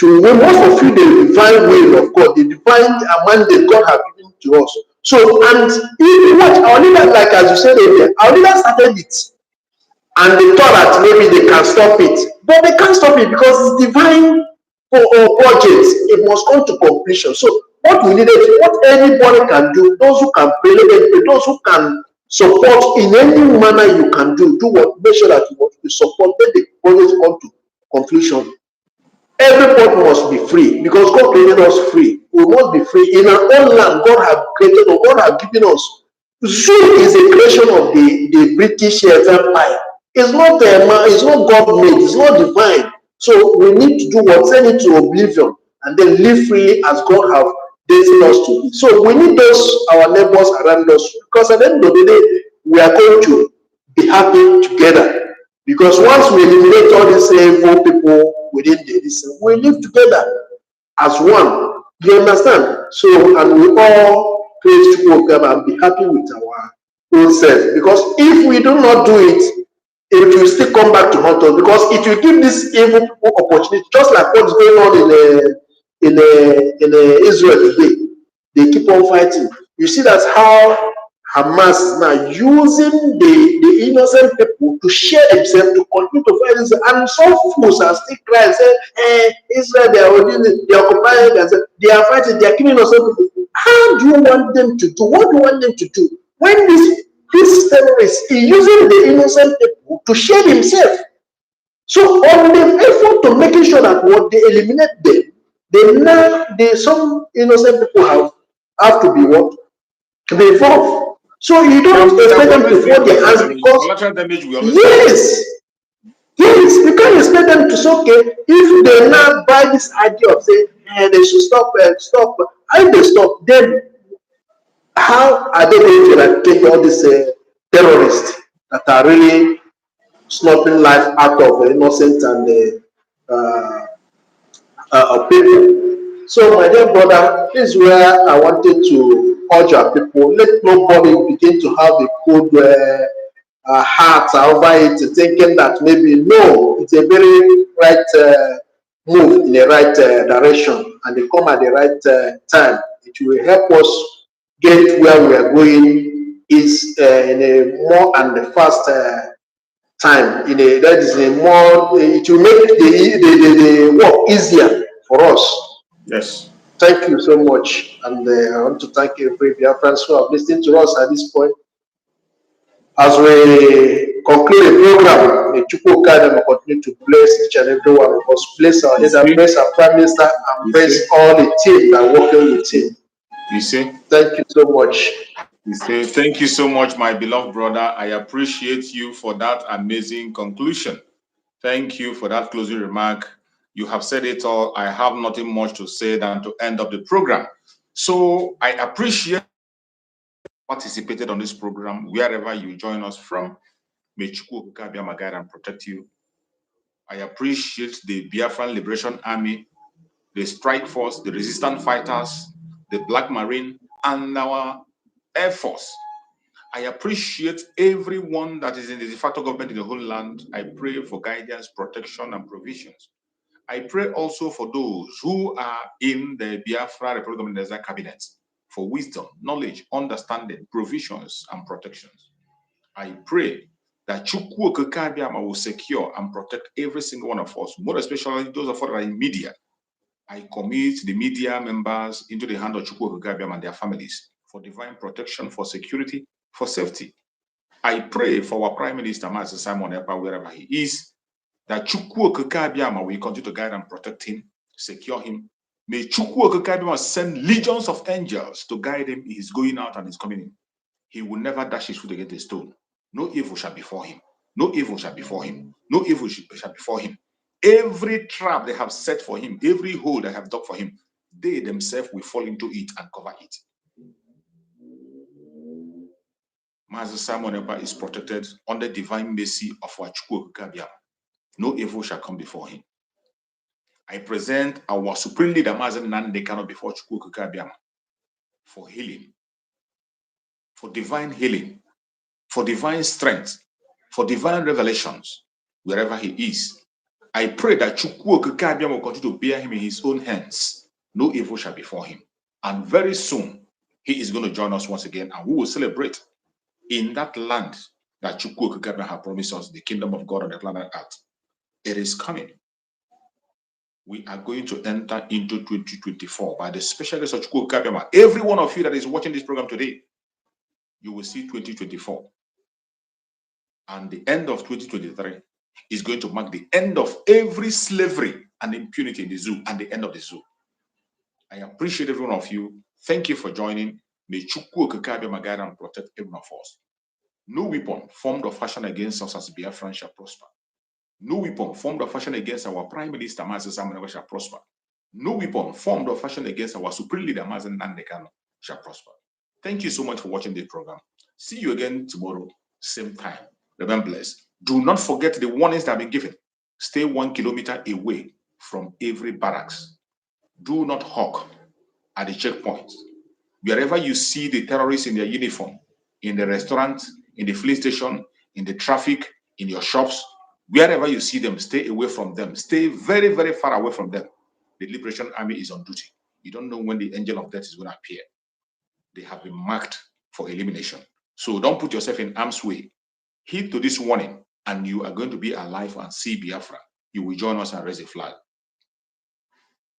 We must fulfill the divine will of God, the divine mandate God has given to us. So, and if what our leaders, like as you said earlier, our leaders started it, and they thought that maybe they can stop it, but they can't stop it because it's divine project. It must come to completion. So, what we needed, what anybody can do, those who can pray, those who can support in any manner you can do what, make sure that you support, let the project come to conclusion. Everybody must be free because God created us free. We must be free in our own land. God has created us. God has given us. Zoo is a creation of the British Empire. It's not it's not God made. It's not divine. So we need to do what? Send it to oblivion and then live freely as God have destined us to be. So we need those our neighbors around us because at the end of the day we are going to be happy together. Because once we eliminate all these evil people within this, we live together as one. You understand? So, and we all praise Chukwuka and be happy with our own self. Because if we do not do it, it will still come back to haunt us. Because it will give this evil people opportunity, just like what's going on in Israel today. They keep on fighting. You see that's how Hamas is now using the innocent people to share themselves to continue to fight this. And some fools are still crying, saying, Israel, they are occupying, they are fighting, they are killing innocent people. How do you want them to do? What do you want them to do? When this terrorist is using the innocent people to share himself. So on the effort to making sure that what they eliminate them, some innocent people have to be what? To be involved. So you don't expect them to fold their hands because collateral damage will always yes, you can't expect them to say, okay, if they now buy this idea of saying they should stop. How they stop, then how are they going to like take all these terrorists that are really snuffing life out of innocent and people? So, my dear brother, this is where I wanted to urge our people. Let nobody begin to have a cold heart over it, thinking that maybe no, it's a very right move in the right direction, and they come at the right time. It will help us get where we are going is in a more and fast time. That is a more. It will make the work easier for us. Yes. Thank you so much, and I want to thank every Biafrans who have listened to us at this point. As we conclude the program, may Chukwuka continue to bless each and every one of us, bless our leader, bless our prime minister, and bless all the team that are working with him. You see? Thank you so much. You say, thank you so much, my beloved brother. I appreciate you for that amazing conclusion. Thank you for that closing remark. You have said it all. I have nothing much to say than to end up the program. So I appreciate participated on this program, wherever you join us from. May Chukwuka guide and protect you. I appreciate the Biafran Liberation Army, the Strike Force, the Resistance Fighters, the Black Marine, and our Air Force. I appreciate everyone that is in the de facto government in the whole land. I pray for guidance, protection, and provisions. I pray also for those who are in the Biafra Republic of cabinet for wisdom, knowledge, understanding, provisions, and protections. I pray that Chukwuka Kabiama will secure and protect every single one of us, more especially those of us that are in media. I commit the media members into the hand of Chukwuka Kabiama and their families for divine protection, for security, for safety. I pray for our Prime Minister, Master Simon Ekpa, wherever he is, that Chukwuka Kabiama will continue to guide and protect him, secure him. May Chukwuka Kabiama send legions of angels to guide him. He is going out and is coming in. He will never dash his foot against a stone. No evil shall befall him. No evil shall befall him. No evil shall befall him. Every trap they have set for him, every hole they have dug for him, they themselves will fall into it and cover it. Master Simon Ekpa is protected under divine mercy of our Chukwuka Kabiama. No evil shall come before him. I present our supreme leader, Master Nandekano, before Chukwuka Kabiama for healing, for divine healing, for divine strength, for divine revelations, wherever he is. I pray that Chukwuka Kabiama will continue to bear him in his own hands. No evil shall befall him. And very soon, he is going to join us once again, and we will celebrate in that land that Chukwuka Kabiama has promised us, the kingdom of God on the planet Earth. It is coming. We are going to enter into 2024 by the special grace of Chukwuka Kabiama. Every one of you that is watching this program today, you will see 2024. And the end of 2023 is going to mark the end of every slavery and impunity in the zoo and the end of the zoo. I appreciate every one of you. Thank you for joining. May Chukwu Okike Abia guide and protect every one of us. No weapon formed or fashioned against us as Biafran shall prosper. No weapon formed or fashioned against our Prime Minister Mazi Samanawa shall prosper. No weapon formed or fashioned against our Supreme Leader Mazi Nnamdi Kanu shall prosper. Thank you so much for watching the program. See you again tomorrow, same time. Remember, blessed. Do not forget the warnings that have been given. Stay 1 kilometer away from every barracks. Do not hawk at the checkpoints. Wherever you see the terrorists in their uniform, in the restaurant, in the police station, in the traffic, in your shops, wherever you see them, stay away from them. Stay very, very far away from them. The Liberation Army is on duty. You don't know when the angel of death is going to appear. They have been marked for elimination. So don't put yourself in harm's way. Heed to this warning, and you are going to be alive and see Biafra. You will join us and raise a flag.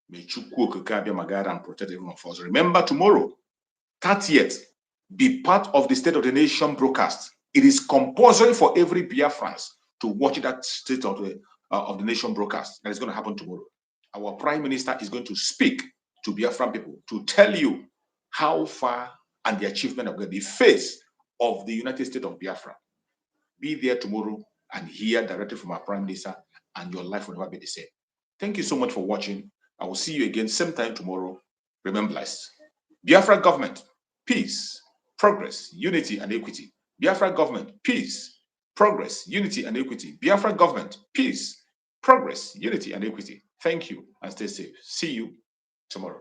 May Chukwu Okike Abia ma guide and protect everyone of us. Remember, tomorrow, 30th, be part of the State of the Nation broadcast. It is compulsory for every Biafran to watch that State of the Nation broadcast. That is going to happen tomorrow. Our Prime Minister is going to speak to Biafran people to tell you how far and the achievement of the face of the United States of Biafra. Be there tomorrow and hear directly from our Prime Minister, and your life will never be the same. Thank you so much for watching. I will see you again same time tomorrow. Remember, blessed. Biafra government, peace, progress, unity, and equity. Biafra government, peace, progress, unity, and equity. Biafra government, peace, progress, unity, and equity. Thank you and stay safe. See you tomorrow.